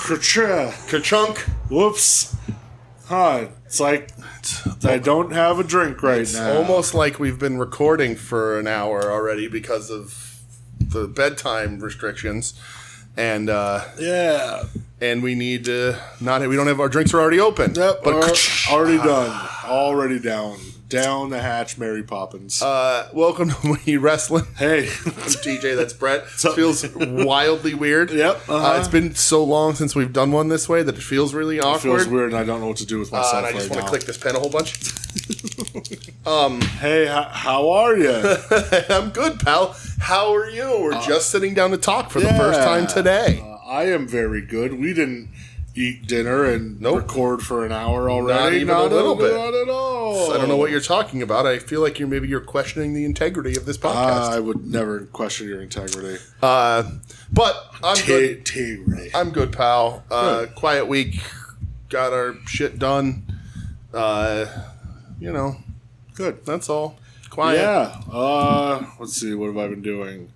Ka-chunk. Whoops. It's like I don't have a drink right now. It's almost like we've been recording for an hour already because of the bedtime restrictions. And and we need to we don't have our drinks are already open. Yep, but already done. Already down. Down the hatch, Mary Poppins. Welcome to We Wrestling. Hey. I'm TJ, that's Brett. It feels wildly weird. Yep. It's been so long since we've done one this way that it feels really awkward. It feels weird and I don't know what to do with myself and I just want to click this pen a whole bunch. Hey, how are you? I'm good, pal. How are you? We're just sitting down to talk for the first time today. I am very good. We didn't eat dinner and record for an hour already. Not a little bit. Not at all. So I don't know what you're talking about. I feel like you're questioning the integrity of this podcast. I would never question your integrity. But I'm good. Integrity. I'm good, pal. Quiet week. Got our shit done. Good. That's all. Quiet. Yeah. Let's see. What have I been doing?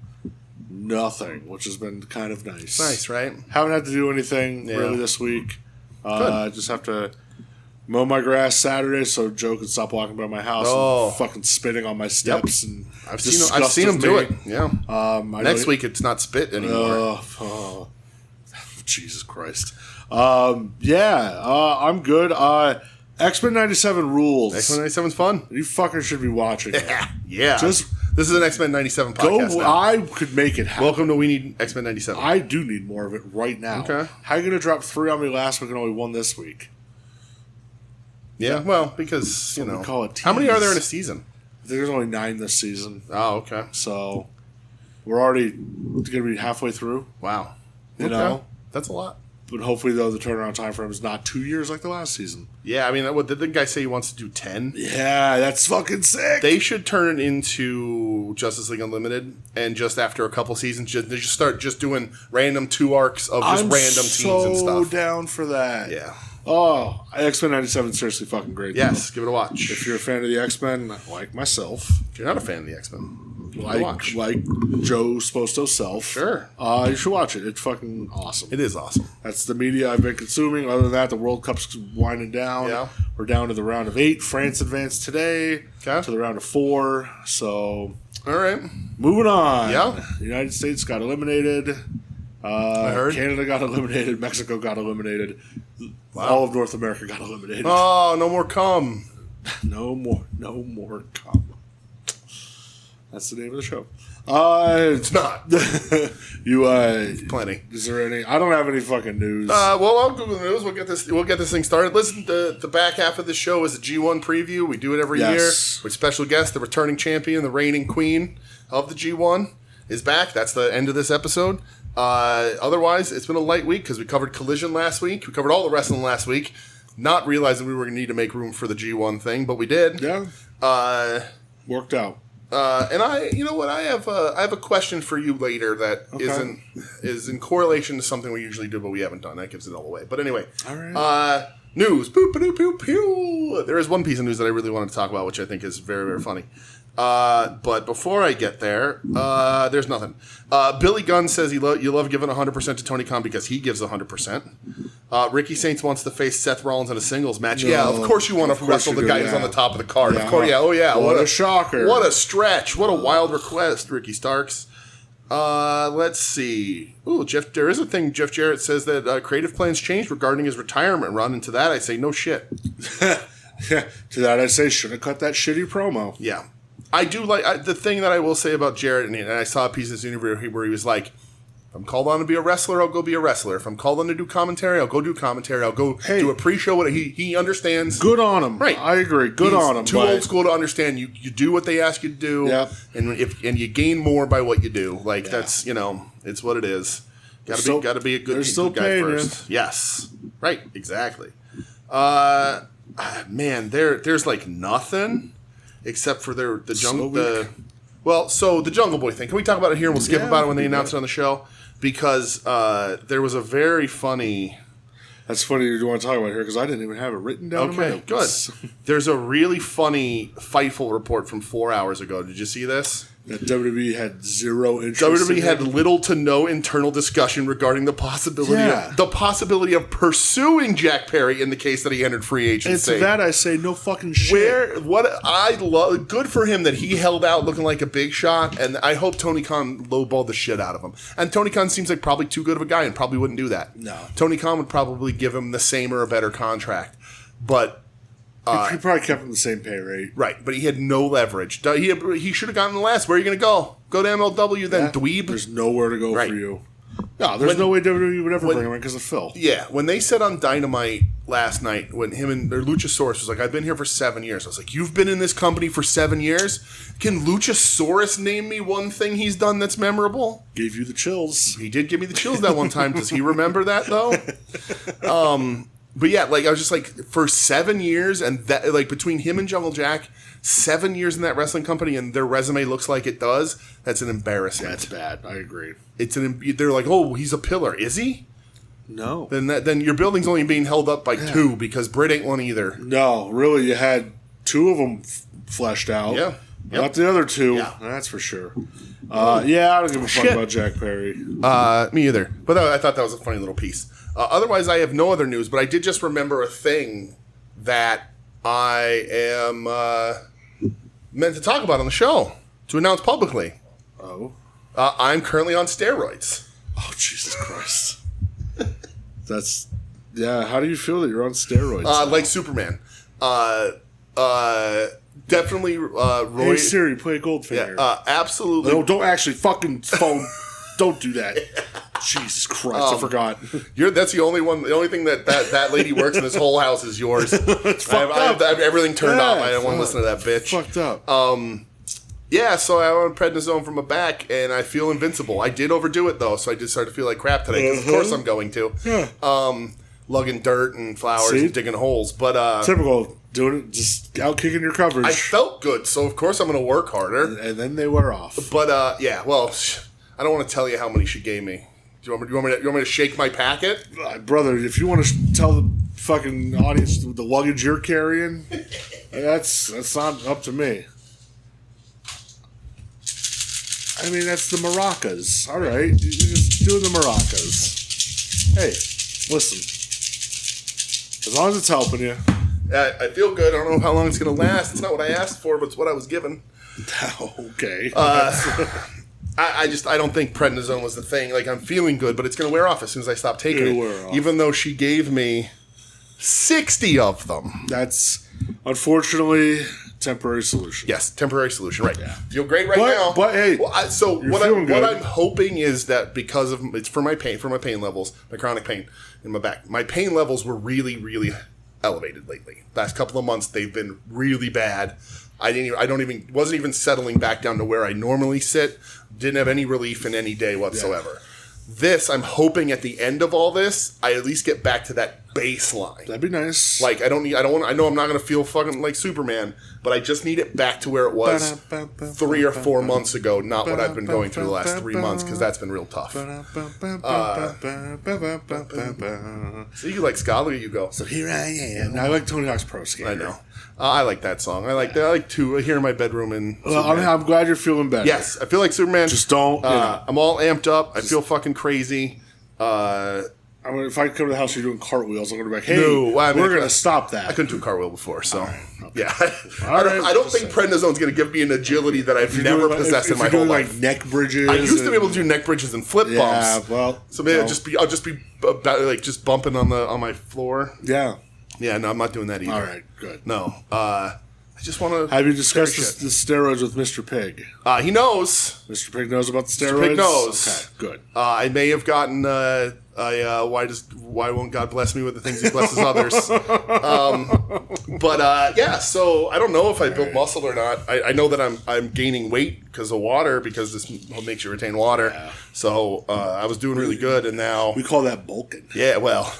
Nothing, which has been kind of nice. Nice, right? Haven't had to do anything really this week. Just have to mow my grass Saturday so Joe can stop walking by my house and fucking spitting on my steps. And I've seen him do it. Yeah. Next week it's not spit anymore. Jesus Christ. I'm good. X-Men 97 rules. X-Men 97 is fun. You fuckers should be watching it. Yeah. This is an X-Men 97 podcast now. I could make it happen. Welcome to We Need X-Men 97. I do need more of it right now. Okay. How are you going to drop 3 on me last week and only 1 this week? Yeah, well, because, call it how many are there in a season? I think there's only 9 this season. Oh, okay. So, we're already going to be halfway through. Wow. You know? That's a lot. But hopefully, though, the turnaround time frame is not 2 years like the last season. Yeah, I mean, did the guy say he wants to do 10? Yeah, that's fucking sick. They should turn it into Justice League Unlimited, and just after a couple seasons, they just start doing random 2 arcs of just random teams and stuff. I'm so down for that. Yeah. Oh, X-Men 97 is seriously fucking great. Yes, give it a watch. If you're a fan of the X-Men, like myself. If you're not a fan of the X-Men, like Joe Sposto's self. Sure. You should watch it. It's fucking awesome. It is awesome. That's the media I've been consuming. Other than that, the World Cup's winding down. Yeah. We're down to the round of 8. France advanced today to the round of 4. So, all right. Moving on. Yeah. The United States got eliminated. I heard. Canada got eliminated. Mexico got eliminated. Wow. All of North America got eliminated. Oh, no more cum. No more cum. That's the name of the show. It's not. Plenty. Is there any? I don't have any fucking news. Well, I'll Google the news. We'll get this thing started. Listen, the back half of the show is a G1 preview. We do it every year with special guests. The returning champion, the reigning queen of the G1, is back. That's the end of this episode. Otherwise, it's been a light week because we covered Collision last week. We covered all the wrestling last week, not realizing we were going to need to make room for the G1 thing, but we did. Yeah. Worked out. And I have a question for you later that is in correlation to something we usually do, but we haven't done. That gives it all away. But anyway, all right. News. Pew. There is one piece of news that I really wanted to talk about, which I think is very, very funny. But before I get there, there's nothing. Billy Gunn says you love giving 100% to Tony Khan because he gives 100%. Ricky Saints wants to face Seth Rollins in a singles match. Yeah, of course you want to wrestle the guy who's on the top of the card. Yeah. Of course, yeah. Oh, yeah. What a shocker. What a stretch. What a wild request, Ricky Starks. Let's see. Ooh, there is a thing. Jeff Jarrett says that creative plans changed regarding his retirement run. And to that, I say, no shit. Yeah, to that, I say, should have cut that shitty promo. Yeah. I do like the thing that I will say about Jarrett, and I saw a piece of this interview where he was like, if I'm called on to be a wrestler, I'll go be a wrestler. If I'm called on to do commentary, I'll go do commentary. I'll go do a pre-show. He understands. Good on him. Right. I agree. Good on him. Too old school to understand. You do what they ask you to do. Yep. And you gain more by what you do. Like that's it's what it is. Got to be a good guy first. You. Yes. Right. Exactly. Man, there's like nothing. Except for the Jungle the Jungle Boy thing. Can we talk about it here and we'll skip about it when they announce it on the show? Because there was a very funny... That's funny you want to talk about it here because I didn't even have it written down in my notes. Good. There's a really funny Fightful report from 4 hours ago. Did you see this? That WWE had zero interest. WWE had little to no internal discussion regarding the possibility of pursuing Jack Perry in the case that he entered free agency. And to that I say no fucking shit. Good for him that he held out looking like a big shot, and I hope Tony Khan lowballed the shit out of him. And Tony Khan seems like probably too good of a guy and probably wouldn't do that. No. Tony Khan would probably give him the same or a better contract. But he probably kept him the same pay rate. Right, but he had no leverage. He should have gotten the last. Where are you going to go? Go to MLW then, dweeb? There's nowhere to go for you. No, there's no way WWE would ever bring him in because of Phil. Yeah, when they said on Dynamite last night, when him and Luchasaurus was like, I've been here for 7 years. I was like, you've been in this company for 7 years? Can Luchasaurus name me one thing he's done that's memorable? Gave you the chills. He did give me the chills that one time. Does he remember that, though? But yeah, like I was just like, for 7 years, and that like between him and Jungle Jack, 7 years in that wrestling company, and their resume looks like it does. That's an embarrassment. That's bad. I agree. They're like, oh, he's a pillar, is he? No. Then your building's only being held up by two because Britt ain't one either. No, really, you had two of them fleshed out. Yeah. Yep. Not the other two. Yeah. That's for sure. I don't give a fuck about Jack Perry. Me either. But I thought that was a funny little piece. Otherwise, I have no other news, but I did just remember a thing that I am meant to talk about on the show, to announce publicly. Oh? I'm currently on steroids. Oh, Jesus Christ. How do you feel that you're on steroids? Like Superman. Definitely Roy. Hey, Siri, play Goldfinger. Yeah, absolutely. No, don't actually fucking phone. Don't do that. Jesus Christ, I forgot. That's the only one. The only thing that lady works in this whole house is yours. It's I have everything turned off. I don't want to listen to that bitch. Fucked up. Yeah, so I went prednisone from my back, and I feel invincible. I did overdo it, though, so I did start to feel like crap today, because of course I'm going to. Yeah. Lugging dirt and flowers and digging holes. But typical. Doing it, just out kicking your coverage. I felt good, so of course I'm going to work harder. And then they wear off. But, I don't want to tell you how many she gave me. Do you want me to shake my packet? Brother, if you want to tell the fucking audience the luggage you're carrying, that's not up to me. I mean, that's the maracas. All right. You're just doing the maracas. Hey, listen. As long as it's helping you. I feel good. I don't know how long it's going to last. It's not what I asked for, but it's what I was given. Okay. I don't think prednisone was the thing. Like, I'm feeling good, but it's going to wear off as soon as I stop taking it. Wear off. Even though she gave me 60 of them. That's, unfortunately, temporary solution. Yes, temporary solution. Right. Yeah. Feel great now. But hey, what I'm hoping is that because of it's for my pain levels, my chronic pain in my back. My pain levels were really, really elevated lately. Last couple of months, they've been really bad. Wasn't even settling back down to where I normally sit. Didn't have any relief in any day whatsoever. Yeah. This, I'm hoping at the end of all this, I at least get back to that baseline. That'd be nice. Like, I know I'm not going to feel fucking like Superman, but I just need it back to where it was 3 or 4 months ago, not what I've been going through the last 3 months, because that's been real tough. So you like ska? Look at you go. So here I am. I like Tony Hawk's Pro Skater. I know. I like that song. I like to here in my bedroom. I'm glad you're feeling better. Yes, I feel like Superman. Just don't. I'm all amped up. I feel fucking crazy. If I come to the house, you're doing cartwheels. I'm going to be like, hey, we're going to stop that. I couldn't do a cartwheel before, so okay. Yeah. I don't think prednisone's going to give me an agility that I've never possessed in my whole life. Like neck bridges. I used to be able to do neck bridges and flip bumps. Yeah, well, so maybe I'll just be like just bumping on my floor. Yeah. Yeah, no, I'm not doing that either. All right, good. No. I just want to... Have you discussed the steroids with Mr. Pig? He knows. Mr. Pig knows about the steroids? Mr. Pig knows. Okay, good. I may have gotten... why won't God bless me with the things he blesses others? So I don't know if I built muscle or not. I know that I'm gaining weight because of water, because this makes you retain water. Yeah. So I was doing really good, and now... We call that bulking. Yeah, well...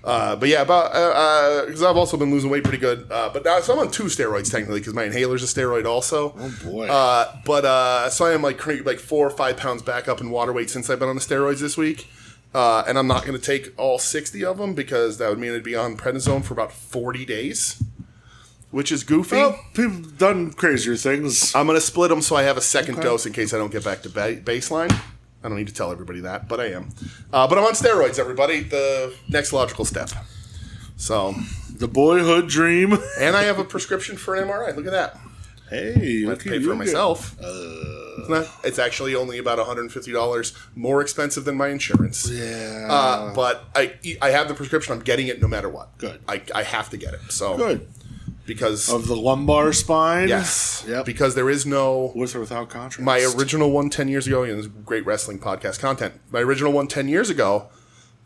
because I've also been losing weight pretty good. So I'm on 2 steroids technically, because my inhaler's a steroid also. Oh boy. So I am like 4 or 5 pounds back up in water weight since I've been on the steroids this week. And I'm not going to take all 60 of them, because that would mean I'd be on prednisone for about 40 days. which is goofy. Well, people have done crazier things. I'm going to split them so I have a second dose in case I don't get back to baseline. I don't need to tell everybody that, but I am. But I'm on steroids, everybody. The next logical step. So, the boyhood dream. And I have a prescription for an MRI. Look at that. Hey, I have to pay for it myself. It's actually only about $150 more expensive than my insurance. Yeah. But I have the prescription. I'm getting it no matter what. Good. I have to get it. So good. Because of the lumbar spine? Yes. Yep. Because there is no... With or without contrast? My original one 10 years ago, this is great wrestling podcast content. My original one 10 years ago,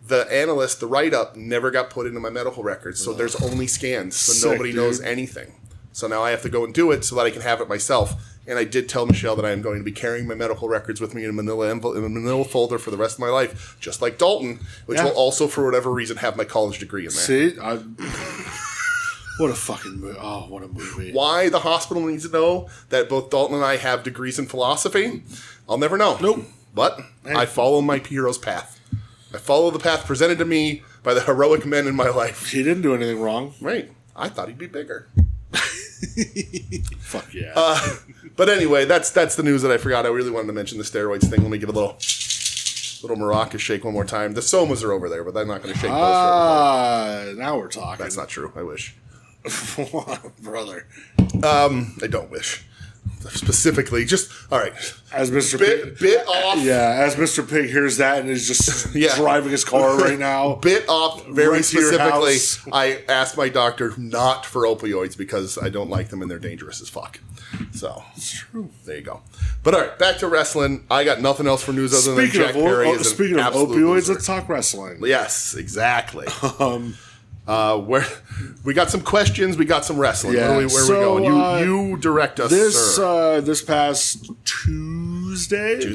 the analyst, the write-up, never got put into my medical records. So there's only scans. So nobody knows anything. So now I have to go and do it so that I can have it myself. And I did tell Michelle that I am going to be carrying my medical records with me in a manila folder for the rest of my life, just like Dalton, which will also, for whatever reason, have my college degree in there. See? What a fucking movie. Oh, what a movie. Why the hospital needs to know that both Dalton and I have degrees in philosophy, I'll never know. Nope. But I follow my hero's path. I follow the path presented to me by the heroic men in my life. He didn't do anything wrong. Right. I thought he'd be bigger. Fuck yeah. But anyway, that's the news that I forgot. I really wanted to mention the steroids thing. Let me give a little maracas shake one more time. The somas are over there, but I'm not going to shake those for everybody. Now we're talking. That's not true. I wish. Brother. I don't wish. Specifically, just, all right. As Mr. Pig. Bit off. Yeah, as Mr. Pig hears that and is just driving his car right now. Bit off very specifically. I asked my doctor not for opioids because I don't like them and they're dangerous as fuck. So, it's true. There you go. But all right, back to wrestling. I got nothing else for news other than Jack Perry is Speaking of opioids, let's talk wrestling. Yes, exactly. Where we got some questions, we got some wrestling. Yeah. Where are we going? You direct us, sir. This past Tuesday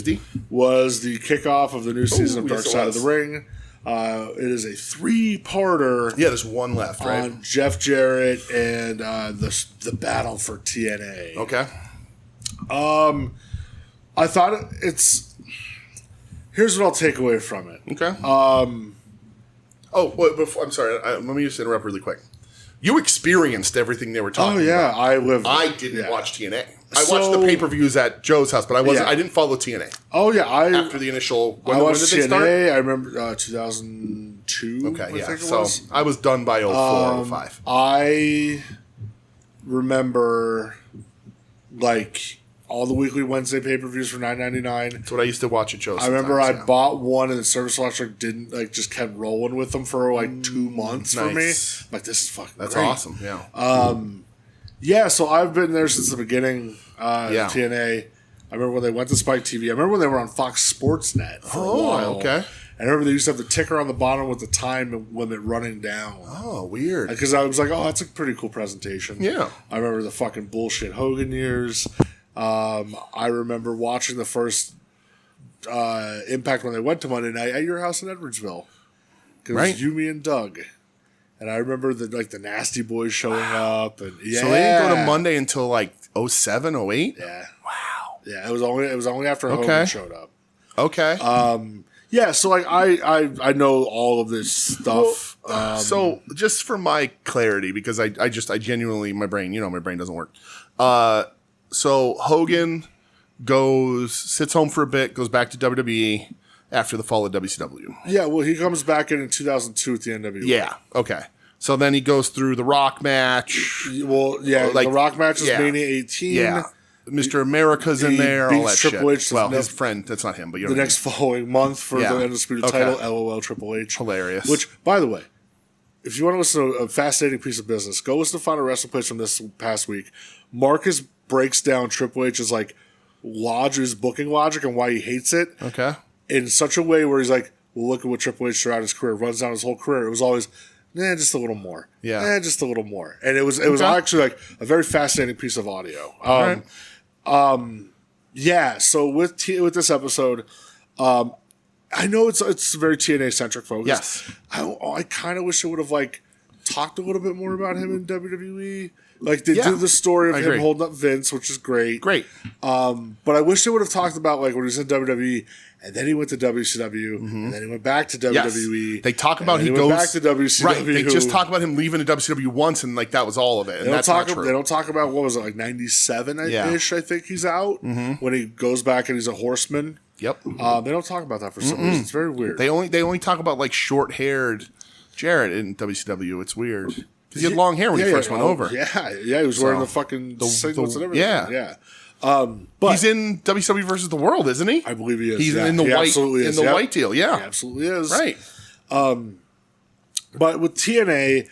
was the kickoff of the new season of Dark Side of the Ring. It is a 3-parter. Yeah, there's one left, right? On Jeff Jarrett and the battle for TNA. Okay. I thought it's. Here's what I'll take away from it. Okay. I'm sorry. Let me just interrupt really quick. You experienced everything they were talking about. I didn't watch TNA. I watched the pay-per-views at Joe's house, but I didn't follow TNA. Oh, yeah. After the initial... I watched TNA. They start? I remember 2002. Okay, I think it was. I was done by 04, 05. I remember, all the weekly Wednesday pay-per-views for $9.99. That's what I used to watch at Joe's. I remember I bought one and the service watcher didn't, just kept rolling with them for 2 months for me. This is fucking That's great. Awesome, yeah. Yeah, so I've been there since the beginning of TNA. I remember when they went to Spike TV. I remember when they were on Fox Sportsnet for a while. Okay. I remember they used to have the ticker on the bottom with the time limit running down. Oh, weird. Because I was like, oh, that's a pretty cool presentation. Yeah. I remember the fucking bullshit Hogan years. I remember watching the first Impact when they went to Monday night at your house in Edwardsville. Because it was you, me, and Doug. And I remember the Nasty Boys showing up. And So they didn't go to Monday until 07, 08? Yeah. Wow. Yeah, it was only after Hogan showed up. Okay. Yeah, so I know all of this stuff. So just for my clarity, because I genuinely, my brain doesn't work. So Hogan sits home for a bit, goes back to WWE after the fall of WCW. Yeah, well, he comes back in 2002 at the NWA. Yeah, okay. So then he goes through the Rock match. Well, yeah, the Rock match is Mania 18. Yeah. Mr. America's in there, all that Triple shit. H, well, his friend, that's not him, but the next following month for the Undisputed title, LOL Triple H. Hilarious. Which, by the way, if you want to listen to a fascinating piece of business, go listen to Final Wrestling Place from this past week. Marcus breaks down Triple H's his booking logic and why he hates it. Okay. In such a way where he's like, well, look at what Triple H throughout his career, runs down his whole career. It was always, just a little more. Yeah. Just a little more. And it was actually a very fascinating piece of audio. Right. Yeah, so with this episode, I know it's very TNA centric focus. Yes. I kind of wish it would have talked a little bit more about him in WWE. Like, they Yeah, do the story of I him agree. holding up Vince, which is great. Great. But I wish they would have talked about, like, when he was in WWE, and then he went to WCW, and then he went back to WWE. Yes. They talk about and he then goes went back to WCW. Right. They just talk about him leaving to WCW once, and like that was all of it. And that's not true. They don't talk about, what was it, like 97-ish, I think he's out, when he goes back and he's a horseman. Yep. They don't talk about that for some reason. It's very weird. They only talk about like short-haired Jarrett in WCW. It's weird because he had long hair when he first went over. Yeah, he was wearing the fucking singlets and everything. Yeah. But he's in WCW versus the World, isn't he? I believe he is. He's yeah. in the he white absolutely is. in the white deal. Yeah, he absolutely is. Right. But with TNA,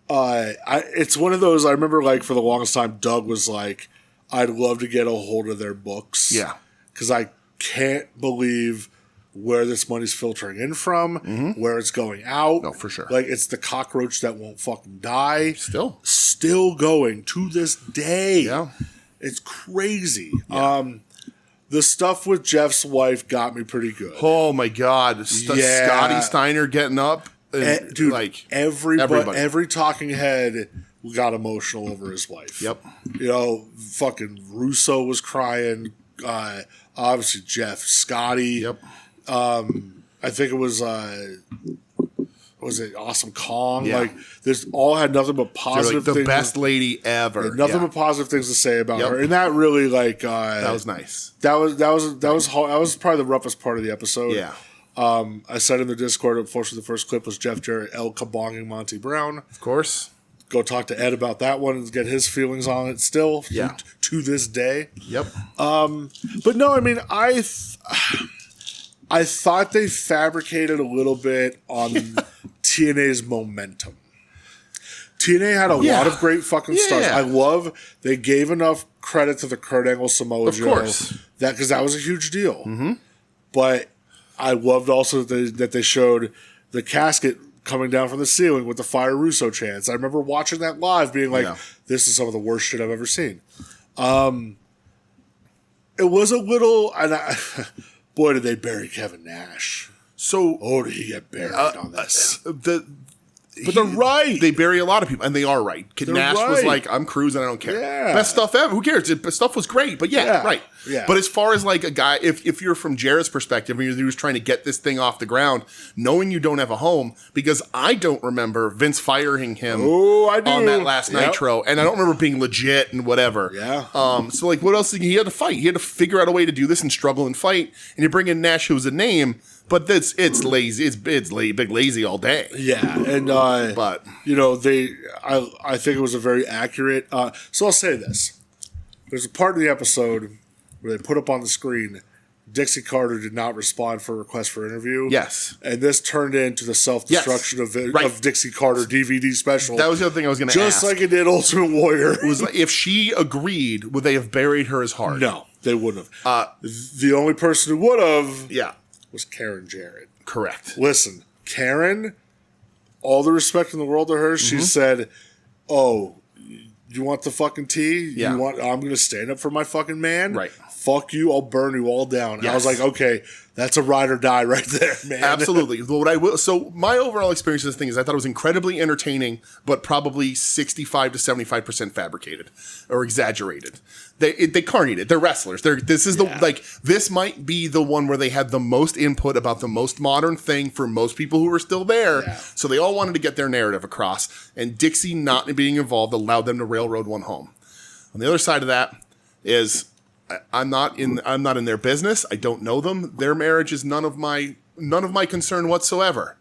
it's one of those. I remember, like, for the longest time, Doug was like, "I'd love to get a hold of their books." Yeah, because I can't believe where this money's filtering in from, where it's going out. No, for sure. Like, it's the cockroach that won't fucking die. Still going to this day. Yeah. It's crazy. Yeah. The stuff with Jeff's wife got me pretty good. Oh my God, Scotty Steiner getting up, and, dude! like everybody, every talking head got emotional over his wife. Yep. You know, fucking Russo was crying. Obviously, Jeff, Scotty. Yep. I think it was it Awesome Kong? Yeah. Like, this all had nothing but positive the things. best lady ever. Nothing but positive things to say about her, and that really, like, that was nice. That was probably the roughest part of the episode. Yeah. I said in the Discord, unfortunately, the first clip was Jeff Jarrett kabonging Monty Brown. Of course. Go talk to Ed about that one and get his feelings on it still. Yeah. To this day. Yep. But no, I mean, I thought they fabricated a little bit on TNA's momentum. TNA had a lot of great fucking stars. I love they gave enough credit to the Kurt Angle Samoa Joe. Of course. Because that was a huge deal. Mm-hmm. But I loved also that they showed the casket coming down from the ceiling with the Fire Russo chants. I remember watching that live being like, this is some of the worst shit I've ever seen. It was a little... boy, did they bury Kevin Nash. So, did he get buried on this? But they're right. They bury a lot of people, and they are right. Nash was like, I'm cruising, I don't care. Yeah. Best stuff ever. Who cares? Stuff was great, but right. Yeah. But as far as like a guy, if you're from Jarrett's perspective, and you're trying to get this thing off the ground, knowing you don't have a home, because I don't remember Vince firing him on that last Nitro, and I don't remember being legit and whatever. Yeah. So like, what else? He had to fight. He had to figure out a way to do this and struggle and fight, and you bring in Nash, who's a name. But it's lazy. It's big lazy all day. Yeah, and but you know I think it was a very accurate. So I'll say this: there's a part of the episode where they put up on the screen, Dixie Carter did not respond for a request for interview. Yes, and this turned into the self-destruction of Dixie Carter DVD special. That was the other thing I was going to ask. Just like it did Ultimate Warrior. It was like, if she agreed, would they have buried her as hard? No, they wouldn't have. The only person who would have, was Karen Jarrett. Correct. Listen, Karen, all the respect in the world to her, she said, "Oh, you want the fucking tea? Yeah. I'm going to stand up for my fucking man. Right. Fuck you. I'll burn you all down." Yes. I was like, okay, that's a ride or die right there, man. Absolutely. So my overall experience of this thing is I thought it was incredibly entertaining, but probably 65 to 75% fabricated or exaggerated. They carnied it. They're wrestlers. This might be the one where they had the most input about the most modern thing for most people who were still there. Yeah. So they all wanted to get their narrative across, and Dixie not being involved allowed them to railroad one home. On the other side of that is I'm not in their business. I don't know them. Their marriage is none of my concern whatsoever.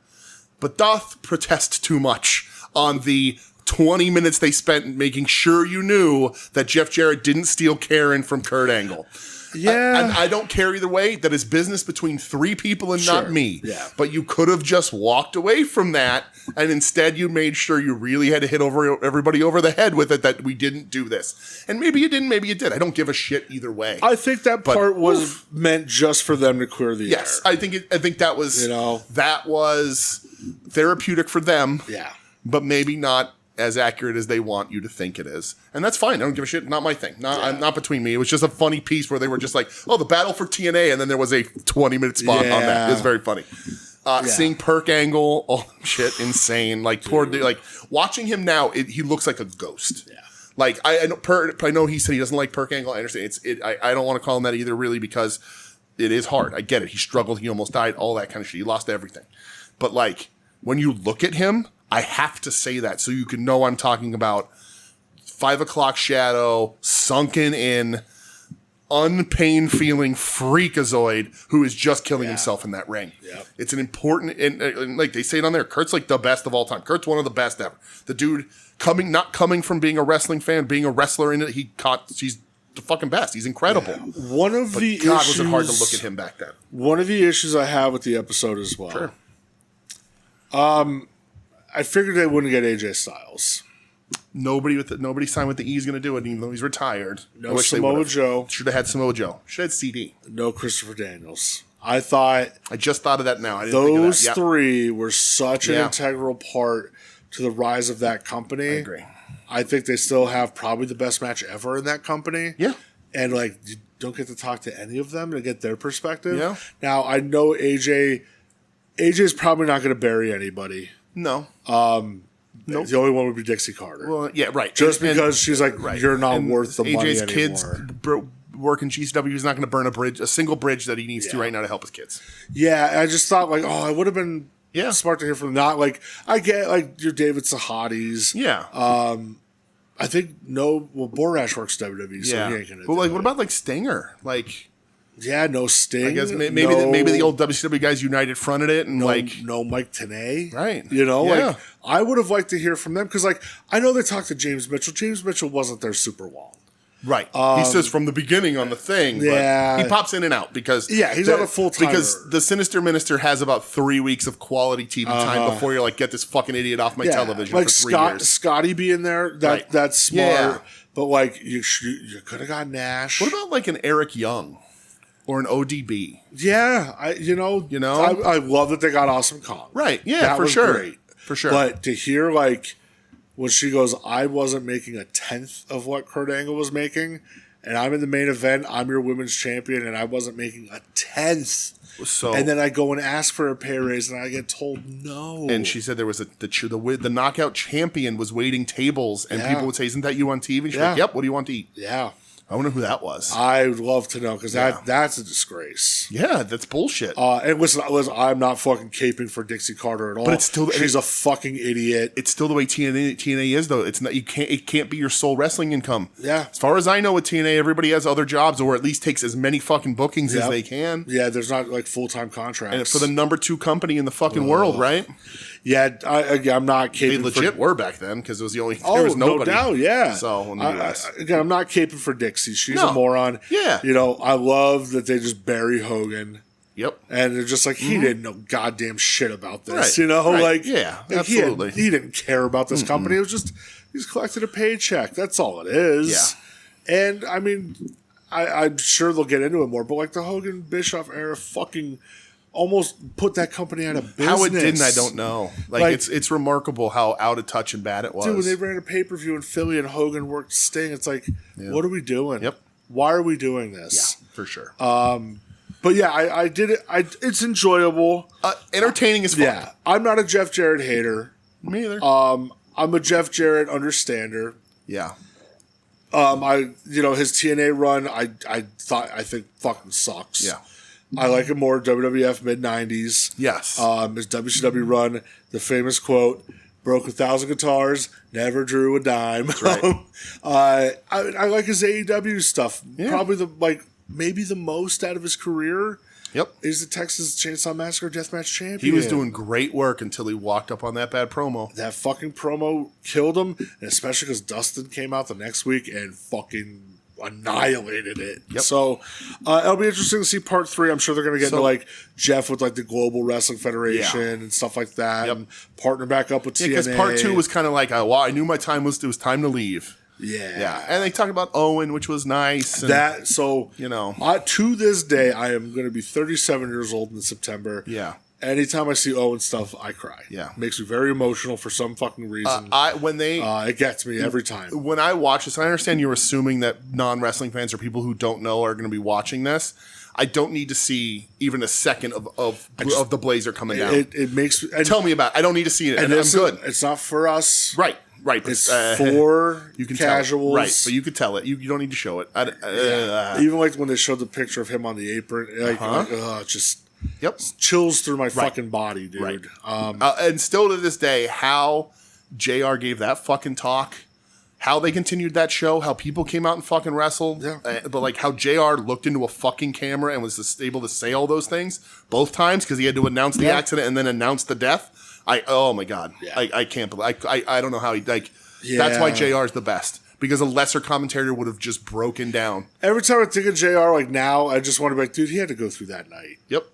But doth protest too much on the 20 minutes they spent making sure you knew that Jeff Jarrett didn't steal Karen from Kurt Angle. Yeah. I don't care either way. That is business between three people and not me. Yeah. But you could have just walked away from that, and instead you made sure you really had to hit everybody over the head with it that we didn't do this. And maybe you didn't, maybe you did. I don't give a shit either way. I think that part was meant just for them to clear the air. Yes, I think that was that was therapeutic for them. Yeah. But maybe not as accurate as they want you to think it is. And that's fine. I don't give a shit. Not my thing. Not between me. It was just a funny piece where they were just like, oh, the battle for TNA, and then there was a 20-minute spot on that. It was very funny. Seeing Perk Angle, shit, insane. Like, poor dude, like, watching him now, he looks like a ghost. Yeah. Like I know he said he doesn't like Perk Angle. I understand. I don't want to call him that either, really, because it is hard. I get it. He struggled. He almost died. All that kind of shit. He lost everything. But like when you look at him, I have to say that so you can know I'm talking about 5 o'clock shadow, sunken in, unpain feeling freakazoid who is just killing himself in that ring. Yep. It's an important, and like they say it on there, Kurt's like the best of all time. Kurt's one of the best ever. The dude not coming from being a wrestling fan, being a wrestler in it, he's the fucking best. He's incredible. Yeah. One of the God, issues, was it hard to look at him back then. One of the issues I have with the episode as well. Sure. I figured they wouldn't get AJ Styles. Nobody signed with the E is going to do it, even though he's retired. No Samoa Joe. Should have had Samoa Joe. Should have had CD. No Christopher Daniels. I just thought of that now. I didn't those think of that. Yep. three were such an integral part to the rise of that company. I agree. I think they still have probably the best match ever in that company. Yeah. And like, you don't get to talk to any of them to get their perspective. Yeah. Now, I know AJ's probably not going to bury anybody. No. Nope. The only one would be Dixie Carter. Well, yeah, right. Because she's like, you're not worth the money AJ's anymore. kids work in GCW. He's not going to burn a single bridge that he needs to right now to help his kids. Yeah, I just thought like, it would have been smart to hear from not like I get like your David Sahatis. Yeah. I think Borash works WWE, so he ain't gonna. But like, what about like Stinger? Like, no Sting. I guess maybe the old WCW guys United fronted it, and no Mike Tenay, right? Like I would have liked to hear from them because like I know they talked to James Mitchell. James Mitchell wasn't there super long. Right. He says from the beginning on the thing. Yeah. But he pops in and out because he's not a full-timer. Because the Sinister Minister has about 3 weeks of quality TV time before you're like, get this fucking idiot off my television like for 3 years. Scotty being there, that's smart. Yeah. But like you could have got Nash. What about like an Eric Young or an ODB? Yeah, I love that they got Awesome Kong. Right. Yeah, that for was sure. Great. For sure. But to hear like when she goes, I wasn't making a tenth of what Kurt Angle was making, and I'm in the main event, I'm your women's champion, and I wasn't making a tenth. So, and then I go and ask for a pay raise, and I get told no. And she said there was the knockout champion was waiting tables, and people would say, "Isn't that you on TV?" And she's like, "Yep. What do you want to eat?" Yeah. I wonder who that was. I would love to know because that's a disgrace. Yeah, that's bullshit. And listen, I'm not fucking caping for Dixie Carter at all. But it's still she's a fucking idiot. It's still the way TNA is though. It's not it can't be your sole wrestling income. Yeah. As far as I know with TNA, everybody has other jobs or at least takes as many fucking bookings as they can. Yeah, there's not like full-time contracts. And it's for the number 2 company in the fucking world, right? Yeah, I'm not caping. They legit were back then because it was the only there was nobody. No doubt, yeah. So in the US. Again, I'm not caping for Dixie. She's a moron. Yeah. I love that they just bury Hogan. Yep. And they're just like, he didn't know goddamn shit about this. Right. Like absolutely. He didn't care about this company. It was just he's collected a paycheck. That's all it is. Yeah. And I mean, I'm sure they'll get into it more, but like the Hogan Bischoff era fucking almost put that company out of business. How it didn't, I don't know. Like it's remarkable how out of touch and bad it was. Dude, when they ran a pay-per-view in Philly and Hogan worked Sting, it's like, what are we doing? Yep. Why are we doing this? Yeah, for sure. But yeah, I did it. It's enjoyable. Entertaining as fuck. Yeah. I'm not a Jeff Jarrett hater. Me either. I'm a Jeff Jarrett understander. Yeah. His TNA run, I think fucking sucks. Yeah. I like him more WWF mid-90s. Yes. His WCW run, the famous quote, broke 1,000 guitars, never drew a dime. That's right. I like his AEW stuff. Yeah. Probably maybe the most out of his career. Yep. Is the Texas Chainsaw Massacre Deathmatch Champion. He was doing great work until he walked up on that bad promo. That fucking promo killed him, and especially because Dustin came out the next week and fucking annihilated it. Yep. So it'll be interesting to see part 3. I'm sure they're going to get into like Jeff with like the Global Wrestling Federation and stuff like that, and partner back up with TNA. Because part 2 was kind of like, I knew my time it was time to leave. Yeah. And they talked about Owen, which was nice. And, to this day, I am going to be 37 years old in September. Yeah. Anytime I see Owen stuff, I cry. Yeah. Makes me very emotional for some fucking reason. It gets me every time. When I watch this, I understand you're assuming that non-wrestling fans or people who don't know are going to be watching this. I don't need to see even a second of the Blazer coming down. It makes... Tell me about it. I don't need to see it. And I'm good. It's not for us. Right. Right. It's for you can casuals. Tell it. Right, but you could tell it. You don't need to show it. Even like when they showed the picture of him on the apron, just chills through my fucking body, dude. Right. And still to this day, how JR gave that fucking talk, how they continued that show, how people came out and fucking wrestled, but like how JR looked into a fucking camera and was just able to say all those things both times because he had to announce the accident and then announce the death. Oh my God. Yeah. I can't believe I don't know how he that's why JR is the best. Because a lesser commentator would have just broken down. Every time I think of JR, like now, I just want to be like, dude, he had to go through that night. Yep.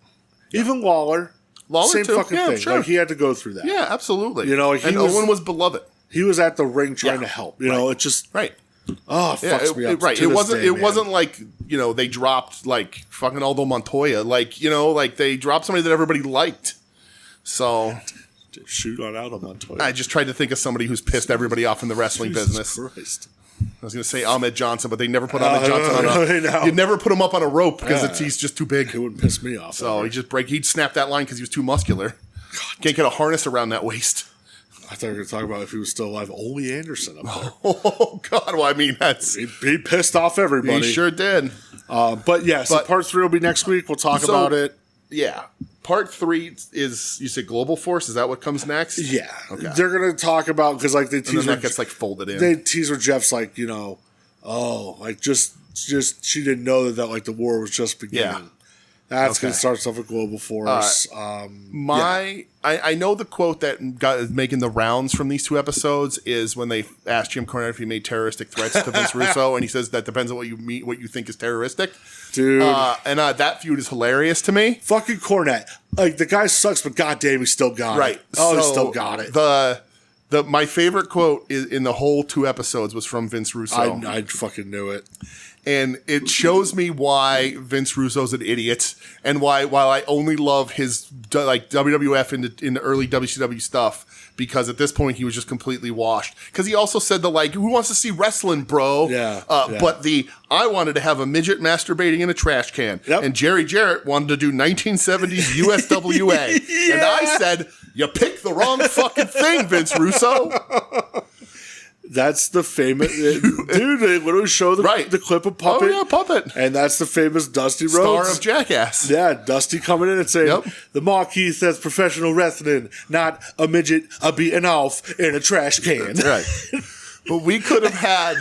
Even Lawler same too. fucking thing. Sure. Like he had to go through that. Yeah, absolutely. You know, like Owen was beloved. He was at the ring trying to help. You know, it just it fucks me up. Right. It wasn't like, you know, they dropped like fucking Aldo Montoya. Like, you know, like they dropped somebody that everybody liked. So shoot on Aldo Montoya. I just tried to think of somebody who's pissed everybody off in the wrestling business. Christ. I was going to say Ahmed Johnson, but they never put Ahmed Johnson on you never put him up on a rope because he's just too big. It wouldn't piss me off. So he'd snap that line because he was too muscular. Can't get a harness around that waist. I thought we were going to talk about if he was still alive. Ole Anderson up there. Oh, God. Well, I mean, he pissed off everybody. He sure did. But part 3 will be next week. We'll talk about it. Yeah. Part 3 is, you said Global Force? Is that what comes next? Yeah. Okay. They're going to talk about, because like they tease. And then that gets like folded in. They tease where Jeff's like, you know, just she didn't know that like the war was just beginning. Yeah. That's going to start stuff with Global Force. I know the quote that got making the rounds from these 2 episodes is when they asked Jim Cornette if he made terroristic threats to Vince Russo, and he says that depends on what you think is terroristic. Dude. That feud is hilarious to me. Fucking Cornette. Like, the guy sucks, but goddamn, he still got it. Oh, he still got it. My favorite quote in the whole 2 episodes was from Vince Russo. I fucking knew it. And it shows me why Vince Russo's an idiot, and why while I only love his like WWF in the early WCW stuff, because at this point he was just completely washed. Because he also said who wants to see wrestling, bro? Yeah. But I wanted to have a midget masturbating in a trash can, and Jerry Jarrett wanted to do 1970s USWA, and I said, you picked the wrong fucking thing, Vince Russo. That's the famous dude. They literally show the clip of Puppet. Oh yeah, Puppet, and that's the famous Dusty Rhodes, star of Jackass. Yeah, Dusty coming in and saying, "The Marquis says professional wrestling, not a midget beating off in a trash can." That's right. But we could have had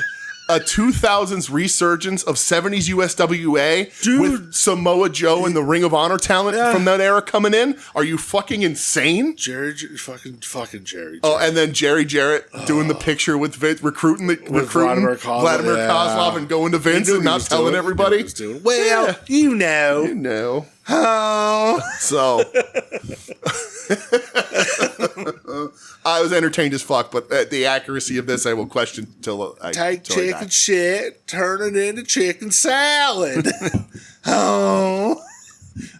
a 2000s resurgence of 70s USWA with Samoa Joe and the Ring of Honor talent from that era coming in. Are you fucking insane? Fucking Jerry. Oh, and then Jerry Jarrett doing the picture with Vince, recruiting Vladimir Kozlov and going to Vince and not telling everybody. Well, you know. Oh. So I was entertained as fuck, but the accuracy of this I will question till I take chicken shit, turn it into chicken salad. Oh,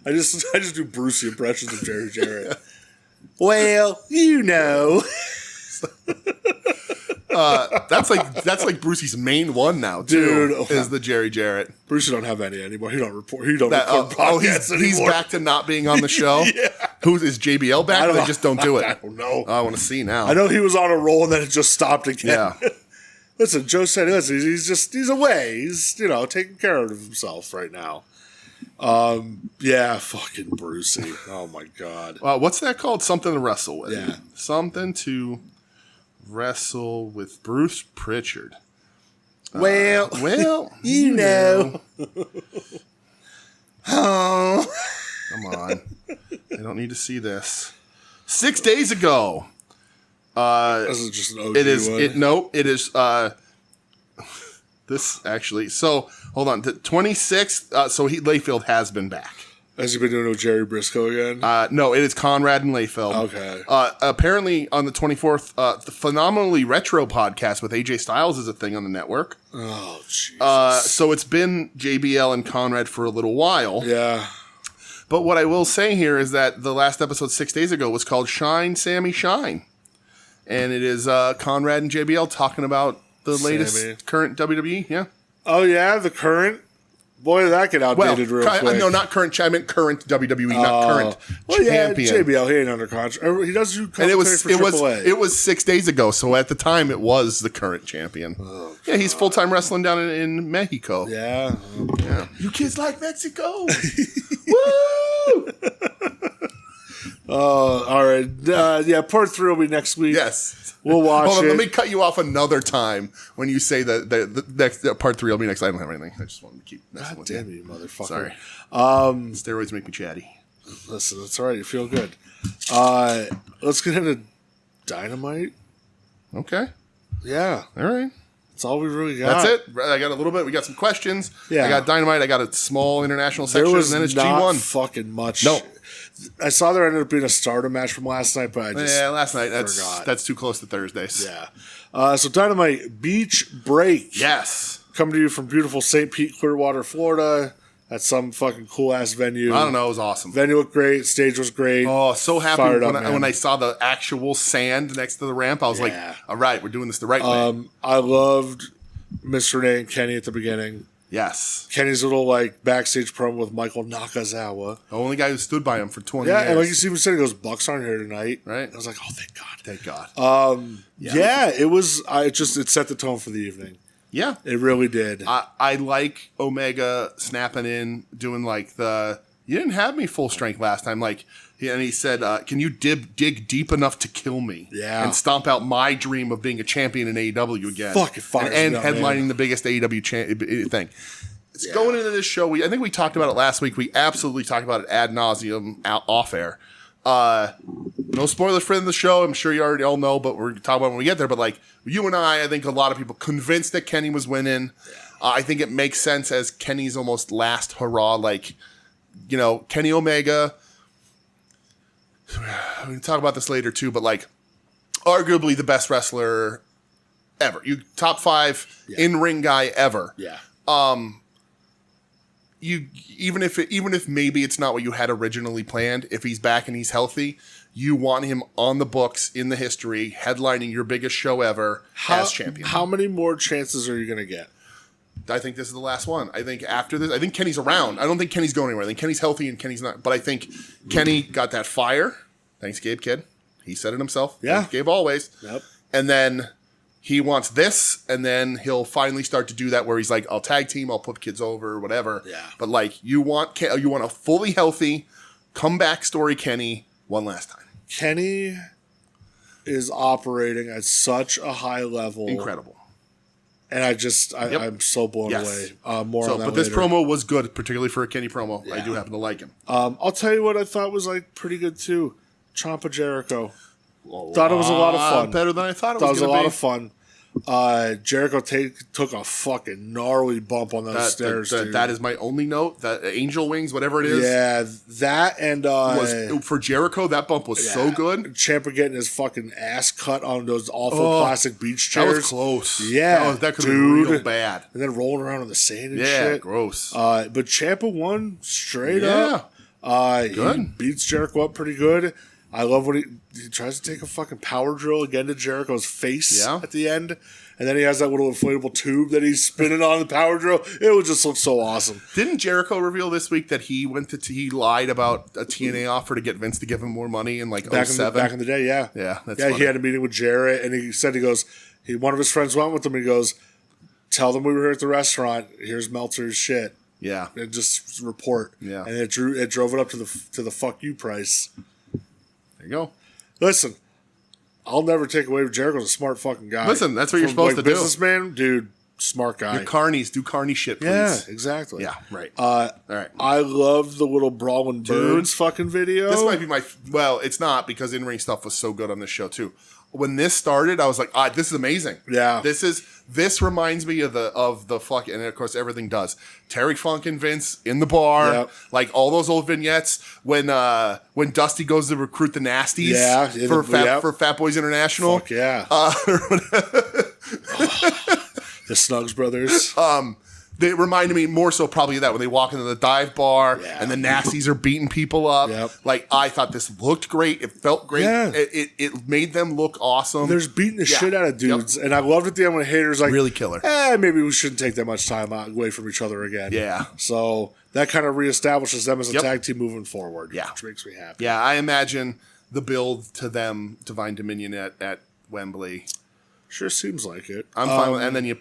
I just do Brucey impressions of Jerry Jarrett. Well, you know. That's like Brucey's main one now, too. Dude, is the Jerry Jarrett. Brucey don't have any anymore. He don't report podcasts anymore. He's back to not being on the show. Who is JBL back? They just don't do it. I don't know. I want to see now. I know he was on a roll and then it just stopped again. Yeah. Listen, Joe said, he's away. He's taking care of himself right now. Fucking Brucey. Oh my God. What's that called? Something to wrestle with. Yeah. Something to wrestle with Bruce Pritchard. Well, you know. Oh. Come on. I don't need to see this. 6 days ago. This is just an OG it is, one. It is this actually. So, hold on. The 26th, so Layfield has been back. Has he been doing with Jerry Briscoe again? No, it is Conrad and Layfield. Okay. Apparently, on the 24th, the Phenomenally Retro podcast with AJ Styles is a thing on the network. Oh, Jesus. So it's been JBL and Conrad for a little while. Yeah. But what I will say here is that the last episode 6 days ago was called Shine, Sammy, Shine. And it is Conrad and JBL talking about the latest current WWE. Yeah. Oh, yeah? The current? Boy, did that get outdated real quick. No, not current. I meant current WWE, not current champion. Yeah, JBL, he ain't under contract. He does do commentary for AAA. It was 6 days ago, so at the time it was the current champion. Oh, yeah, he's full-time wrestling down in Mexico. Yeah. Yeah. You kids like Mexico? Woo! All right. Yeah, part 3 will be next week. Yes. We'll watch Hold on, it. let me cut you off another time when you say that the next part 3 will be next. I don't have anything. I just wanted to keep messing with damn you, motherfucker. Sorry. Steroids make me chatty. Listen, it's all right. You feel good. Let's get into Dynamite. Okay. Yeah. All right. That's all we really got. That's it. I got a little bit. We got some questions. Yeah. I got Dynamite. I got a small international section. There was and then it's not G1. fucking much. No. I saw there ended up being a Stardom match from last night, but I just last night. forgot. That's too close to Thursdays. Yeah. So Dynamite Beach Break. Yes. Coming to you from beautiful St. Pete, Clearwater, Florida. That's some fucking cool ass venue. I don't know. It was awesome. Venue looked great. Stage was great. Oh, so happy when I I saw the actual sand next to the ramp. I was like, all right, we're doing this the right way. I loved Miss Renee and Kenny at the beginning. Yes. Kenny's little like backstage promo with Michael Nakazawa. The only guy who stood by him for 20 years. Yeah, and like you see him said, he goes, Bucks aren't here tonight. Right. I was like, oh, thank God. Thank God. It was, it set the tone for the evening. Yeah. It really did. I like Omega snapping in, doing like you didn't have me full strength last time. Like, and he said, can you dig deep enough to kill me? Yeah. And stomp out my dream of being a champion in AEW again. Fucking fires and me up, headlining man. the biggest AEW thing. It's going into this show. I think we talked about it last week. We absolutely talked about it ad nauseum off air. No spoilers for the show. I'm sure you already all know, but we're talking about it when we get there. But like you and I think a lot of people convinced that Kenny was winning. I think it makes sense as Kenny's almost last hurrah. Like, Kenny Omega. We can talk about this later too, but like arguably the best wrestler ever. You top 5 in-ring guy ever. Yeah. You even if maybe it's not what you had originally planned, if he's back and he's healthy, you want him on the books in the history, headlining your biggest show ever as champion. How many more chances are you going to get? I think this is the last one. I think after this, I think Kenny's around. I don't think Kenny's going anywhere. I think Kenny's healthy and Kenny's not. But I think Kenny got that fire. Thanks, Gabe Kidd. He said it himself. Yeah. Thanks, Gabe always. Yep. And then he wants this, and then he'll finally start to do that where he's like, I'll tag team, I'll put kids over, whatever. Yeah. But like, you want a fully healthy comeback story Kenny one last time. Kenny is operating at such a high level. Incredible. And I'm so blown away. More on that But this later. promo was good, particularly for a Kenny promo. Yeah. I do happen to like him. I'll tell you what I thought was like pretty good too. Ciampa Jericho. Thought it was a lot of fun. Better than I thought it That was was a going to be. lot of fun. Jericho took a fucking gnarly bump on those stairs, dude. That is my only note. That angel wings, whatever it is. Yeah, that and was for Jericho. That bump was so good. Ciampa getting his fucking ass cut on those awful plastic beach chairs. That was close. Yeah, that could have been real bad. And then rolling around in the sand and yeah, shit. Gross. But Ciampa won straight up. Good. He beats Jericho up pretty good. I love when he tries to take a fucking power drill again to Jericho's face at the end. And then he has that little inflatable tube that he's spinning on the power drill. It would just look so awesome. Didn't Jericho reveal this week that he he lied about a TNA offer to get Vince to give him more money in like 07? Back in the day, yeah. Yeah, that's funny. He had a meeting with Jarrett, and he said, one of his friends went with him, he goes, tell them we were here at the restaurant, here's Meltzer's shit. Yeah. And just report. Yeah. And it drove it up to the fuck you price. There you go. Listen, I'll never take away from Jericho's a smart fucking guy. Listen, that's what you're supposed to do. Businessman, dude, smart guy. Your carnies, do carny shit, please. Yeah, exactly. Yeah, right. All right. I love the little Brawling Birds fucking video. This might be it's not because in-ring stuff was so good on this show too. When this started, I was like, this is amazing. Yeah. This reminds me of the fucking, and of course everything does. Terry Funk and Vince in the bar, like all those old vignettes when Dusty goes to recruit the Nasties for Fat Boys International. Fuck yeah. The Snugs brothers. They reminded me more so probably of that when they walk into the dive bar and the nasties are beating people up. Yep. Like, I thought this looked great. It felt great. Yeah. It made them look awesome. There's beating the shit out of dudes. And I loved at the end when haters like, really killer. Maybe we shouldn't take that much time away from each other again. Yeah. So that kind of reestablishes them as a tag team moving forward. Yeah. Which makes me happy. Yeah, I imagine the build to them, Divine Dominion at Wembley. Sure seems like it. I'm fine with, and then you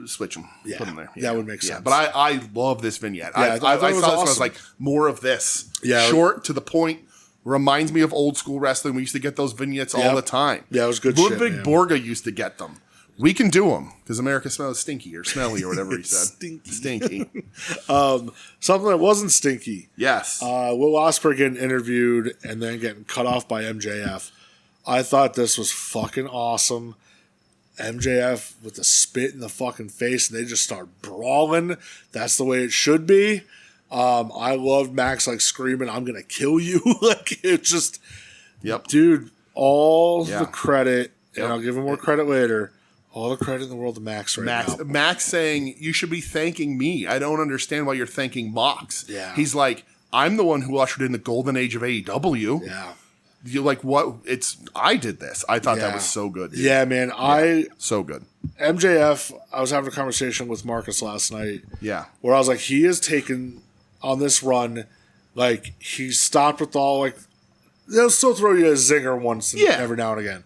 switch them. Yeah, put them there. that would make sense. But I love this vignette. Yeah, I saw this awesome. and I was like, more of this. Yeah. Short, to the point, reminds me of old school wrestling. We used to get those vignettes all the time. Yeah, it was good Ludwig shit, Borga used to get them. We can do them because America smells stinky or smelly or whatever he said. Stinky. Something that wasn't stinky. Yes. Will Ospreay getting interviewed and then getting cut off by MJF. I thought this was fucking awesome. MJF with the spit in the fucking face, and they just start brawling. That's the way it should be. I loved Max like screaming, "I'm gonna kill you!" Like it just, dude. All the credit, and I'll give him more credit later. All the credit in the world to Max now. Max saying, "You should be thanking me. I don't understand why you're thanking Mox." Yeah, he's like, "I'm the one who ushered in the golden age of AEW." Yeah. You're like, what? I did this. I thought that was so good. Dude. Yeah, man. So good. MJF, I was having a conversation with Marcus last night. Yeah. Where I was like, he has taken on this run, like, he stopped with all, like, they'll still throw you a zinger once every now and again.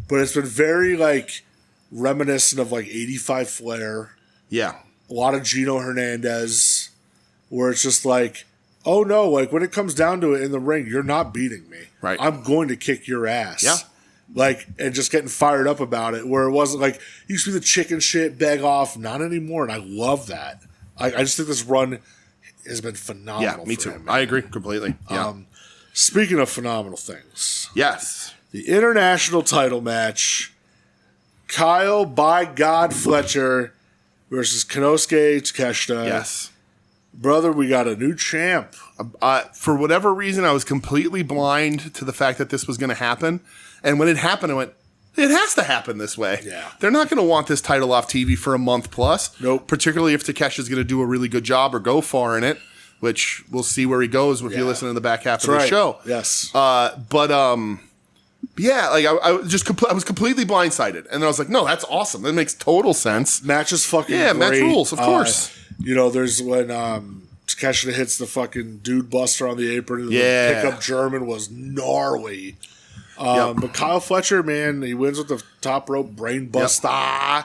But it's been very, like, reminiscent of, like, 85 Flair. Yeah. A lot of Gino Hernandez, where it's just like, oh no, like when it comes down to it in the ring, you're not beating me. Right. I'm going to kick your ass. Yeah. Like, and just getting fired up about it, where it wasn't like, used to be the chicken shit, beg off, not anymore. And I love that. I just think this run has been phenomenal. Yeah, me too. Him, I agree completely. Yeah. Speaking of phenomenal things. Yes. The international title match, Kyle by God Fletcher versus Konosuke Takeshita. Yes. Brother, we got a new champ. For whatever reason, I was completely blind to the fact that this was going to happen. And when it happened, I went, it has to happen this way. Yeah. They're not going to want this title off TV for a month plus. Nope. Particularly if Takeshi's going to do a really good job or go far in it, which we'll see where he goes if you listen to the back half of the show. Yes. Yeah, like I was completely blindsided. And then I was like, no, that's awesome. That makes total sense. Match is fucking great. Match rules, of course. There's when Takeshita hits the fucking dude buster on the apron and the pickup German was gnarly. But Kyle Fletcher, man, he wins with the top rope brain buster.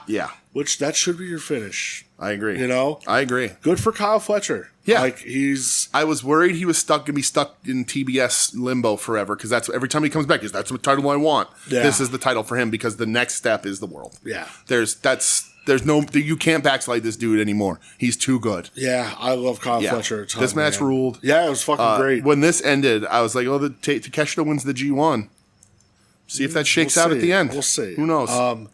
Yeah. Which that should be your finish. I agree. I agree. Good for Kyle Fletcher. Yeah. Like I was worried he was going to be stuck in TBS limbo forever because that's every time he comes back, that's what title I want. Yeah. This is the title for him because the next step is the world. Yeah. There's no, you can't backslide this dude anymore. He's too good. Yeah, I love Kyle Fletcher a ton. This match ruled. Yeah, it was fucking great. When this ended, I was like, oh, Takeshita wins the G1. See if that shakes out at the end. We'll see. Who knows?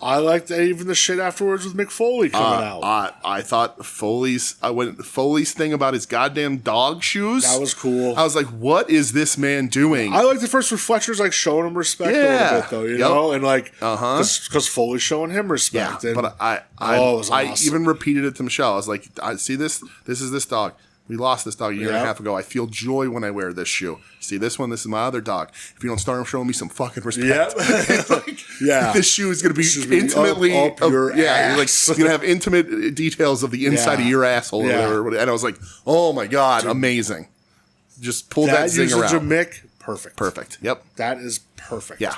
I liked even the shit afterwards with Mick Foley coming out. I thought Foley's thing about his goddamn dog shoes. That was cool. I was like, what is this man doing? I liked the first where Fletcher's like showing him respect a little bit though, you know? And like, because Foley's showing him respect. Yeah, and, but it was awesome. I even repeated it to Michelle. I was like, I see this. This is this dog. We lost this dog a year and a half ago. I feel joy when I wear this shoe. See this one? This is my other dog. If you don't start showing me some fucking respect, this shoe is going to be intimately up your You're ass. like going to have intimate details of the inside of your asshole. Or whatever. And I was like, oh my god, amazing! Just pull that zinger out. Mick, perfect. Yep, that is perfect. Yeah.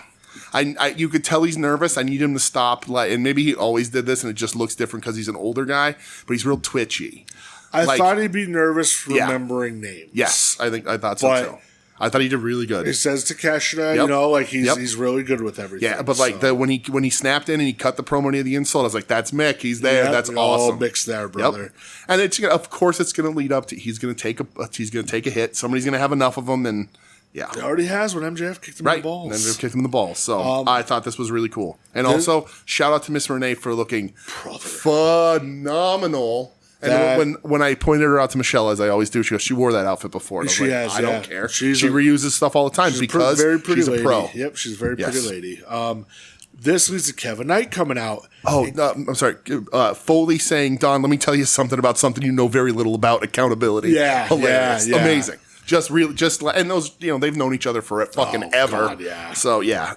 You could tell he's nervous. I need him to stop. And maybe he always did this, and it just looks different because he's an older guy. But he's real twitchy. I thought he'd be nervous remembering names. Yes, I thought so too. I thought he did really good. He says Takeshita, he's really good with everything. Yeah, but when he snapped in and he cut the promo near the insult, I was like, that's Mick. He's there. That's awesome. All mixed there, brother. Yep. And of course it's going to lead up to he's going to take a hit. Somebody's going to have enough of them, and he already has when MJF kicked him in the balls. MJF kicked him in the balls. So I thought this was really cool. And also shout out to Miss Renee for looking phenomenal. And when I pointed her out to Michelle, as I always do, she goes, she wore that outfit before. And I don't care. She reuses stuff all the time because very pretty she's lady. a pro. Yep, she's a very pretty lady. This leads to Kevin Knight coming out. Oh, I'm sorry. Foley saying, Don, let me tell you something about something you know very little about, accountability. Yeah. Hilarious. Yeah. Amazing. And those, they've known each other for fucking ever. God, yeah. So, yeah.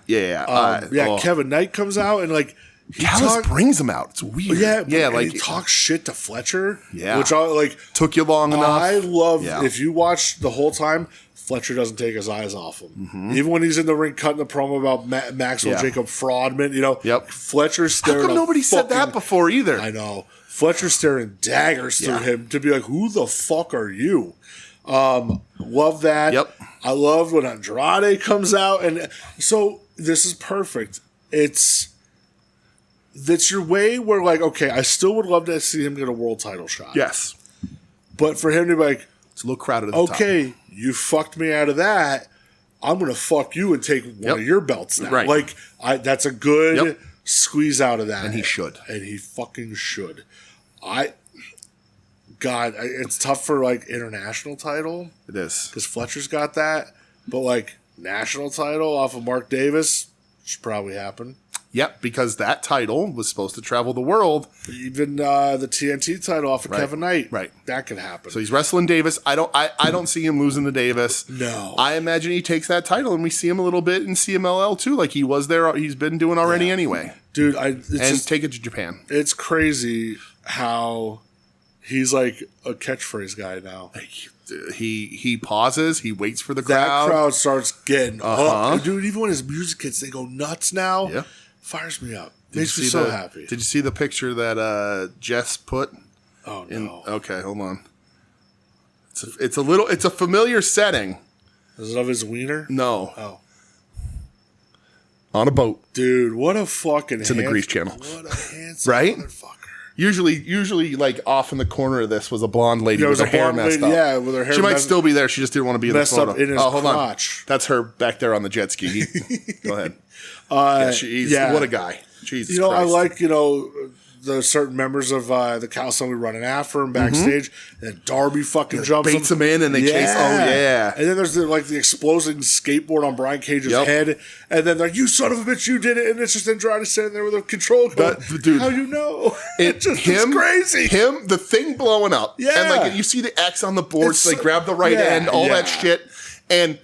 Kevin Knight comes out and, like, Callis brings him out. It's weird. Yeah, like he talks shit to Fletcher. Yeah. Which I like. Took you long enough. I love, if you watch the whole time, Fletcher doesn't take his eyes off him. Mm-hmm. Even when he's in the ring cutting the promo about Maxwell Jacob Fraudman, Fletcher's staring. How come nobody said that before either? I know. Fletcher's staring daggers through him to be like, who the fuck are you? Love that. Yep. I love when Andrade comes out. And so this is perfect. That's your way where, like, okay, I still would love to see him get a world title shot. Yes. But for him to be like, it's a little crowded at the top. Okay, you fucked me out of that. I'm going to fuck you and take one of your belts now. Right. Like, that's a good squeeze out of that. And he should. And he fucking should. It's tough for, like, international title. It is. Because Fletcher's got that. But, like, national title off of Mark Davis should probably happen. Yep, because that title was supposed to travel the world. Even the TNT title off of Kevin Knight. Right. That could happen. So he's wrestling Davis. I don't see him losing to Davis. No. I imagine he takes that title and we see him a little bit in CMLL too, like he was there. He's been doing already anyway. Dude, take it to Japan. It's crazy how he's like a catchphrase guy now. He pauses. He waits for the crowd. That crowd starts getting up. Dude, even when his music hits, they go nuts now. Yeah. Fires me up. Makes me so happy. Did you see the picture that Jess put? Oh, no. Okay, hold on. It's a familiar setting. Is it of his wiener? No. Oh. On a boat. Dude, what a fucking It's in the Grease Channel. What a handsome right? motherfucker. Usually, like off in the corner of this was a blonde lady with her hair messed up. Yeah, with her hair. She might still be there. She just didn't want to be in the photo. Up in his crotch. On. That's her back there on the jet ski. Go ahead. What a guy. Jesus Christ. I like, the certain members of the California we running after him backstage, and Darby fucking jumps baits him in, and they chase. Oh yeah! And then there's the exploding skateboard on Brian Cage's head, and then they're like, "You son of a bitch, you did it!" And it's just Andrade standing there with a control gun. Dude, how you know? It's crazy. The thing blowing up, and like you see the X on the board, so they grab the right end, all that shit, and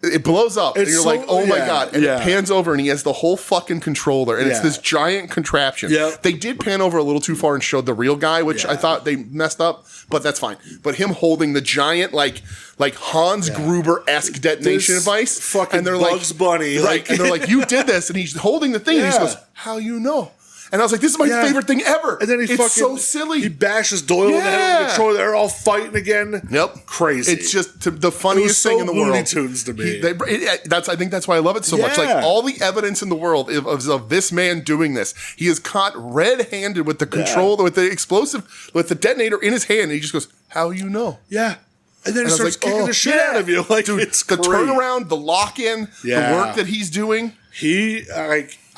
it blows up. And you're like, oh my God. And it pans over and he has the whole fucking controller. And it's this giant contraption. Yep. They did pan over a little too far and showed the real guy, which I thought they messed up, but that's fine. But him holding the giant, like Hans Gruber-esque detonation device. Fucking and they're Bugs Bunny. Right. And they're like, you did this. And he's holding the thing. And he goes, how you know? And I was like, this is my favorite thing ever. And then it's so silly. He bashes Doyle in the head with the controller. They're all fighting again. Yep. Crazy. It's just the funniest thing in the world. Looney Tunes to me. I think that's why I love it so much. Like all the evidence in the world of this man doing this. He is caught red-handed with the controller, with the explosive, with the detonator in his hand. And he just goes, how you know? Yeah. And then he starts kicking the shit out of you. Like, dude, it's the turnaround, the lock-in, the work that he's doing.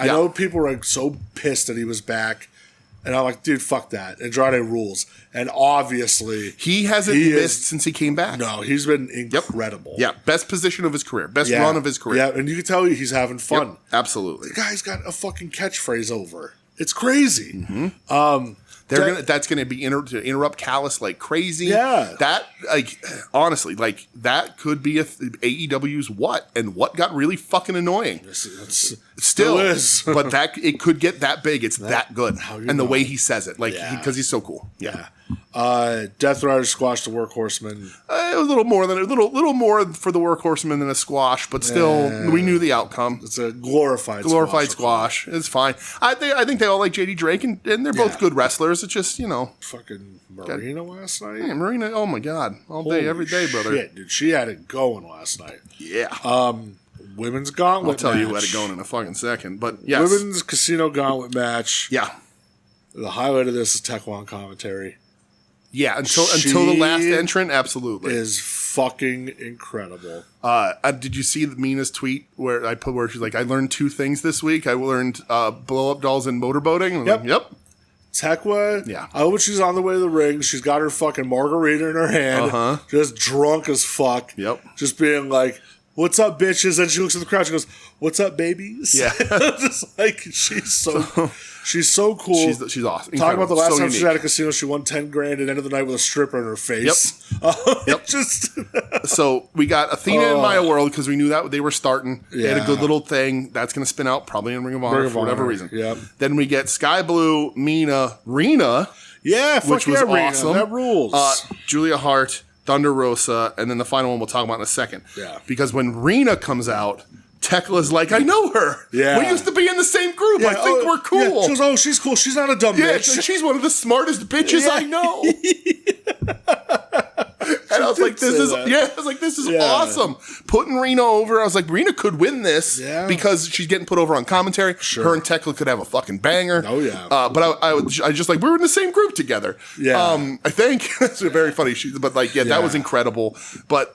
I know people were so pissed that he was back. And I'm like, dude, fuck that. Andrade rules. And obviously... He hasn't missed since he came back. No, he's been incredible. Yeah, best position of his career. Best run of his career. Yeah, and you can tell he's having fun. Yep, absolutely. The guy's got a fucking catchphrase over. It's crazy. Mm-hmm. That's gonna be to interrupt Callis like crazy. Yeah. That honestly, that could be AEW's what got really fucking annoying. Still is. But it could get that big. It's that good. And the way he says it, because he's so cool. Yeah. Death Rider squashed the Workhorseman. It was a little more for the Workhorseman than a squash, but still, we knew the outcome. It's a glorified squash. It's fine. I think they all like JD Drake, and they're both good wrestlers. It's just fucking Marina last night. Yeah, Marina. Oh my God, day, every day, brother. Shit, dude, she had it going last night. Yeah. Women's gauntlet. I'll tell match. you who had it going in a fucking second, but yes. Women's casino gauntlet match. Yeah. The highlight of this is Tech1 commentary. Yeah, until the last entrant, absolutely. Is fucking incredible. Did you see Mina's tweet where she's like, I learned 2 things this week. I learned blow up dolls and motorboating. Yep. Tekwa, I hope she's on the way to the ring. She's got her fucking margarita in her hand, just drunk as fuck. Yep. Just being like, what's up, bitches? And she looks at the crowd. She goes, what's up, babies? Yeah. Just like, she's so cool. She's awesome. Talking about the last time unique. she was at a casino, she won $10,000 at the end of the night with a stripper in her face. Yep. So we got Athena in Maya World because we knew that they were starting. Yeah. They had a good little thing. That's going to spin out probably in Ring of Honor for whatever reason. Yep. Then we get Sky Blue, Mina, Rena. Yeah, which was awesome. That rules. Julia Hart, Thunder Rosa, and then the final one we'll talk about in a second. Yeah. Because when Rena comes out, Tekla's like, I know her. Yeah. We used to be in the same group. I think we're cool. Yeah. She goes, she's cool. She's not a dumb bitch. She's one of the smartest bitches I know. And I was like, this is awesome. Putting Rena over, I was like, Rena could win this because she's getting put over on commentary. Sure. Her and Tekla could have a fucking banger. Oh, yeah. But I just like, we were in the same group together. Yeah. I think. That's very funny. That was incredible. But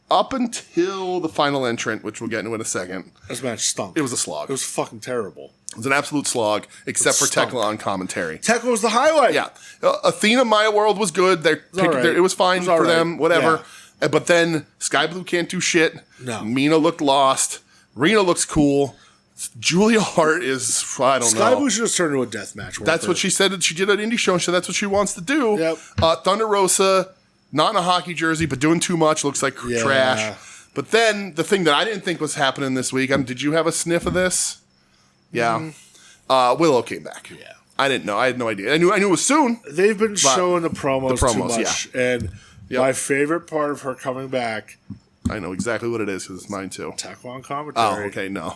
up until the final entrant, which we'll get into in a second. This match stunk. It was a slog. It was fucking terrible. It was an absolute slog, except for Tekla on commentary. Tekla was the highlight. Yeah. Athena Maya World was good. It was fine for them, whatever. Yeah. But then Sky Blue can't do shit. No. Mina looked lost. Rena looks cool. Julia Hart is, I don't know. Sky Blue should just turn into a death match. That's what she said. She did an indie show, and that's what she wants to do. Yep. Thunder Rosa, not in a hockey jersey, but doing too much, looks like trash. But then the thing that I didn't think was happening this week, did you have a sniff of this? Yeah. Willow came back. Yeah. I didn't know. I had no idea. I knew it was soon. They've been showing the promos too much. Yeah. And my favorite part of her coming back. I know exactly what it is because it's mine too. Tekla on commentary. Oh, okay. No.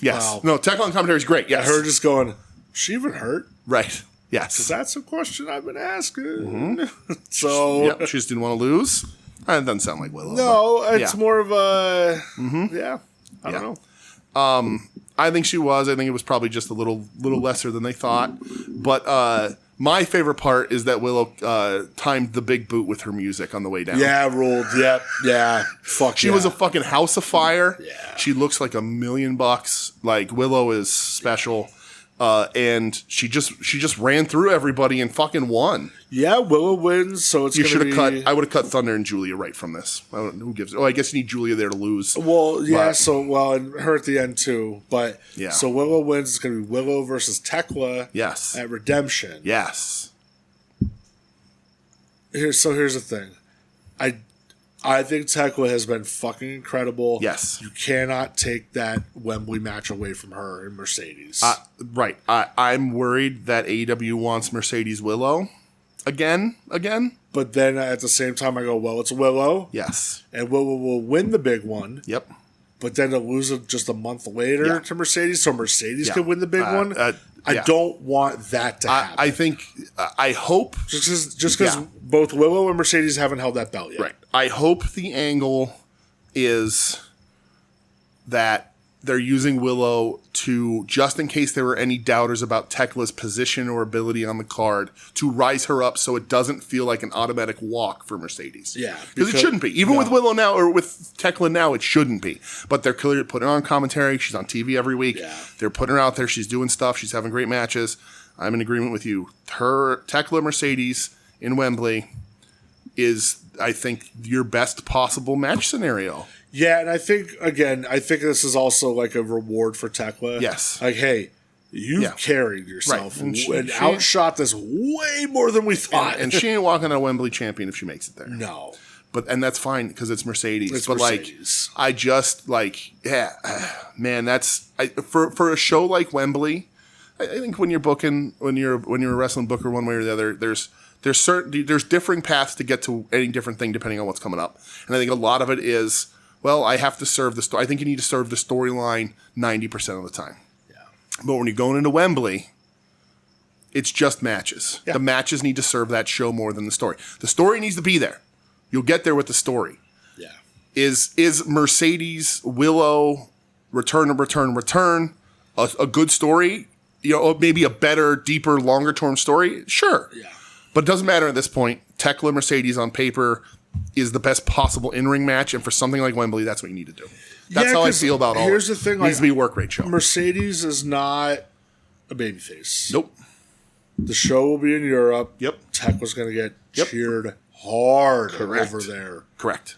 Yes. Wow. No, Tekla on commentary is great. Yes. Her just going, is she even hurt? Right. Yes. Because that's a question I've been asking. Mm-hmm. So. She just didn't want to lose. It doesn't sound like Willow. No, it's more of a. Mm-hmm. Yeah. I don't know. I think she was. I think it was probably just a little lesser than they thought. But my favorite part is that Willow timed the big boot with her music on the way down. Yeah, ruled. Yep. Yeah. Fuck. She was a fucking house of fire. Yeah. She looks like $1,000,000. Like Willow is special. And she just ran through everybody and fucking won. Yeah, Willow wins, so it's I would have cut Thunder and Julia right from this. Who gives? Oh, I guess you need Julia there to lose. Well, yeah. And her at the end too. But yeah. So Willow wins. It's going to be Willow versus Tekla. Yes. At Redemption. Yes. Here's the thing. I think Tekla has been fucking incredible. Yes. You cannot take that Wembley match away from her and Mercedes. Right. I'm worried that AEW wants Mercedes Willow again. But then at the same time, I go, well, it's Willow. Yes. And Willow will win the big one. Yep. But then to lose it just a month later to Mercedes, so Mercedes could win the big one. I don't want that to happen. I hope. Just because both Willow and Mercedes haven't held that belt yet. Right. I hope the angle is that they're using Willow to, just in case there were any doubters about Tekla's position or ability on the card, to rise her up so it doesn't feel like an automatic walk for Mercedes. Yeah. Because it shouldn't be. Even with Willow now, or with Tekla now, it shouldn't be. But they're clearly putting her on commentary. She's on TV every week. Yeah. They're putting her out there. She's doing stuff. She's having great matches. I'm in agreement with you. Tekla Mercedes in Wembley is, I think, your best possible match scenario. Yeah, and I think this is also like a reward for Tekla. Yes. Like, hey, you've carried yourself and outshot this way more than we thought. And she ain't walking out a Wembley champion if she makes it there. No. And that's fine because it's Mercedes. It's Mercedes. I just man, that's for a show like Wembley. I think when you're booking, when you're a wrestling booker one way or the other, there's differing paths to get to any different thing depending on what's coming up. And I think a lot of it is, well, I have to serve the story. I think you need to serve the storyline 90% of the time. Yeah. But when you're going into Wembley, it's just matches. Yeah. The matches need to serve that show more than the story. The story needs to be there. You'll get there with the story. Yeah. Is Mercedes Willow return a good story? Maybe a better, deeper, longer term story? Sure. Yeah. But it doesn't matter at this point. Tekla Mercedes on paper is the best possible in-ring match, and for something like Wembley, that's what you need to do. That's how I feel about all. Here's the thing: it needs to be a work rate show. Mercedes is not a babyface. Nope. The show will be in Europe. Yep. Tekla's going to get cheered hard over there. Correct.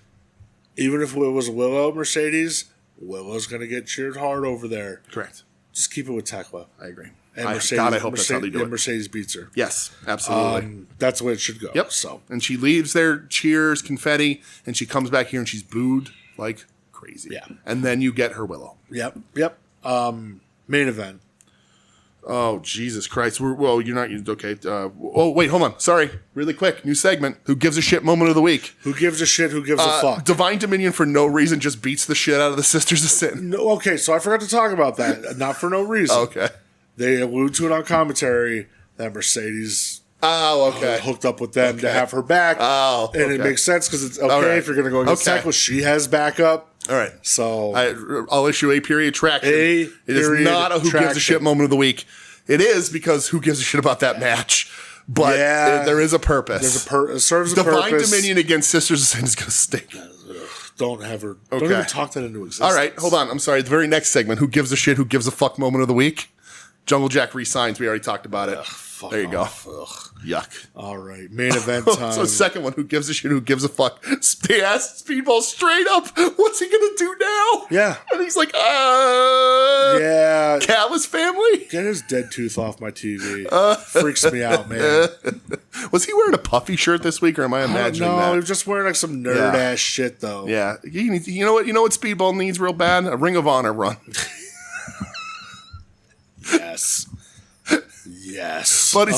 even if it was Willow Mercedes, Willow's going to get cheered hard over there. Correct. Just keep it with Tekla. I agree. And I hope that's how they do it. Mercedes beats her. Yes, absolutely. That's the way it should go. Yep. So. And she leaves there, cheers, confetti, and she comes back here and she's booed like crazy. Yeah. And then you get her Willow. Yep. Main event. Oh, Jesus Christ. You're not. Okay. Wait, hold on. Sorry. Really quick. New segment. Who gives a shit moment of the week? Who gives a shit? Who gives a fuck? Divine Dominion for no reason just beats the shit out of the Sisters of Sin. No, okay, so I forgot to talk about that. Not for no reason. Okay. They allude to it on commentary that Mercedes hooked up with them to have her back. Oh, okay. And it makes sense because it's okay if you're going to go against Tekla. She has backup. All right. So I'll issue a period traction. It is not a who gives a shit moment of the week. It is because who gives a shit about that match. But there is a purpose. It serves a purpose. Divine Dominion against Sisters of Sin is going to stink. Don't have her. Don't even talk that into existence. All right. Hold on. I'm sorry. The very next segment. Who gives a shit? Who gives a fuck moment of the week? Jungle Jack resigns. We already talked about it. There you go. Ugh. Yuck. All right. Main event time. So second one, who gives a shit, who gives a fuck? They asked Speedball straight up, what's he going to do now? Yeah. And he's like, yeah. Callous family? Get his dead tooth off my TV. Freaks me out, man. Was he wearing a puffy shirt this week, or am I imagining that? No, he was just wearing like some nerd-ass shit, though. Yeah. You know what Speedball needs real bad? A Ring of Honor run. Yes. Yes. But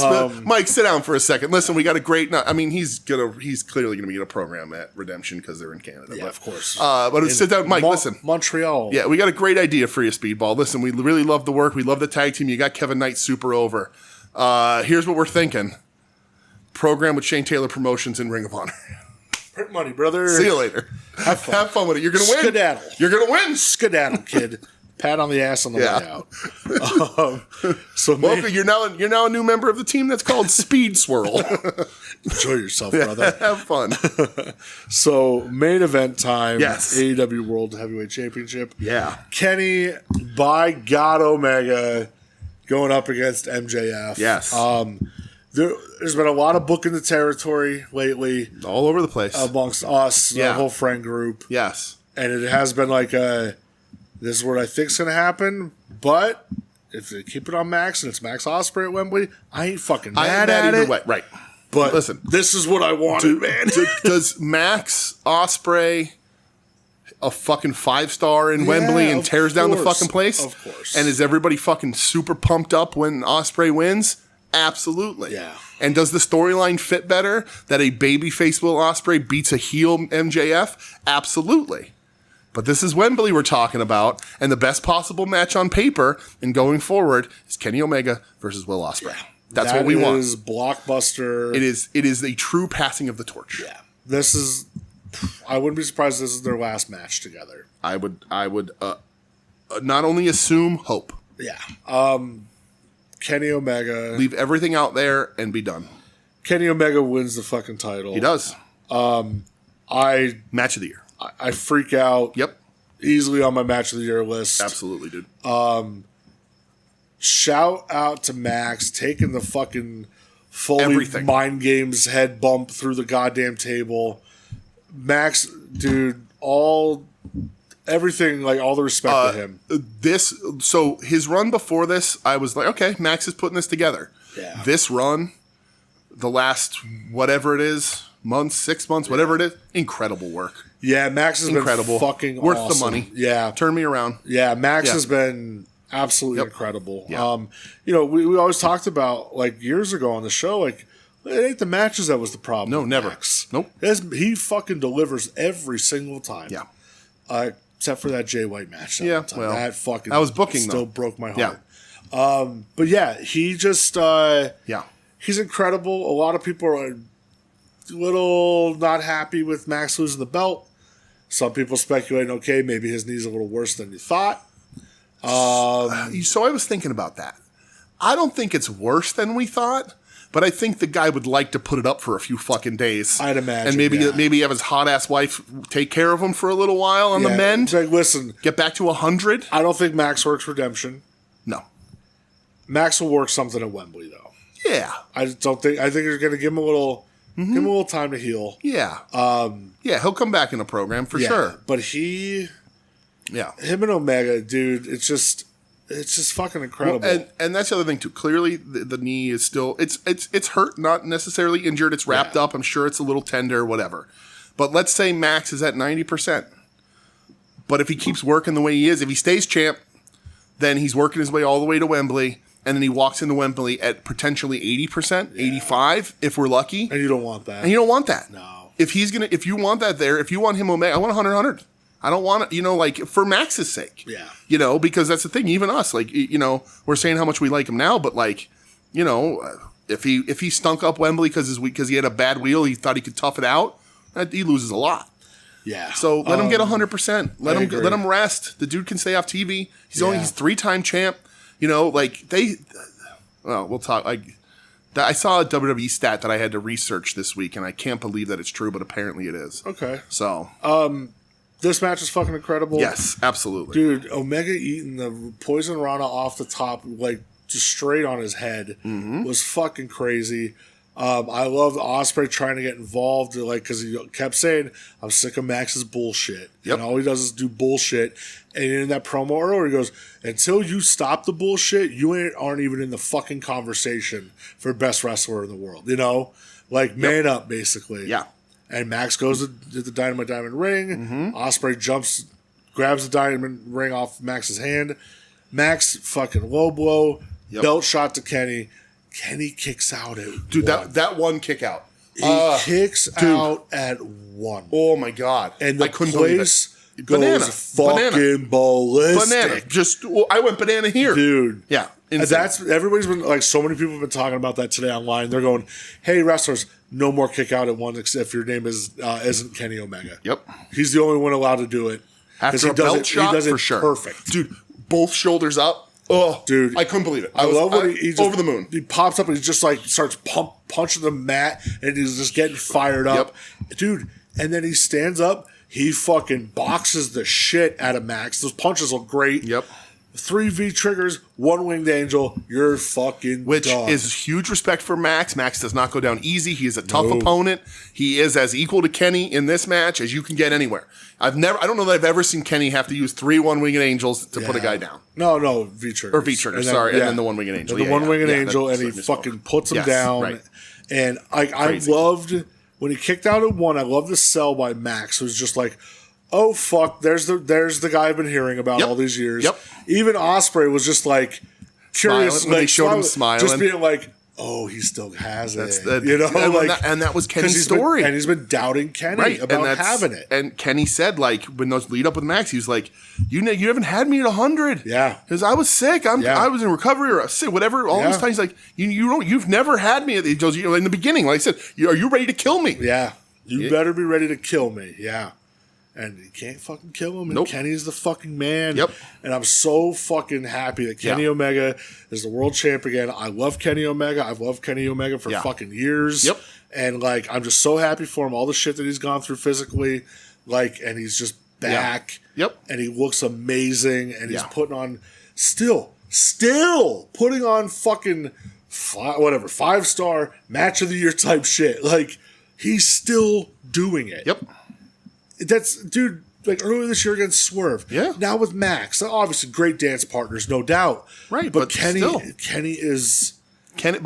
Mike, sit down for a second. Listen, we got a great. I mean, he's clearly gonna be in a program at Redemption because they're in Canada. Yeah, of course. But sit down, Mike. Listen, Montreal. Yeah, we got a great idea for you, Speedball. Listen, we really love the work. We love the tag team. You got Kevin Knight super over. Here's what we're thinking: program with Shane Taylor Promotions and Ring of Honor. Print money, brother. See you later. Have fun with it. You're gonna win. Skedaddle. You're gonna win. Skedaddle, kid. Pat on the ass on the way out. Welcome. You're now a new member of the team that's called Speed Swirl. Enjoy yourself, brother. Have fun. So main event time. Yes. AEW World Heavyweight Championship. Yeah. Kenny, by God Omega, going up against MJF. Yes. There's been a lot of booking the territory lately. All over the place. Amongst us, the whole friend group. Yes. And it has been like this is what I think is going to happen, but if they keep it on Max and it's Max Ospreay at Wembley, I ain't fucking mad at it. Way. Right. But listen, this is what I wanted, man. Does Max Ospreay a fucking 5-star in Wembley and tears down the fucking place? Of course. And is everybody fucking super pumped up when Ospreay wins? Absolutely. Yeah. And does the storyline fit better that a babyface Will Ospreay beats a heel MJF? Absolutely. But this is Wembley we're talking about, and the best possible match on paper and going forward is Kenny Omega versus Will Ospreay. That's what we want. That is blockbuster. It is a true passing of the torch. Yeah. This is. I wouldn't be surprised if this is their last match together. I would not only assume, hope. Yeah. Kenny Omega. Leave everything out there and be done. Kenny Omega wins the fucking title. He does. Match of the year. I freak out. Yep. Easily on my match of the year list. Absolutely, dude. Shout out to Max taking the fucking Foley mind games head bump through the goddamn table. Max, dude, everything, like all the respect to him. So his run before this, I was like, okay, Max is putting this together. Yeah. This run, the last whatever it is, months, 6 months, whatever it is, incredible work. Yeah, Max has been fucking worth awesome. the money. Yeah, turn me around. Yeah, Max has been absolutely incredible. Yeah. We always talked about like years ago on the show, like it ain't the matches that was the problem. No, with never. Max. Nope. He fucking delivers every single time. Yeah. Except for that Jay White match. That was booking. Still broke my heart. Yeah. But yeah, he just he's incredible. A lot of people are a little not happy with Max losing the belt. Some people speculating, okay, maybe his knee's a little worse than you thought. So I was thinking about that. I don't think it's worse than we thought, but I think the guy would like to put it up for a few fucking days. I'd imagine. And maybe have his hot ass wife take care of him for a little while on the mend. Like, listen, get back to 100. I don't think Max works Redemption. No. Max will work something at Wembley though. Yeah. I think they're going to give him a little Give him a little time to heal. Yeah. Yeah, he'll come back in the program for sure. But him and Omega, dude, it's just fucking incredible. Well, and that's the other thing too. Clearly, the knee is still it's hurt, not necessarily injured. It's wrapped up. I'm sure it's a little tender, whatever. But let's say Max is at 90%. But if he keeps working the way he is, if he stays champ, then he's working his way all the way to Wembley, and then he walks into Wembley at potentially 80%, 85, if we're lucky. And you don't want that. And you don't want that. No. If you want that there, if you want him Omega, I want 100. I don't want it, like for Max's sake. Yeah. Because that's the thing. Even us, like, we're saying how much we like him now, but like, if he stunk up Wembley because he had a bad wheel, he thought he could tough it out, he loses a lot. Yeah. So let him get 100%. Let him rest. The dude can stay off TV. He's 3-time champ. We'll talk. I saw a WWE stat that I had to research this week, and I can't believe that it's true, but apparently it is. Okay. So, this match is fucking incredible. Yes, absolutely. Dude, Omega eating the Poison Rana off the top, like, just straight on his head was fucking crazy. I love Ospreay trying to get involved, like, because he kept saying, "I'm sick of Max's bullshit." Yep. And all he does is do bullshit. And in that promo earlier, he goes, "Until you stop the bullshit, you aren't even in the fucking conversation for best wrestler in the world." Like, man up, basically. Yeah. And Max goes to the Dynamite Diamond ring. Ospreay jumps, grabs the Diamond ring off Max's hand. Max fucking low blow, belt shot to Kenny. Kenny kicks out at dude, one. that one kick out. He kicks out at one. Oh my god! And the I couldn't believe place goes fucking ballistic. Banana. I went banana here, dude. Yeah, insane. Everybody's been like, so many people have been talking about that today online. They're going, "Hey, wrestlers, no more kick out at one except if your name isn't Kenny Omega." Yep, he's the only one allowed to do it after a belt shot. He does it for sure, perfect, dude. Both shoulders up. Oh, dude, I couldn't believe it. I love when he just, over the moon. He pops up and he just like starts punching the mat and he's just getting fired up, dude. And then he stands up. He fucking boxes the shit out of Max. Those punches look great. Yep. 3 V triggers, 1 winged angel. You're fucking Which done. is huge respect for Max. Max does not go down easy. He is a tough opponent. He is as equal to Kenny in this match as you can get anywhere. I don't know that I've ever seen Kenny have to use 3 1-winged angels to put a guy down. No, V triggers. Or V triggers, sorry. And then the 1-winged angel. And the 1-winged angel, and he fucking puts him down. Right. And I loved, when he kicked out at 1, I loved the sell by Max. It was just like, oh fuck, there's the guy I've been hearing about all these years. Yep. Even Ospreay was just like curious when they showed him smiling. Just being like, oh, he still has it. And that was Kenny's story. And he's been doubting Kenny about having it. And Kenny said, like, when those lead up with Max, he was like, you haven't had me at 100. Yeah. Because I was sick. I was in recovery or sick, whatever. All those times, like, you've never had me. He goes, in the beginning, like I said, are you ready to kill me? Yeah. You better be ready to kill me. Yeah. And you can't fucking kill him. And Kenny's the fucking man. Yep. And I'm so fucking happy that Kenny Omega is the world champ again. I love Kenny Omega. I've loved Kenny Omega for fucking years. Yep. And, like, I'm just so happy for him. All the shit that he's gone through physically. Like, and he's just back. Yep. And he looks amazing. And he's putting on, still putting on fucking, 5-star match of the year type shit. Like, he's still doing it. Yep. That's, dude, like earlier this year against Swerve. Yeah. Now with Max. Obviously great dance partners, no doubt. Right. But Kenny is... Kenny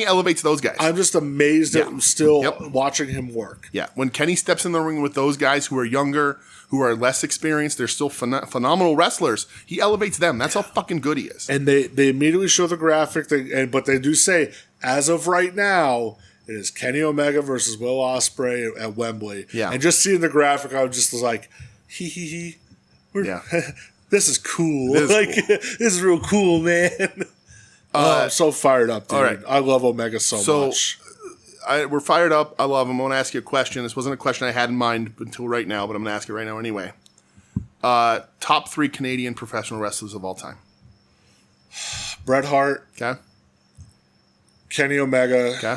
elevates those guys. I'm just amazed at still watching him work. Yeah. When Kenny steps in the ring with those guys who are younger, who are less experienced, they're still phenomenal wrestlers. He elevates them. That's how fucking good he is. And they immediately show the graphic, but they do say, as of right now... It is Kenny Omega versus Will Ospreay at Wembley. Yeah. And just seeing the graphic, I was just like, hee. This is cool. This is real cool, man. I'm so fired up, dude. All right. I love Omega so much. We're fired up. I love him. I want to ask you a question. This wasn't a question I had in mind until right now, but I'm going to ask it right now anyway. Top 3 Canadian professional wrestlers of all time. Bret Hart. Okay. Kenny Omega. Okay.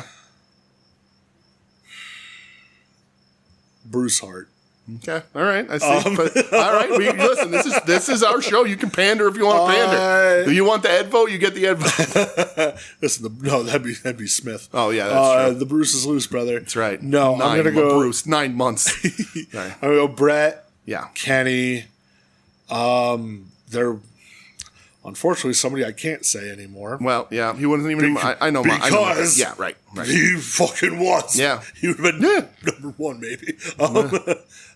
Bruce Hart. Okay, all right. I see. But, all right, listen. This is our show. You can pander if you want to pander. Do you want the Ed vote? You get the Ed vote. Listen, that'd be Smith. Oh yeah, that's true. The Bruce is loose, brother. That's right. No, I'm gonna go Bruce. 9 months. I'm gonna go Brett. Yeah, Kenny. They're unfortunately somebody I can't say anymore. Well, yeah, he wasn't even. I know. Because yeah, right. He fucking was. Yeah, he would have been number one, maybe.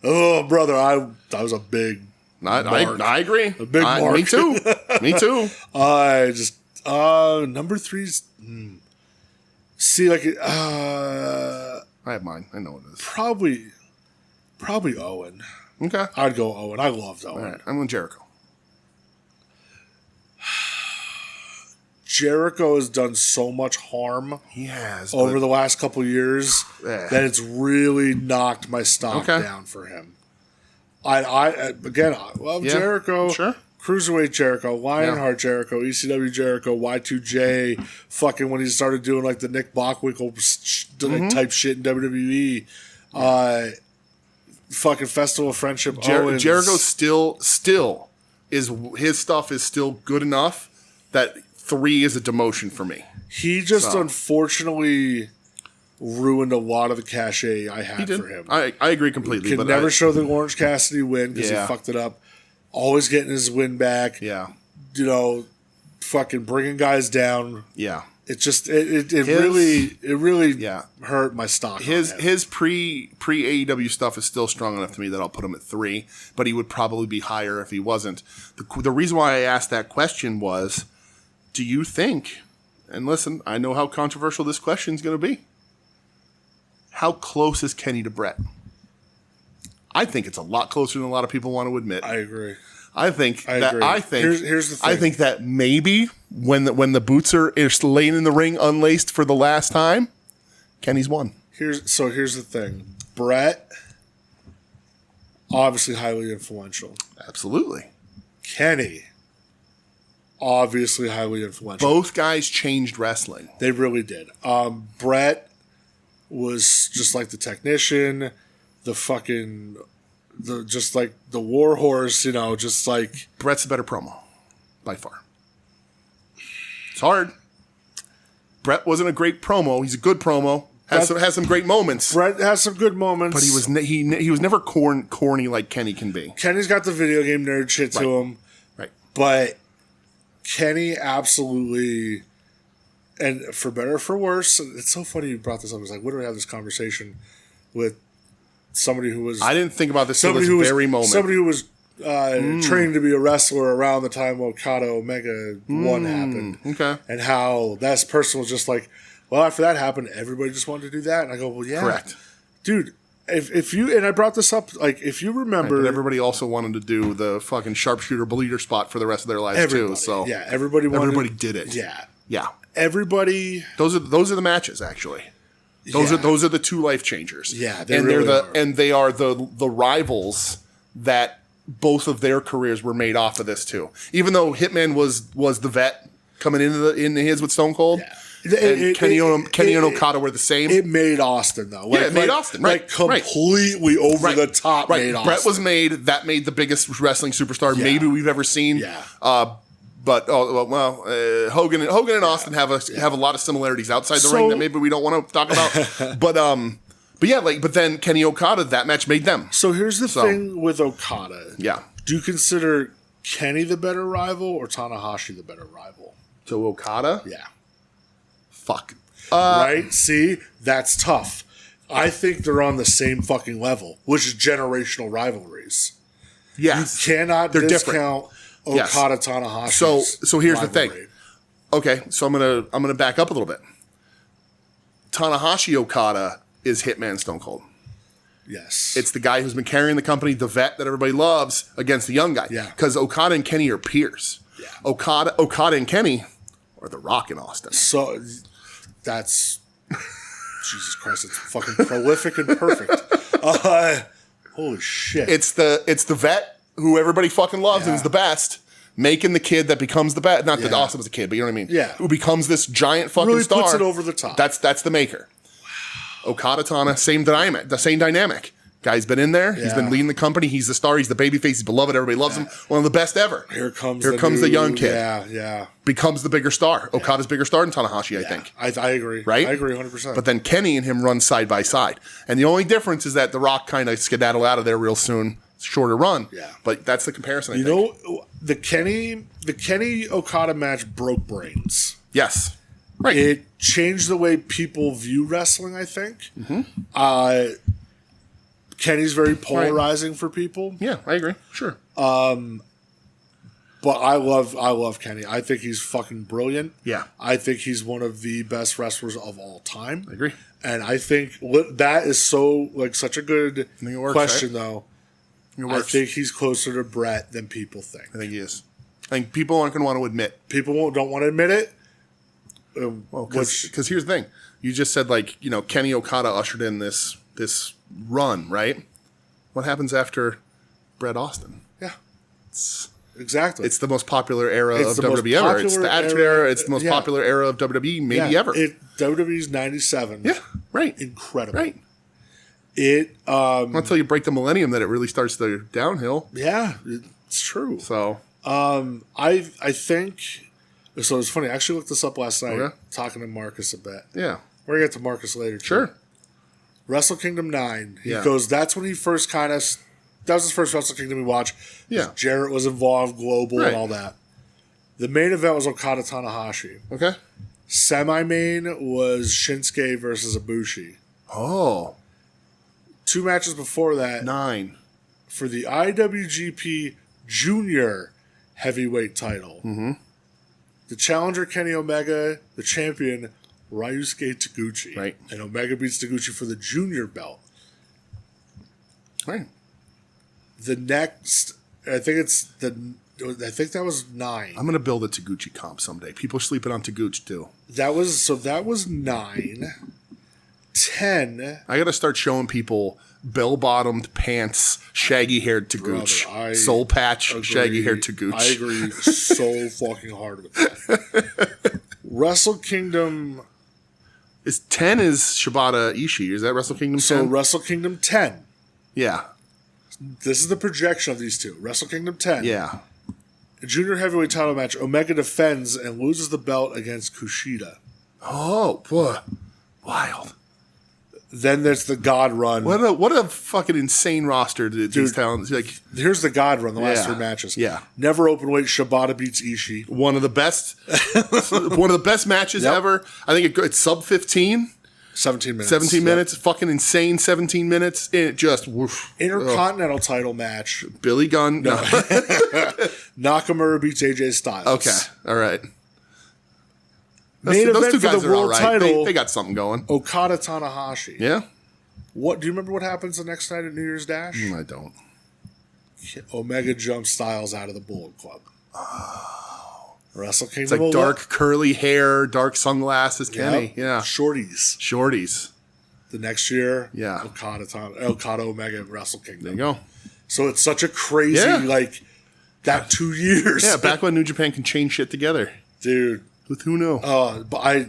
Oh, brother, I was a big. I agree. A big mark. Me too. Me too. I just number three's. See, like I have mine. I know what it is. Probably Owen. Okay, I'd go Owen. I loved Owen. All right, I'm going Jericho. Jericho has done so much harm over the last couple of years that it's really knocked my stock down for him. I love Jericho. Sure. Cruiserweight Jericho, Lionheart Jericho, ECW Jericho, Y2J, fucking when he started doing like the Nick Bockwinkel type shit in WWE. Fucking Festival of Friendship. Jericho still is, his stuff is still good enough that 3 is a demotion for me. He just unfortunately ruined a lot of the cachet I had for him. I agree completely. He could never show the Orange Cassidy win because he fucked it up. Always getting his win back. Yeah. You know, fucking bringing guys down. Yeah. It just it really hurt my stock. His pre AEW stuff is still strong enough to me that I'll put him at 3, but he would probably be higher if he wasn't. The reason why I asked that question was, do you think, and listen, I know how controversial this question is going to be, how close is Kenny to Brett? I think it's a lot closer than a lot of people want to admit. I agree. Here's the thing. I think that maybe when the boots are laying in the ring unlaced for the last time, Kenny's won. Here's the thing. Brett, obviously highly influential. Absolutely. Kenny, obviously highly influential. Both guys changed wrestling. They really did. Brett was just like the technician, just like the war horse, you know, just like... Brett's a better promo, by far. It's hard. Brett wasn't a great promo. He's a good promo. Has some great moments. Brett has some good moments. But he was never corny like Kenny can be. Kenny's got the video game nerd shit to him. Right. But Kenny absolutely... And for better or for worse, it's so funny you brought this up. It's like, literally have this conversation with somebody who was... I didn't think about this until this very moment. Somebody who was trained to be a wrestler around the time Okada Omega 1 happened. Okay. And how that person was just like, well, after that happened, everybody just wanted to do that. And I go, well, yeah. Correct. Dude, if you... And I brought this up, like, if you remember... Right, but everybody also wanted to do the fucking sharpshooter bleeder spot for the rest of their lives, too. So yeah, everybody did it. Yeah. Yeah. Everybody... Those are the matches, actually. Those are the 2 life changers. Yeah, they are the rivals that both of their careers were made off of this too. Even though Hitman was the vet coming into his with Stone Cold, Kenny and Okada were the same. It made Austin though. It made Austin right, completely over the top. Right, made Austin. Brett was made the biggest wrestling superstar maybe we've ever seen. Yeah. But Hogan and Austin have a lot of similarities outside the ring that maybe we don't want to talk about. but then Kenny Okada, that match made them. So here's the thing with Okada. Yeah. Do you consider Kenny the better rival or Tanahashi the better rival? To Okada? Yeah. Fuck. Right? See? That's tough. I think they're on the same fucking level, which is generational rivalries. Yes. You cannot discount different. Okada Tanahashi. So here's the thing. Okay, so I'm gonna back up a little bit. Tanahashi Okada is Hitman Stone Cold. Yes. It's the guy who's been carrying the company, the vet that everybody loves, against the young guy. Yeah. Because Okada and Kenny are peers. Yeah. Okada and Kenny are the Rock in Austin. So that's Jesus Christ, it's fucking prolific and perfect. Holy shit. It's the vet who everybody fucking loves and is the best, making the kid that becomes the best. Not that Austin was a kid, but you know what I mean? Yeah. Who becomes this giant fucking really star. Puts it over the top. That's the maker. Wow. Okada Tana, same dynamic. Guy's been in there. He's been leading the company. He's the star. He's the babyface. He's beloved. Everybody loves him. One of the best ever. Here comes the young kid. Yeah. Becomes the bigger star. Okada's bigger star than Tanahashi, I think. I agree. Right? I agree 100%. But then Kenny and him run side by side. And the only difference is that The Rock kind of skedaddle out of there real soon. Shorter run. Yeah. But that's the comparison, I think. Know, the Kenny Okada match broke brains. Yes. Right. It changed the way people view wrestling, I think. Mm-hmm. Kenny's very polarizing for people. Yeah, I agree. Sure. But I love Kenny. I think he's fucking brilliant. Yeah. I think he's one of the best wrestlers of all time. I agree. And I think that is such a good question, though. I think he's closer to Brett than people think. I think he is. I think people aren't going to want to admit. People don't want to admit it. Because here's the thing. You just said, Kenny Okada ushered in this run, right? What happens after Bret Austin? Yeah. Exactly. It's the most popular era of WWE ever. It's the Attitude Era. It's the most popular era of WWE maybe ever. WWE's 97. Yeah, right. Incredible. Right. Not until you break the millennium that it really starts the downhill. Yeah, it's true. So, I think. So it's funny. I actually looked this up last night, talking to Marcus a bit. Yeah, we're gonna get to Marcus later. Sure. Too. Wrestle Kingdom 9. He goes. That's when he first that was his first Wrestle Kingdom he watched. Yeah, Jarrett was involved, Global, and all that. The main event was Okada Tanahashi. Okay. Semi-main was Shinsuke versus Ibushi. Oh. 2 matches before that. 9. For the IWGP Junior Heavyweight title. Mm-hmm. The challenger, Kenny Omega. The champion, Ryusuke Taguchi. Right. And Omega beats Taguchi for the junior belt. Right. The next, I think that was 9. I'm going to build a Taguchi comp someday. People are sleeping on Taguchi too. That was 9. 10. I got to start showing people bell-bottomed pants, shaggy-haired Taguchi. Soul patch, shaggy-haired Taguchi. I agree so fucking hard with that. Wrestle Kingdom... 10 is Shibata Ishii. Is that Wrestle Kingdom 10? So Wrestle Kingdom 10. Yeah. This is the projection of these two. Wrestle Kingdom 10. Yeah. A junior heavyweight title match. Omega defends and loses the belt against Kushida. Oh, boy. Wild. Then there's the God Run. What a fucking insane roster to these talents. Here's the God Run, the last 3 matches. Yeah. Never open weight, Shibata beats Ishii. One of the best matches ever. I think it's sub 15. 17 minutes. 17 minutes. Fucking insane 17 minutes. It just woof. Intercontinental title match. Billy Gunn. No. Nakamura beats AJ Styles. Okay. All right. Main event for the world title. They got something going. Okada Tanahashi. Yeah. Do you remember what happens the next night at New Year's Dash? I don't. Omega jumps Styles out of the Bullet Club. Oh. Wrestle Kingdom. It's like dark curly hair, dark sunglasses, Kenny. Yep. Yeah. Shorties. The next year, Okada Omega Wrestle Kingdom. There you go. So it's such a crazy, that 2 years. Yeah, back when New Japan can chain shit together. Dude. With who knew?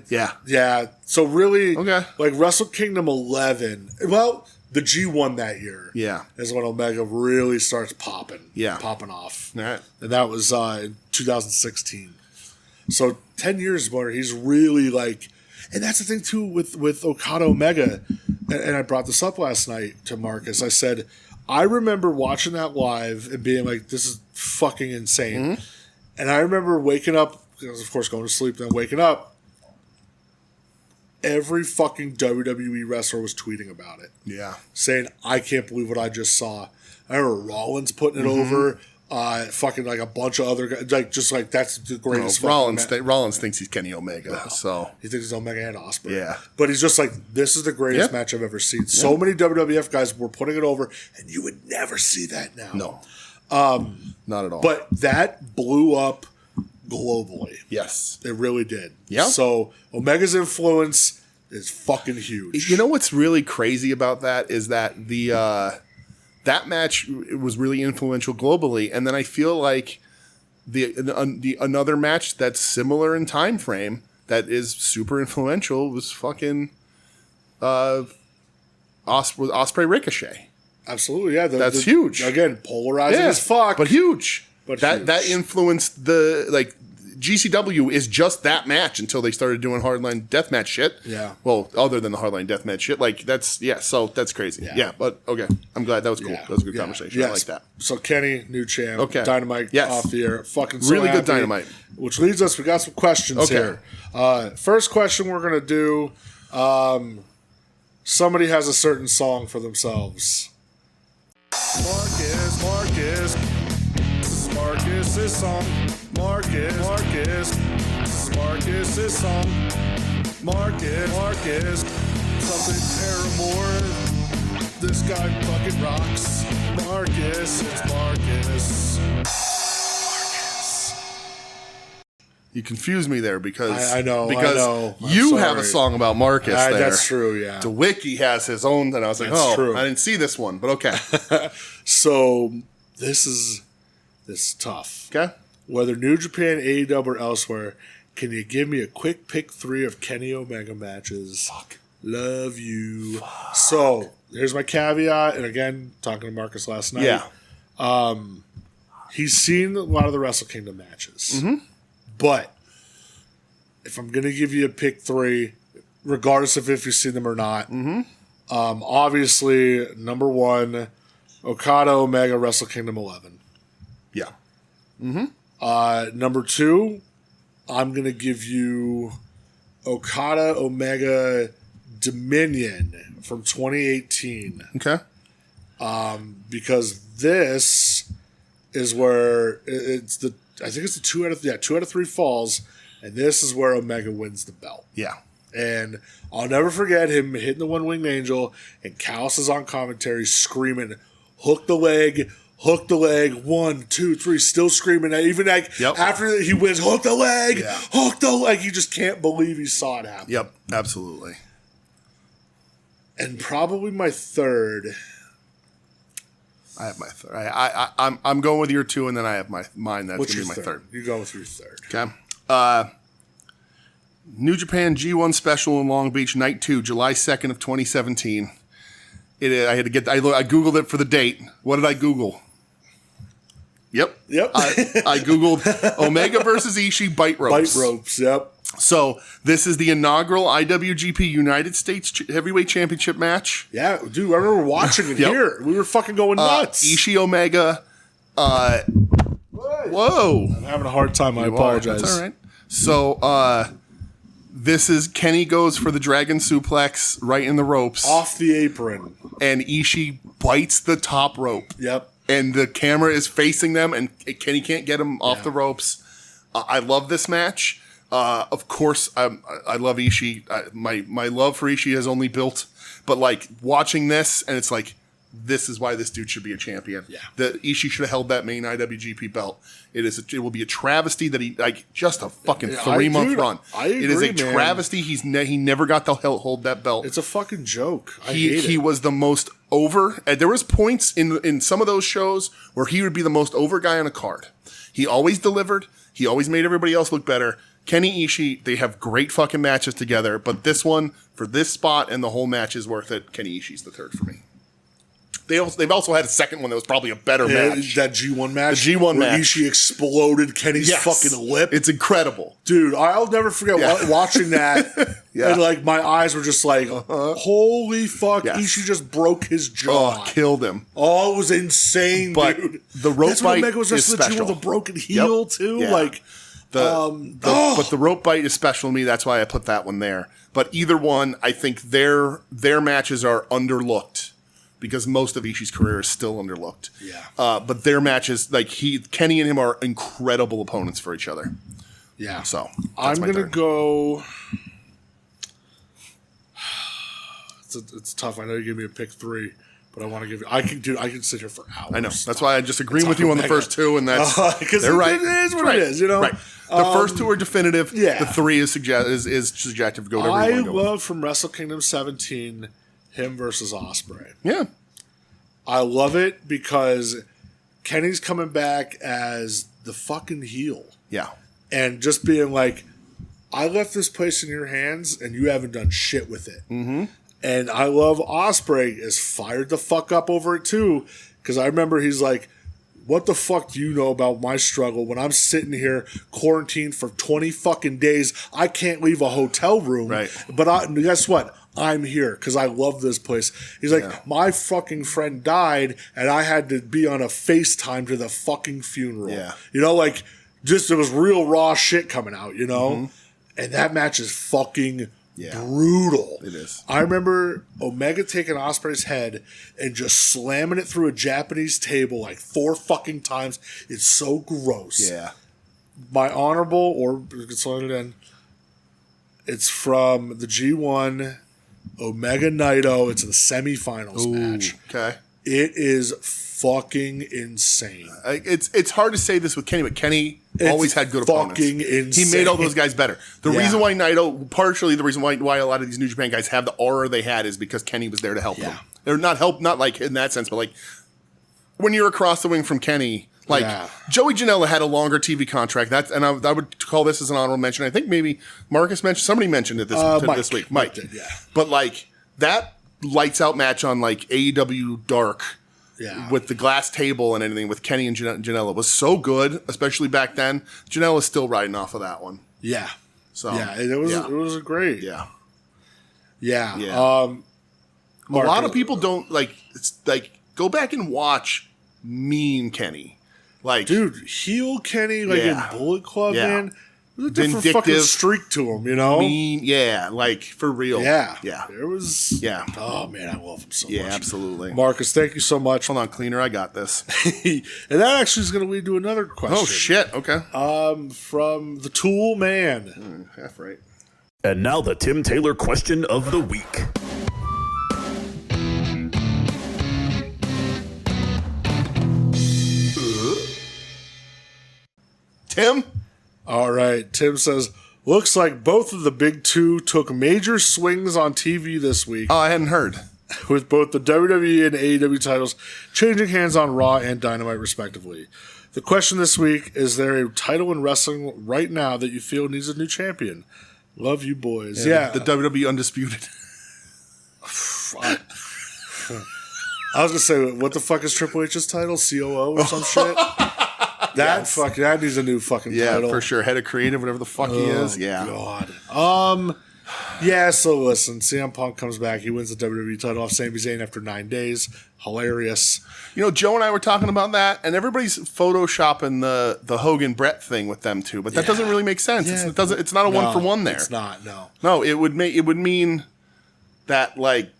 Yeah. So really, like Wrestle Kingdom 11. Well, the G1 that year. Yeah, is when Omega really starts popping. Yeah, popping off. All right. And that was in 2016. So 10 years where he's really and that's the thing too with Okada Omega. And I brought this up last night to Marcus. I said I remember watching that live and being like, "This is fucking insane." Mm-hmm. And I remember waking up. Because, of course, going to sleep, then waking up, every fucking WWE wrestler was tweeting about it. Yeah. Saying, I can't believe what I just saw. I remember Rollins putting it over, fucking a bunch of other guys. That's the greatest. Rollins thinks he's Kenny Omega. So he thinks he's Omega and Ospreay. Yeah. But he's just this is the greatest match I've ever seen. So many WWF guys were putting it over, and you would never see that now. No. Not at all. But that blew up globally. Yes. It really did. Yeah. So Omega's influence is fucking huge. You know what's really crazy about that is that that match was really influential globally, and then I feel like the another match that's similar in time frame that is super influential was fucking Osprey Ricochet. Absolutely, yeah. That's huge. Again, polarizing as fuck. But huge. But that influenced GCW is just that match until they started doing hardline deathmatch shit. Yeah. Well, other than the hardline deathmatch shit, so that's crazy. Yeah. But okay, I'm glad that was cool. That was a good conversation. Yes. I like that. So Kenny, new champ. Okay. Dynamite off the air. Fucking so really happy. good Dynamite. Which leads us, we got some questions here. First question we're gonna do. Somebody has a certain song for themselves. Marcus. This is Marcus's song. Marcus. This is Marcus's song. Marcus. Something Paramore. This guy fucking rocks. Marcus. It's Marcus. You confused me there because I know you have a song about Marcus there. That's true, yeah. DeWicki has his own, and I was like, true. I didn't see this one, but okay. So this is tough. Okay. Whether New Japan, AEW, or elsewhere, can you give me a quick pick 3 of Kenny Omega matches? Fuck. Love you. Fuck. So here's my caveat, and again, talking to Marcus last night. Yeah. He's seen a lot of the Wrestle Kingdom matches. Mm-hmm. But if I'm going to give you a pick 3, regardless of if you've seen them or not, obviously, number 1, Okada Omega Wrestle Kingdom 11. Yeah. Mm-hmm. Number 2, I'm going to give you Okada Omega Dominion from 2018. Okay. Because this is where I think it's the 2 out of 3 falls, and this is where Omega wins the belt. Yeah. And I'll never forget him hitting the one-winged angel, and Callis is on commentary screaming, hook the leg, 1, 2, 3, still screaming. Even after he wins, hook the leg, hook the leg. You just can't believe he saw it happen. Yep, absolutely. And probably my third. I have my third. I'm going with your 2, and then I have mine. That's going to be my third. You go with your third. Okay. New Japan G1 Special in Long Beach, Night 2, July 2nd of 2017. I Googled it for the date. What did I Google? Yep. I Googled Omega versus Ishii bite ropes. Bite ropes, yep. So this is the inaugural IWGP United States Heavyweight Championship match. Yeah, dude, I remember watching it here. We were fucking going nuts. Ishii Omega. Whoa. I'm having a hard time. I apologize. That's all right. So this is Kenny goes for the dragon suplex right in the ropes. Off the apron. And Ishii bites the top rope. Yep. And the camera is facing them, and Kenny can't get him off the ropes. I love this match. Of course, I love Ishii. My love for Ishii has only built, but watching this, and it's this is why this dude should be a champion. Yeah, that Ishii should have held that main IWGP belt. It will be a travesty that he just a fucking 3-month run. It is a travesty. He never got to hold that belt. It's a fucking joke. He was the most over. There was points in some of those shows where he would be the most over guy on a card. He always delivered. He always made everybody else look better. Kenny Ishii, they have great fucking matches together, but this one, for this spot and the whole match is worth it. Kenny Ishii's the third for me. They've also had a second one that was probably a better match. That G1 match? The G1 match. Ishii exploded Kenny's fucking lip. It's incredible. Dude, I'll never forget watching that. And my eyes were just holy fuck, Ishii just broke his jaw. Killed him. Oh, it was insane, but dude. The rope That's bite Omega was is special. With a broken heel, too. Yeah. But the rope bite is special to me. That's why I put that one there. But either one, I think their matches are underlooked because most of Ishii's career is still underlooked. Yeah. But their matches, Kenny and him are incredible opponents for each other. Yeah. So I'm gonna go. It's tough. I know you gave me a pick 3. But I want to give you. I can sit here for hours. I know. That's why I just agree with you on the first 2, and that's because they're right. It is what it is, Right. The first 2 are definitive. Yeah. The 3 is subjective. Go whatever you want to go. I love from Wrestle Kingdom 17 him versus Ospreay. Yeah. I love it because Kenny's coming back as the fucking heel. Yeah. And just being I left this place in your hands, and you haven't done shit with it. Mm-hmm. And I love Ospreay is fired the fuck up over it too. Because I remember he's like, what the fuck do you know about my struggle when I'm sitting here quarantined for 20 fucking days? I can't leave a hotel room. Right. But guess what? I'm here because I love this place. He's like, my fucking friend died and I had to be on a FaceTime to the fucking funeral. Yeah. You know, like, just there was real raw shit coming out, you know? And that match is fucking brutal. It is. I remember Omega taking Ospreay's head and just slamming it through a Japanese table like 4 fucking times. It's so gross. Yeah. My honorable, or considered in, it's from the G1 Omega Naito. It's the semifinals match. Okay. It is fucking insane. It's hard to say this with Kenny, but Kenny always had good opponents. Fucking insane. He made all those guys better. The reason why Naito, partially the reason why a lot of these New Japan guys have the aura they had is because Kenny was there to help them. They're not like in that sense, but like when you're across the wing from Kenny, like Joey Janela had a longer TV contract. I would call this as an honorable mention. I think maybe Marcus mentioned, somebody mentioned it this week. Mike did, yeah. But like that lights out match on like AEW Dark. Yeah. With the glass table and anything with Kenny and Janela was so good, especially back then. Janela's still riding off of that one. Yeah. So it was a great. Yeah. Yeah. A lot of people don't like. It's like go back and watch Mean Kenny. Like, dude, heel Kenny, like in Bullet Club, man. There's a different fucking streak to him, you know? Mean, like, for real. Yeah. Yeah. There was... Yeah. Oh, man, I love him so much. Yeah, absolutely. Marcus, thank you so much. Hold on, cleaner, I got this. And that actually is going to lead to another question. Oh, shit, okay. From the Tool Man. Half right. And now the Tim Taylor question of the week. Tim? All right. Tim says, looks like both of the big two took major swings on TV this week. Oh, I hadn't heard. With both the WWE and AEW titles changing hands on Raw and Dynamite, respectively. The question this week, is there a title in wrestling right now that you feel needs a new champion? Love you, boys. Yeah. The WWE Undisputed. I was going to say, what the fuck is Triple H's title? COO or some shit? That needs a new fucking title. Yeah, for sure. Head of creative, whatever the fuck he is. Yeah. God. Yeah, so listen, CM Punk comes back. He wins the WWE title off Sami Zayn after 9 days. Hilarious. You know, Joe and I were talking about that, and everybody's photoshopping the Hogan Brett thing with them too, but that doesn't really make sense. Yeah. It's not a one-for-one there. It's not, no. No, it would mean that, like,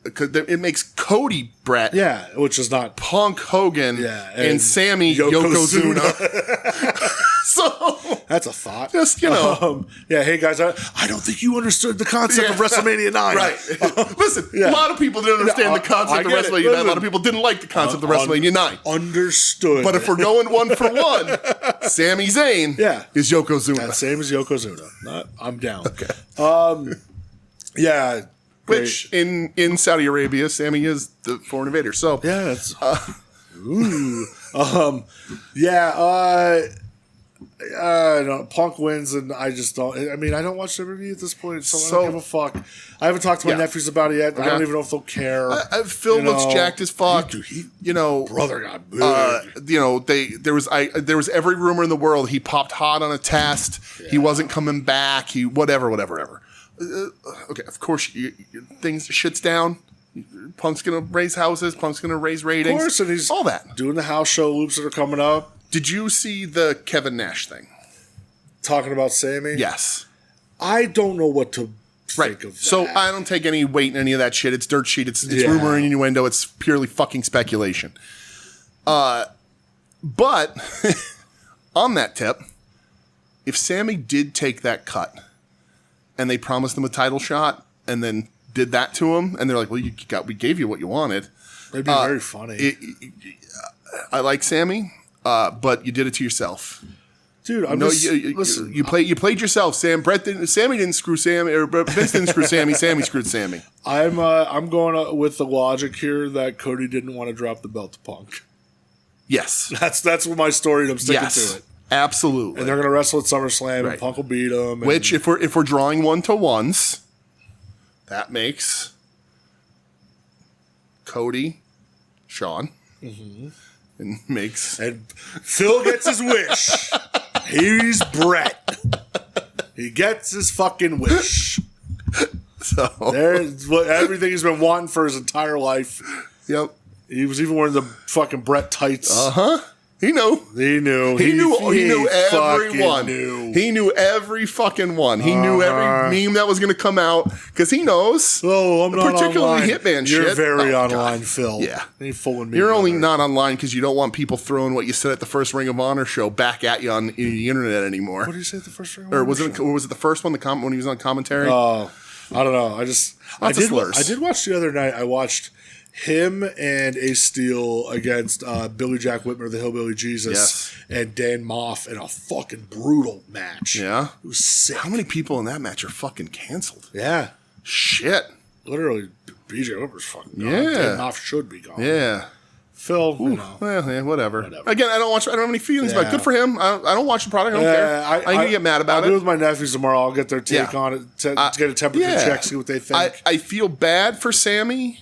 it makes Cody Brett. Yeah, which is not Punk Hogan and Sammy Yokozuna. So that's a thought. Just, you know. Hey guys, I don't think you understood the concept of WrestleMania 9. Right. Listen, a lot of people didn't understand the concept of WrestleMania 9. A lot of people didn't like the concept of WrestleMania 9. Understood. But if we're going one for one, Sami Zayn is Yokozuna. That's same as Yokozuna. I'm down. Okay. Yeah. Which in Saudi Arabia, Sammy is the foreign invader. So yeah, that's no, Punk wins, and I just don't. I mean, I don't watch WWE at this point, so I don't give a fuck. I haven't talked to my nephews about it yet. Okay. I don't even know if they'll care. Phil looks jacked as fuck. Brother got big. There was every rumor in the world. He popped hot on a test. Yeah. He wasn't coming back. He whatever. Okay, of course, shit's down. Punk's gonna raise houses. Punk's gonna raise ratings. Of course, and he's all that doing the house show loops that are coming up. Did you see the Kevin Nash thing? Talking about Sammy? Yes. I don't know what to think of that. So I don't take any weight in any of that shit. It's dirt sheet. It's rumor and innuendo. It's purely fucking speculation. But on that tip, if Sammy did take that cut and they promised him a title shot and then did that to him, and they're like, well, we gave you what you wanted. It'd be very funny. I like Sammy. But you did it to yourself, dude. Listen. You played yourself, Sam. Sammy didn't screw Sammy, or Vince didn't screw Sammy. Sammy screwed Sammy. I'm going with the logic here that Cody didn't want to drop the belt to Punk. Yes, that's what my story. And I'm sticking to it. Absolutely. And they're going to wrestle at SummerSlam, and Punk will beat him. Which, if we're drawing 1-to-1s, that makes Cody, Sean, and makes... And Phil gets his wish. He's Brett. He gets his fucking wish. So There's what everything he's been wanting for his entire life. Yep. He was even wearing the fucking Brett tights. He knew. He knew. He knew everyone. Knew. He knew every fucking one. He knew every meme that was going to come out because he knows. Oh, I'm not particularly online. Hitman You're shit. very Oh, online, God. Phil. Yeah. Ain't fooling me. You're only brother. not online because you don't want people throwing what you said at the first Ring of Honor show back at you on the internet anymore. What did you say at the first round? Or was it the first one? When he was on commentary? Oh, I don't know. I did slurs. watch the other night. I watched him and Ace Steel against Billy Jack Whitmer, the Hillbilly Jesus, and Dan Moff in a fucking brutal match. Yeah, it was sick. How many people in that match are fucking canceled? Yeah, shit. Literally, BJ Whitmer's fucking gone. Yeah, Dan Moff should be gone. Yeah. Phil, you know. Well, yeah, whatever. Again, I don't have any feelings about it. Good for him. I don't watch the product. I don't care. I ain't gonna get mad about I'll it. be with my nephews tomorrow. I'll get their take on it. To get a temperature check, see what they think. I feel bad for Sammy,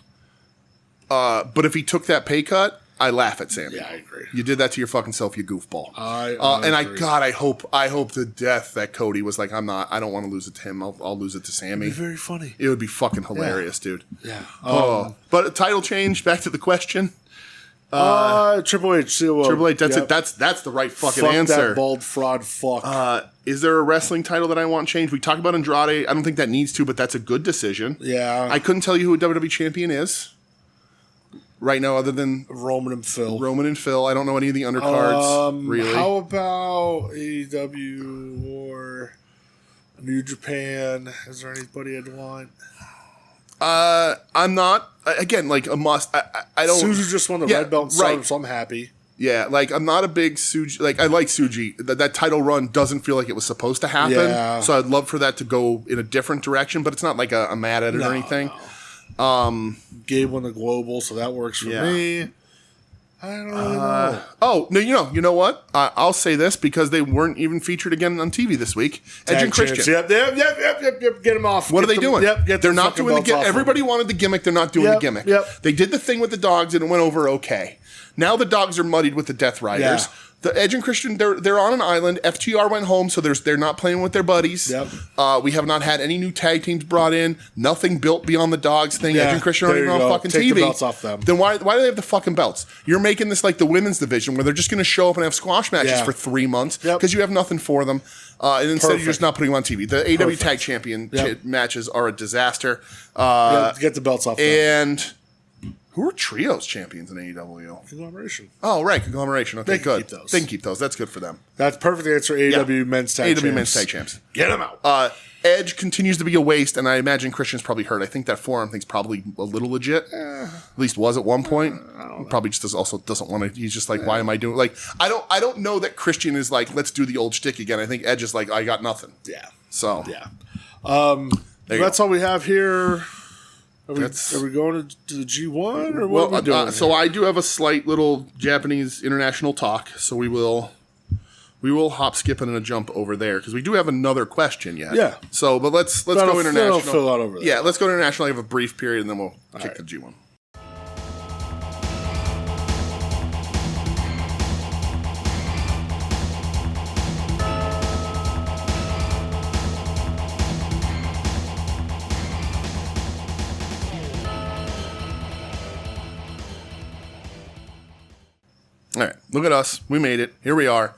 but if he took that pay cut, I laugh at Sammy. Yeah, I agree. You did that to your fucking self, you goofball. I agree. I hope to death that Cody was like, I don't want to lose it to him. I'll lose it to Sammy. It'd be very funny. It would be fucking hilarious, dude. Yeah. But a title change. Back to the question. Triple H. Triple H. That's it. That's the right fucking answer. That bald fraud. Fuck. Is there a wrestling title that I want changed? We talked about Andrade. I don't think that needs to, but that's a good decision. Yeah. I couldn't tell you who a WWE champion is right now, other than Roman and Phil. I don't know any of the undercards. Really. How about AEW or New Japan? Is there anybody I'd want? I'm not again like a must. I don't. Suzu just won the red belt, so I'm happy. Yeah, like I'm not a big Suji. Like I like Suji. That title run doesn't feel like it was supposed to happen. Yeah. So I'd love for that to go in a different direction. But it's not like I'm mad at it or anything. No. Gabe won the global, so that works for me. I don't really know. Oh no, you know what? I'll say this because they weren't even featured again on TV this week. Edge and Christian. Yep. Get them off. What are they doing? They're not doing the gimmick. Everybody wanted the gimmick. They're not doing the gimmick. Yep. They did the thing with the dogs and it went over okay. Now the dogs are muddied with the Death Riders. Yeah. The Edge and Christian, they're on an island. FTR went home, so they're not playing with their buddies. Yep. We have not had any new tag teams brought in. Nothing built beyond the dogs thing. Edge and Christian aren't even on fucking Take TV. the belts off them. Then why do they have the fucking belts? You're making this like the women's division where they're just going to show up and have squash matches for 3 months because you have nothing for them. And instead you're just not putting them on TV. The AEW Tag Champion matches are a disaster. Get the belts off them. And who are trios champions in AEW? Conglomeration. Oh, right. Conglomeration. Okay, They can good. keep those. They can keep those. That's good for them. That's perfect answer. AEW men's tag champs. AEW men's tag champs. Get them out. Edge continues to be a waste, and I imagine Christian's probably hurt. I think that forearm thing's probably a little legit. At least was at one point. Probably just doesn't want to. He's just like, why am I doing? Like, I don't know that Christian is like, let's do the old shtick again. I think Edge is like, I got nothing. Yeah. So yeah. That's all we have here. Are we going to the G1 or what are we doing? So I do have a slight little Japanese international talk. So we will hop, skip, and a jump over there because we do have another question yet. Yeah. So, but let's go international. Fill out over there. Yeah, let's go international. I have a brief period, and then we'll kick the G1. All right, look at us. We made it. Here we are.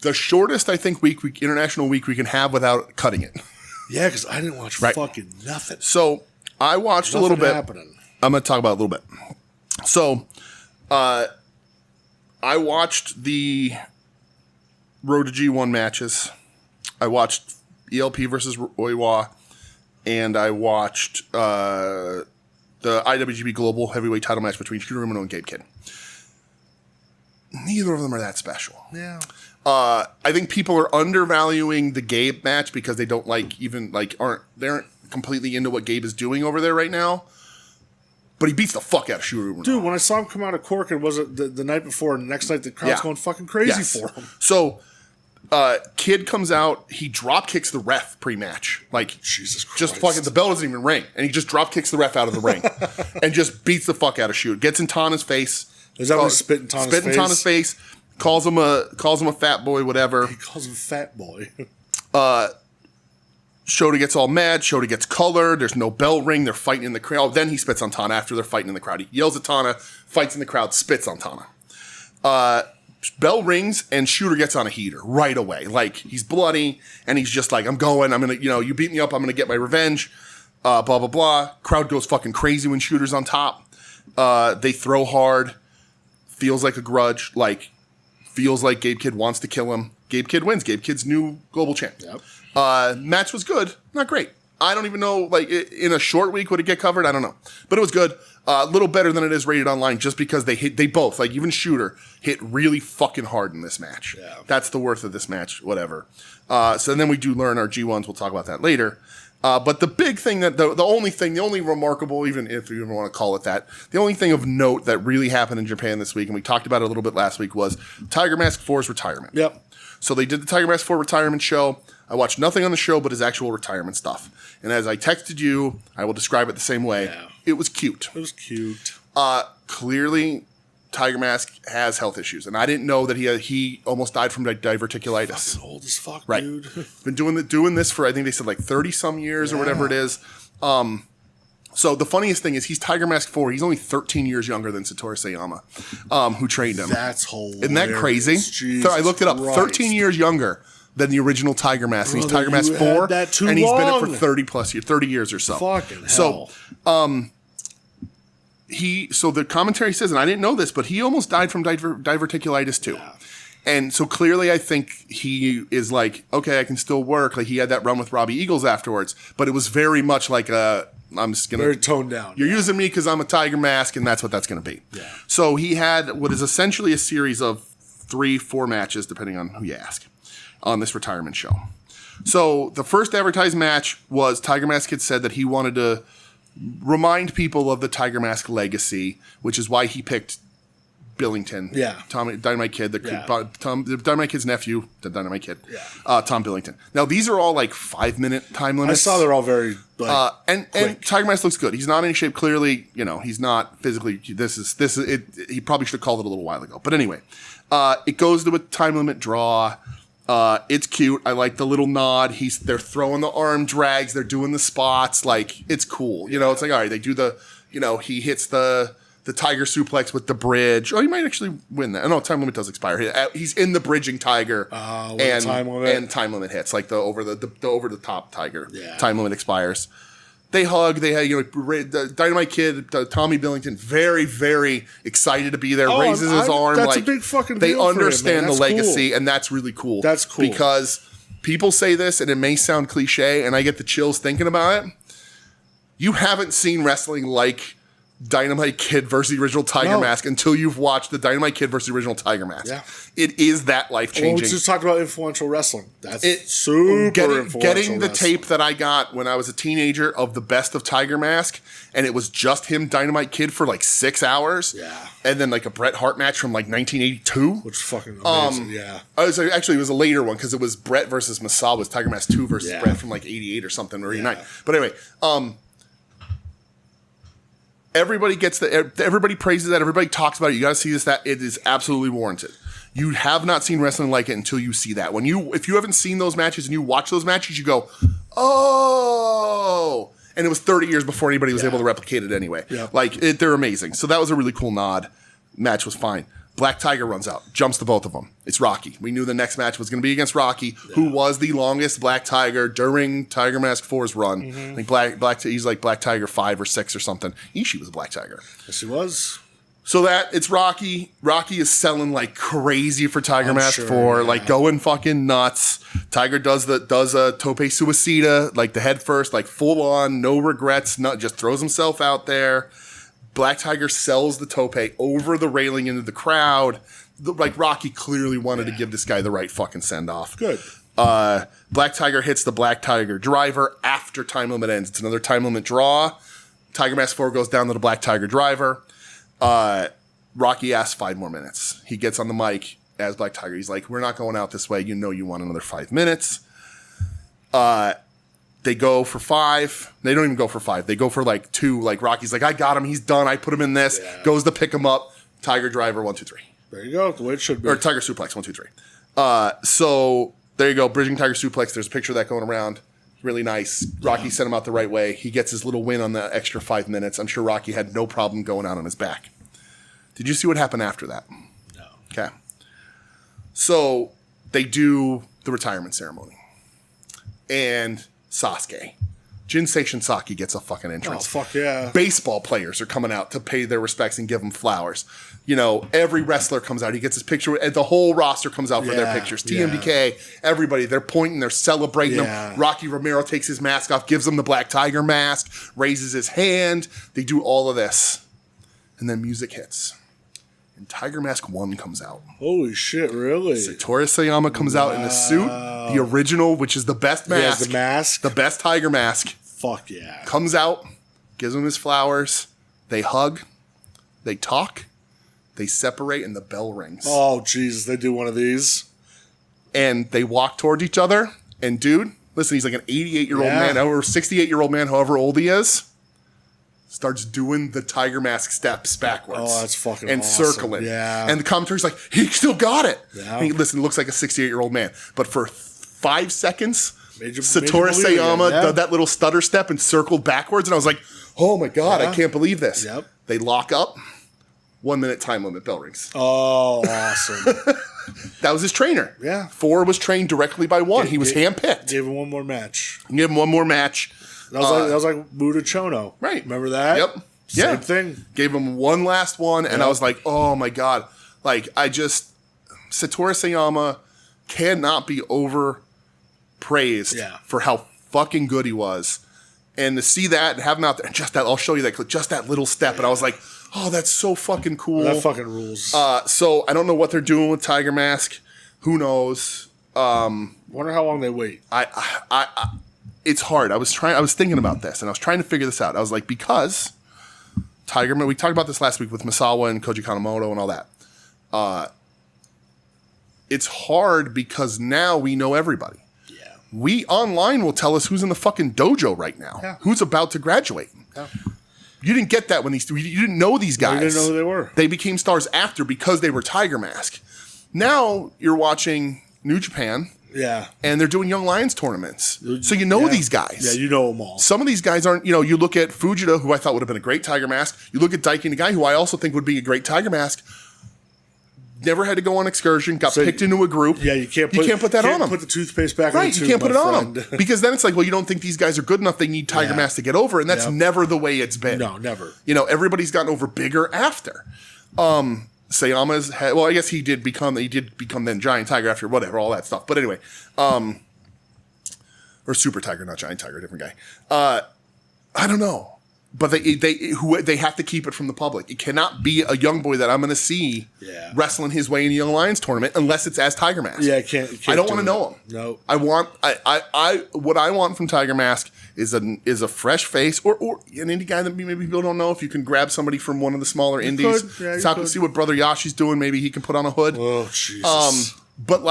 The shortest, I think, international week we can have without cutting it. Yeah, because I didn't watch fucking nothing. So I watched a little bit. Happening. I'm going to talk about it a little bit. So I watched the Road to G1 matches. I watched ELP versus Oiwa, and I watched the IWGP Global Heavyweight title match between Shooter Umino and Gabe Kidd. Neither of them are that special. Yeah. I think people are undervaluing the Gabe match because they don't aren't completely into what Gabe is doing over there right now. But he beats the fuck out of Shooter Umino. Dude, when I saw him come out of Cork, and was it the night before, and the next night the crowd's going fucking crazy for him. So Kid comes out, he drop kicks the ref pre-match. Like, Jesus Christ. Just fucking, the bell doesn't even ring. And he just drop kicks the ref out of the ring. And just beats the fuck out of Shooter. Gets in Tana's face. Is that what he's spitting Tana's face? Spitting Tana's face. Calls him a fat boy, whatever. He calls him fat boy. Shota gets all mad. Shota gets colored. There's no bell ring. They're fighting in the crowd. Then he spits on Tana after they're fighting in the crowd. He yells at Tana, fights in the crowd, spits on Tana. Bell rings and Shooter gets on a heater right away. Like, he's bloody and he's just like, I'm going. I'm going to, you beat me up. I'm going to get my revenge. Blah, blah, blah. Crowd goes fucking crazy when Shooter's on top. They throw hard. Feels like a grudge. Like, feels like Gabe Kidd wants to kill him. Gabe Kidd wins. Gabe Kidd's new global champ. Yep. Match was good. Not great. I don't even know, like, in a short week, would it get covered? I don't know. But it was good. A little better than it is rated online just because they both, like, even Shooter, hit really fucking hard in this match. Yeah. That's the worth of this match, whatever. So then we do learn our G1s. We'll talk about that later. But the big thing that, the only remarkable, even if you even want to call it that, the only thing of note that really happened in Japan this week, and we talked about it a little bit last week, was Tiger Mask 4's retirement. Yep. So they did the Tiger Mask 4 retirement show. I watched nothing on the show but his actual retirement stuff. And as I texted you, I will describe it the same way. Yeah. It was cute. It was cute. Clearly, Tiger Mask has health issues. And I didn't know that he almost died from diverticulitis. Fucking old as fuck, Right. dude. Been doing this for, I think they said, like 30-some years or whatever it is. So the funniest thing is he's Tiger Mask 4. He's only 13 years younger than Satoru Sayama, who trained him. That's hilarious. Isn't that crazy? Jesus So I looked it up. Christ. 13 years younger than the original Tiger Mask. And he's Brother, Tiger Mask you 4. had that too and he's been it long. for 30 years or so. Fucking hell. So the commentary says, and I didn't know this, but he almost died from diverticulitis too. Yeah. And so clearly I think he is like, okay, I can still work. Like, he had that run with Robbie Eagles afterwards, but it was very much like I'm just going to... Very toned down. You're using me because I'm a Tiger Mask, and that's what that's going to be. Yeah. So he had what is essentially a series of 3-4 matches, depending on who you ask, on this retirement show. So the first advertised match was Tiger Mask had said that he wanted to remind people of the Tiger Mask legacy, which is why he picked Billington. Yeah. Dynamite Kid, the Dynamite Kid's nephew, the Dynamite Kid. Yeah. Tom Billington. Now, these are all like 5-minute time limits. I saw they're all very, like, and Tiger Mask looks good. He's not in any shape. Clearly, he's not physically. This is it. He probably should have called it a little while ago. But anyway, it goes to a time limit draw. It's cute. I like the little nod. They're throwing the arm drags. They're doing the spots. Like, it's cool. It's like, all right, they do the, he hits the Tiger suplex with the bridge. Oh, he might actually win that. No, time limit does expire. He's in the bridging Tiger. And time limit hits. Like the over the top Tiger. Yeah. Time limit expires. They hug. They had, the Dynamite Kid, Tommy Billington, very, very excited to be there. Raises his arm. That's like, a big fucking they deal understand for him, man. the legacy, cool. And that's really cool. That's cool. Because people say this, and it may sound cliche, and I get the chills thinking about it. You haven't seen wrestling like Dynamite Kid versus the original Tiger Mask until you've watched the Dynamite Kid versus the original Tiger Mask. Yeah. It is that life-changing. Well, we just talked about influential wrestling. That's super influential Getting the wrestling. tape that I got when I was a teenager of the best of Tiger Mask, and it was just him, Dynamite Kid, for like 6 hours. Yeah. And then like a Bret Hart match from like 1982. Which is fucking amazing, yeah. It was a later one because it was Bret versus Masada. It was Tiger Mask 2 versus Bret from like 88 or something, or 89. But anyway, everybody everybody praises that. Everybody talks about it. You got to see this. That it is absolutely warranted. You have not seen wrestling like it until you see that. If you haven't seen those matches and you watch those matches, you go, oh. And it was 30 years before anybody was able to replicate it anyway. Yeah. Like, they're amazing. So that was a really cool nod. Match was fine. Black Tiger runs out, jumps to both of them. It's Rocky. We knew the next match was going to be against Rocky, who was the longest Black Tiger during Tiger Mask 4's run. I think he's like Black Tiger 5 or 6 or something. Ishii was a Black Tiger. Yes, he was. So it's Rocky. Rocky is selling like crazy for Tiger Mask 4, like going fucking nuts. Tiger does a tope suicida, like the head first, like full on, no regrets, just throws himself out there. Black Tiger sells the tope over the railing into the crowd. Like, Rocky clearly wanted to give this guy the right fucking send-off. Good. Black Tiger hits the Black Tiger driver after time limit ends. It's another time limit draw. Tiger Mask 4 goes down to the Black Tiger driver. Rocky asks 5 more minutes. He gets on the mic, as Black Tiger. He's like, we're not going out this way. You know you want another 5 minutes. They go for 5. They don't even go for 5. They go for like 2. Like Rocky's like, I got him. He's done. I put him in this. Yeah. Goes to pick him up. Tiger driver 1, 2, 3. There you go. The way it should be. Or Tiger suplex 1, 2, 3. So there you go. Bridging Tiger suplex. There's a picture of that going around. Really nice. Rocky sent him out the right way. He gets his little win on the extra 5 minutes. I'm sure Rocky had no problem going out on his back. Did you see what happened after that? No. Okay. So they do the retirement ceremony. And Sasuke. Jinsei Shinsaki gets a fucking entrance. Oh, fuck yeah. Baseball players are coming out to pay their respects and give him flowers. You know, every wrestler comes out. He gets his picture. And the whole roster comes out for their pictures. TMDK, everybody. They're pointing. They're celebrating them. Rocky Romero takes his mask off, gives him the Black Tiger mask, raises his hand. They do all of this. And then music hits. And Tiger Mask 1 comes out. Holy shit, really? Satoru Sayama comes out in a suit. The original, which is the best mask. Yeah, the mask. The best Tiger Mask. Fuck yeah. Comes out, gives him his flowers. They hug. They talk. They separate, and the bell rings. Oh, Jesus. They do one of these. And they walk towards each other. And, dude, listen, he's like an 88-year-old man, or 68-year-old man, however old he is. Starts doing the Tiger Mask steps backwards. Oh, that's fucking and awesome. Circling. Yeah. And the commentary's like, he still got it. Yeah. And he, listen, looks like a 68-year-old man. But for 5 seconds, Satoru Major Sayama did that little stutter step and circled backwards. And I was like, oh, my God, I can't believe this. Yep. They lock up. 1 minute time limit, bell rings. Oh, awesome. That was his trainer. Yeah. 4 was trained directly by 1. He was handpicked. Gave him one more match. Gave him one more match. That was like Buddha Chono. Right. Remember that? Yep. Same thing. Gave him one last one, and I was like, oh my God. Like, Satoru Sayama cannot be overpraised for how fucking good he was. And to see that and have him out there, and just that, I'll show you that clip, just that little step. And I was like, oh, that's so fucking cool. That fucking rules. So I don't know what they're doing with Tiger Mask. Who knows? Wonder how long they wait. It's hard. I was thinking about this, and I was trying to figure this out. I was like, because Tiger Man, we talked about this last week with Misawa and Koji Kanemoto and all that. It's hard because now we know everybody. Yeah. We online will tell us who's in the fucking dojo right now, who's about to graduate. Yeah. You didn't get that when you didn't know these guys. You didn't know who they were. They became stars after because they were Tiger Mask. Now you're watching New Japan. Yeah. And they're doing Young Lions tournaments. So you know these guys. Yeah, you know them all. Some of these guys aren't, you look at Fujita, who I thought would have been a great Tiger Mask. You look at Daiki Nagai, who I also think would be a great Tiger Mask. Never had to go on excursion, got picked into a group. Yeah, you can't put that on them. Put the toothpaste back right, in the tube, you can't put it friend. on them. Because then it's like, well, you don't think these guys are good enough. They need Tiger Mask to get over. And that's never the way it's been. No, never. Everybody's gotten over bigger after. Sayama's had, well, I guess he did become then Giant Tiger after whatever, all that stuff. But anyway, or Super Tiger, not Giant Tiger, different guy. I don't know. But they have to keep it from the public. It cannot be a young boy that I'm going to see wrestling his way in a Young Lions tournament unless it's as Tiger Mask. Yeah, can't I don't want to know him. No. What I want from Tiger Mask is a fresh face or an indie guy that maybe people don't know. If you can grab somebody from one of the smaller indies, see what Brother Yashi's doing. Maybe he can put on a hood. Oh Jesus! But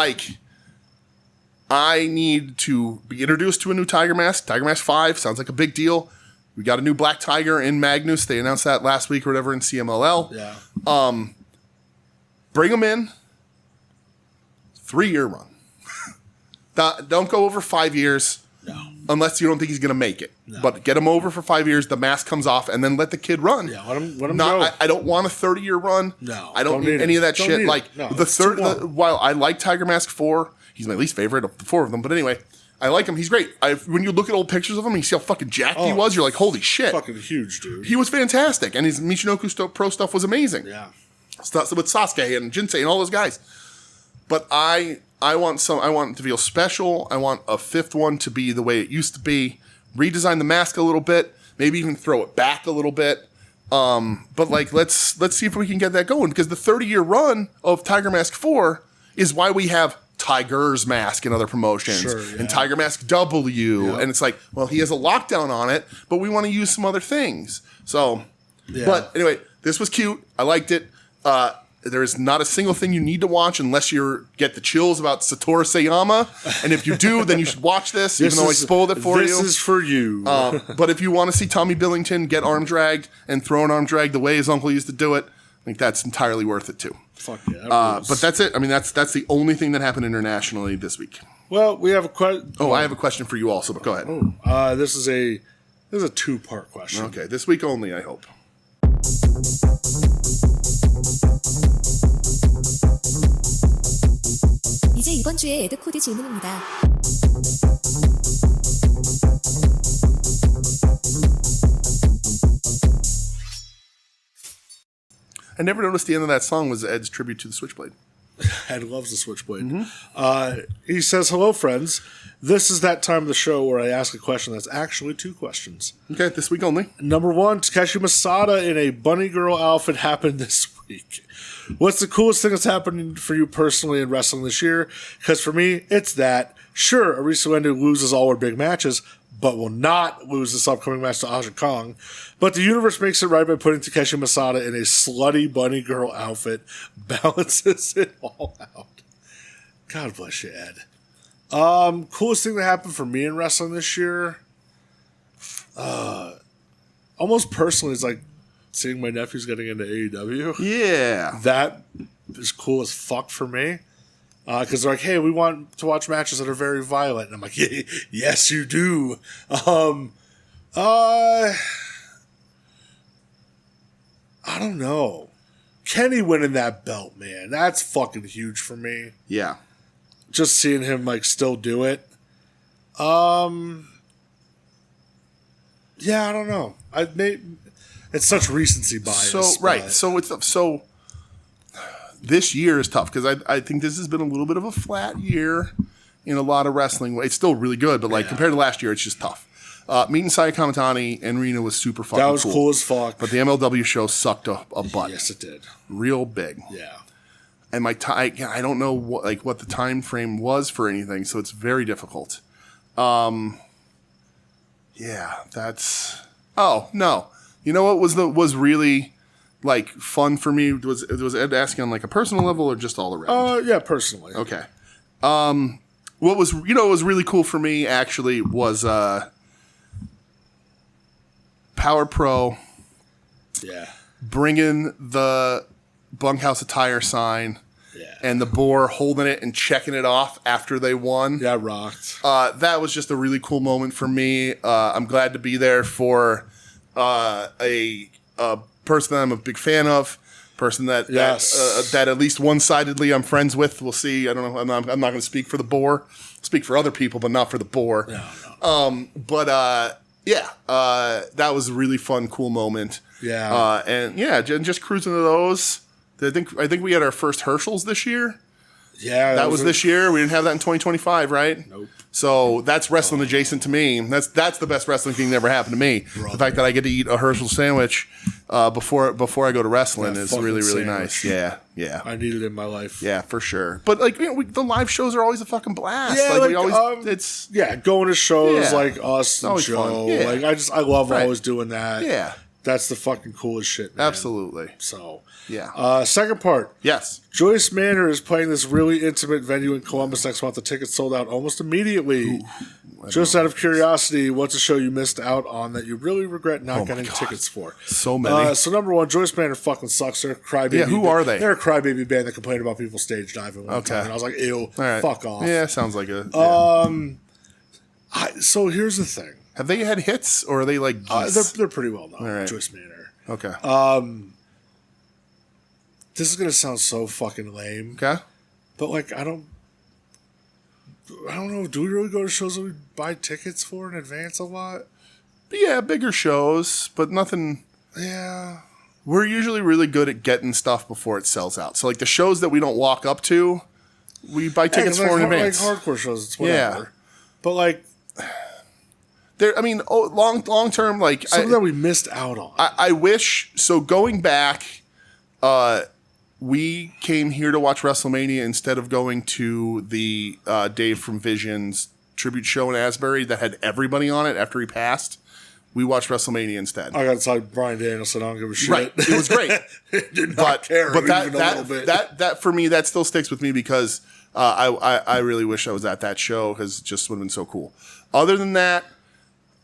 I need to be introduced to a new Tiger Mask. Tiger Mask 5 sounds like a big deal. We got a new Black Tiger in Magnus. They announced that last week or whatever in CMLL. Yeah. Bring them in. 3-year run. Don't go over 5 years. No. Unless you don't think he's going to make it. No. But get him over for 5 years. The mask comes off, and then let the kid run. Yeah, let him go. I don't want a 30-year run. No. I don't need any of that shit. While I like Tiger Mask 4, he's my least favorite of the 4 of them. But anyway, I like him. He's great. When you look at old pictures of him and you see how fucking jacked he was, you're like, holy shit. Fucking huge, dude. He was fantastic. And his Michinoku Pro stuff was amazing. Yeah. Stuff with Sasuke and Jinsei and all those guys. But I want it to feel special. I want a 5th one to be the way it used to be. Redesign the mask a little bit. Maybe even throw it back a little bit. But let's see if we can get that going. Because the 30-year run of Tiger Mask 4 is why we have Tiger's Mask in other promotions and Tiger Mask W. And it's like, well, he has a lockdown on it, but we want to use some other things. So, but anyway, this was cute. I liked it. There is not a single thing you need to watch unless you get the chills about Satoru Sayama. And if you do, then you should watch this, even though I spoiled it for you. This is for you. But if you want to see Tommy Billington get arm dragged and throw an arm drag the way his uncle used to do it, I think that's entirely worth it too. Fuck yeah. But that's it. I mean, that's the only thing that happened internationally this week. Well, we have a question. Oh, I have a question for you also, but go ahead. This is a 2-part question. Okay, this week only, I hope. 이제 이번 주에 에드 코드 질문입니다. I never noticed the end of that song was Ed's tribute to the Switchblade. Ed loves the Switchblade. He says, "Hello, friends. This is that time of the show where I ask a question that's actually 2 questions. Okay, this week only. Number 1, Takeshi Masada in a bunny girl outfit happened this week. What's the coolest thing that's happened for you personally in wrestling this year? Because for me, it's that. Sure, Arisa Endo loses all her big matches, but will not lose this upcoming match to Aja Kong. But the universe makes it right by putting Takeshi Masada in a slutty bunny girl outfit, balances it all out. God bless you, Ed. Coolest thing that happened for me in wrestling this year, almost personally, is like seeing my nephews getting into AEW. Yeah. That is cool as fuck for me. Because they're like, hey, we want to watch matches that are very violent. And I'm like, yeah, yes, you do. I don't know. Kenny winning that belt, man. That's fucking huge for me. Yeah. Just seeing him like still do it. Yeah, I don't know. It's such recency bias. So right. So this year is tough because I think this has been a little bit of a flat year in a lot of wrestling. It's still really good, but like compared to last year, it's just tough. Meeting Saya Kamitani and Rena was super fucking cool. That was cool as fuck. But the MLW show sucked a butt. Yes, it did. Real big. Yeah. And I don't know what the time frame was for anything, so it's very difficult. Yeah, that's. Oh no, you know what was really like fun for me was Ed asking on like a personal level or just all around? Yeah, personally. Okay. What was really cool for me actually was Power Pro. Yeah. Bringing the bunkhouse attire sign. Yeah. And the boar holding it and checking it off after they won. Yeah, rocked. That was just a really cool moment for me. I'm glad to be there for a person that I'm a big fan of, person that at least one-sidedly I'm friends with. We'll see. I don't know. I'm not going to speak for the boar. Speak for other people, but not for the boar. No. That was a really fun, cool moment. Yeah. And just cruising to those. I think we had our first Herschels this year. Yeah. That was this year. We didn't have that in 2025, right? Nope. So that's wrestling adjacent to me. That's the best wrestling thing that ever happened to me. Brother. The fact that I get to eat a Herschel sandwich before I go to wrestling is really, really nice. Yeah. I need it in my life. Yeah, for sure. But like the live shows are always a fucking blast. Yeah, we always going to shows like us and always Joe. Fun. Yeah. Like I love always doing that. Yeah. That's the fucking coolest shit, man. Absolutely. So, yeah. Second part. Yes. Joyce Manor is playing this really intimate venue in Columbus next month. The tickets sold out almost immediately. Just out of curiosity, what's a show you missed out on that you really regret not getting tickets for? So many. So number 1, Joyce Manor fucking sucks. They're a crybaby. Yeah, who are they? They're a crybaby band that complained about people stage diving one time. And I was like, ew, fuck off. Yeah, sounds like a... Yeah. So here's the thing. Have they had hits, or are they like geese? They're pretty well known. Right. Joyce Manor. Okay. This is gonna sound so fucking lame. Okay. But like, I don't know. Do we really go to shows that we buy tickets for in advance a lot? Yeah, bigger shows, but nothing. Yeah. We're usually really good at getting stuff before it sells out. So like the shows that we don't walk up to, we buy tickets for in advance. Like hardcore shows, it's whatever. Yeah. But like. Long term, like something that we missed out on. I wish. So going back, we came here to watch WrestleMania instead of going to the Dave from Vision's tribute show in Asbury that had everybody on it after he passed. We watched WrestleMania instead. I got to tell Bryan Danielson, I don't give a shit. Right. It was great. Did not care but even a little bit. that for me, that still sticks with me because I really wish I was at that show because it just would have been so cool. Other than that,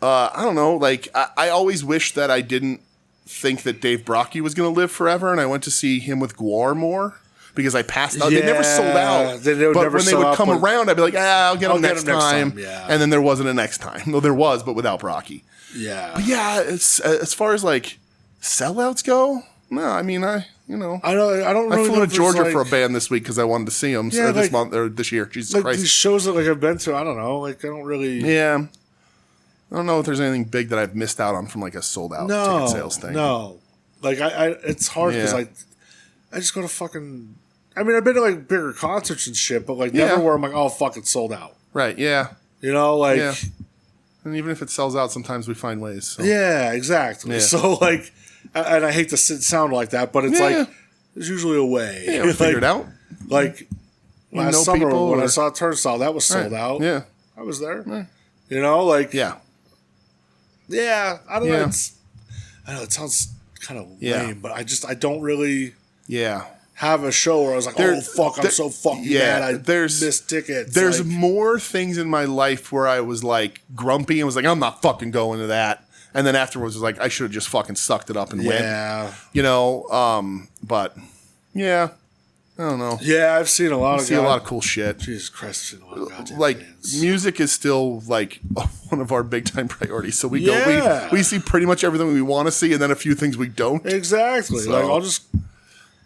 I don't know. Like, I always wish that I didn't think that Dave Brockie was going to live forever, and I went to see him with Gwar more because I passed out. Yeah, they never sold out. But when they would come around, I'd be like, I'll get them next time. Yeah. And then there wasn't a next time. Well, there was, but without Brockie. Yeah. But yeah, it's as far as like sellouts go, no, I mean, I don't really I flew know to Georgia like, for a band this week because I wanted to see them this month or this year. Jesus like Christ. These shows that like I've been to, I don't know. Like I don't really. Yeah. I don't know if there's anything big that I've missed out on from like a sold out ticket sales thing. No. Like I it's hard because I just go to fucking. I mean, I've been to like bigger concerts and shit, but like never where I'm like, oh fuck, it's sold out. Right? Yeah. You know, like. Yeah. And even if it sells out, sometimes we find ways. So. Yeah, exactly. Yeah. So like, and I hate to sound like that, but it's like there's usually a way. Yeah, we figure it out. Like last summer when I saw Turnstile, that was sold out. Yeah, I was there. Yeah. You know, like yeah. I don't know. I know it sounds kind of lame, but I don't really have a show where I was like, oh fuck, I'm so fucking mad I missed tickets. There's like, more things in my life where I was like grumpy and was like, I'm not fucking going to that. And then afterwards was like, I should have just fucking sucked it up and went. You know, but yeah. I don't know. Yeah, I've seen a lot of cool shit. Jesus Christ, I've seen a lot of goddamn like bands. Music is still like one of our big time priorities. So we we see pretty much everything we want to see, and then a few things we don't. Exactly. So, like I'll just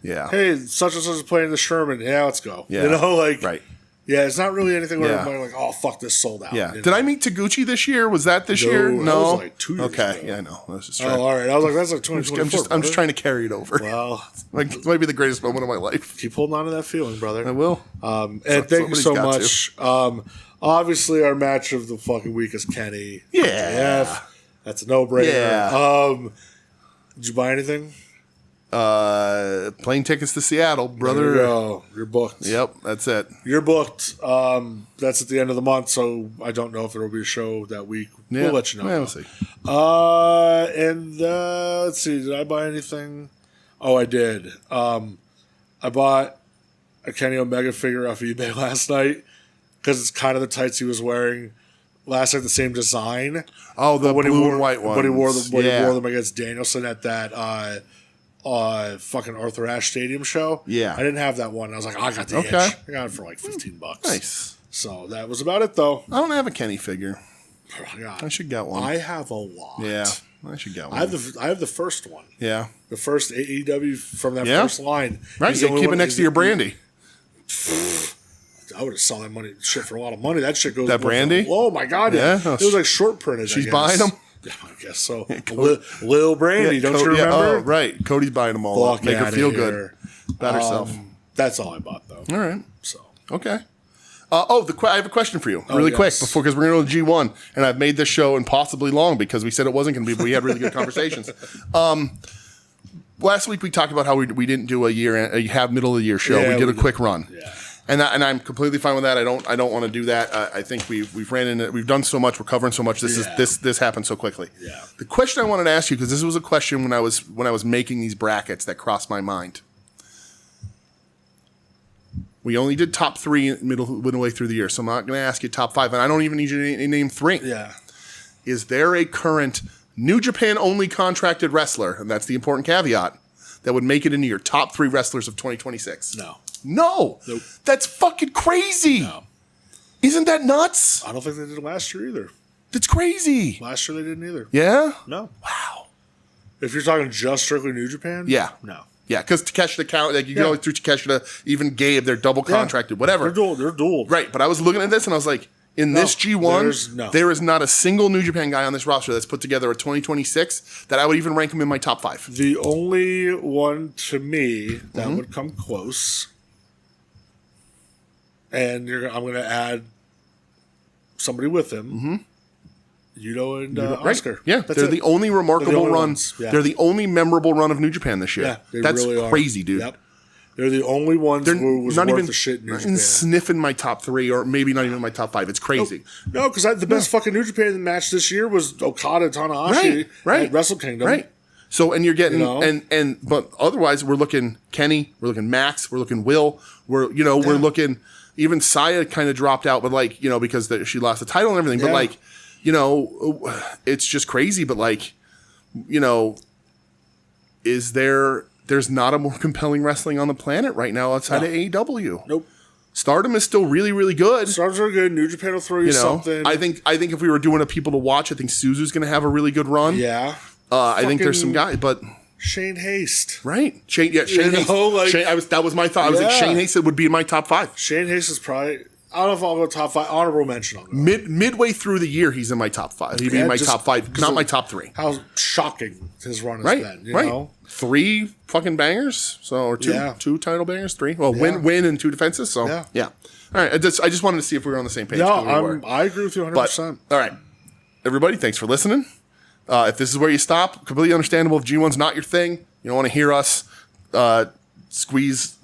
hey, such and such is playing the Sherman. Yeah, let's go. Yeah. You know, like right. Yeah, it's not really anything where I'm like, oh fuck, this sold out. Yeah. You know? Did I meet Taguchi this year? Was that this year? No. That was like 2 years ago. Yeah, I know. I was just trying. all right. I was like, that's like 2024. I'm just trying to carry it over. Well, like it might be the greatest moment of my life. Keep holding on to that feeling, brother. I will. And thank you so much. Obviously, our match of the fucking week is Kenny. Yeah. MJF. That's a no-brainer. Yeah. Did you buy anything? Plane tickets to Seattle, brother. There you go. You're booked. Yep, that's it. You're booked. That's at the end of the month, so I don't know if there will be a show that week. Yeah. We'll let you know. Yeah, we'll see. And let's see. Did I buy anything? Oh, I did. I bought a Kenny Omega figure off eBay last night because it's kind of the tights he was wearing last night, the same design. Oh, the blue and white one. But he wore them against Danielson at that fucking Arthur Ashe Stadium show. Yeah. I didn't have that one. I was like, I got the itch. I got it for like $15. Nice. So that was about it, though. I don't have a Kenny figure. Oh, God. I should get one. I have a lot. Yeah, I should get one. I have the first one. Yeah. The first AEW from that first line. Right, you keep it next to your brandy. I would have sold that shit for a lot of money. That shit goes. That brandy? Oh my God! Yeah, it was like short printed. She's buying them. Yeah, I guess so. Lil Brandy, don't you remember? Oh, right. Cody's buying them all up. Make her feel good about herself. That's all I bought, though. All right. So okay. I have a question for you, really quick, because we're going to go to G1, and I've made this show impossibly long because we said it wasn't going to be, but we had really good conversations. Last week we talked about how we didn't do a middle of the year show. We did a quick run. Yeah. And I'm completely fine with that. I don't want to do that. I think we've done so much. We're covering so much. This happened so quickly. Yeah. The question I wanted to ask you, because this was a question when I was making these brackets that crossed my mind. We only did top 3 midway through the year, so I'm not going to ask you top 5, and I don't even need you to name 3. Yeah. Is there a current New Japan only contracted wrestler, and that's the important caveat, that would make it into your top 3 wrestlers of 2026? No. No. Nope. That's fucking crazy. No. Isn't that nuts? I don't think they did it last year either. That's crazy. Last year they didn't either. Yeah? No. Wow. If you're talking just strictly New Japan? Yeah. No. Yeah, because Takeshi to count, like you go through Takeshi to even Gabe, they're double contracted, whatever. They're dual. Right, but I was looking at this and I was like, this G1, there is not a single New Japan guy on this roster that's put together a 2026 that I would even rank him in my top 5. The only one to me that would come close, and I'm going to add somebody with him, Yuto and Oscar. Yeah, they're the only remarkable runs. Yeah. They're the only memorable run of New Japan this year. Yeah, they That's really crazy, are. dude. Yep. They're the only ones who was not worth even the shit in New not Japan. even sniffing my top 3, or maybe not even my top 5. It's crazy. No, because the best fucking New Japan match this year was Okada Tanahashi at Wrestle Kingdom. Right. So, and you're getting, You know? but otherwise we're looking Kenny, we're looking Max, we're looking Will, we're looking, even Saya kind of dropped out, but like, because she lost the title and everything, but like, it's just crazy, but like, there's not a more compelling wrestling on the planet right now outside of AEW. Nope. Stardom is still really, really good. Stars are good. New Japan will throw you something. I think if we were doing a people to watch, I think Suzu's going to have a really good run. Yeah. I think there's some guys, but Shane Haste. Right. Shane Haste. That was my thought. I was like, Shane Haste would be in my top 5. Shane Haste is probably, I don't know if I'll go top 5. Honorable mention. I'll go. Midway through the year, he's in my top 5. He'd be in my top 5, not my top 3. How shocking his run has been. You know? 3 fucking bangers. Or 2 title bangers, 3. Well, win and 2 defenses. So, yeah. All right. I just wanted to see if we were on the same page. No, I agree with you 100%. All right. Everybody, thanks for listening. If this is where you stop, completely understandable. If G1's not your thing, you don't want to hear us squeeze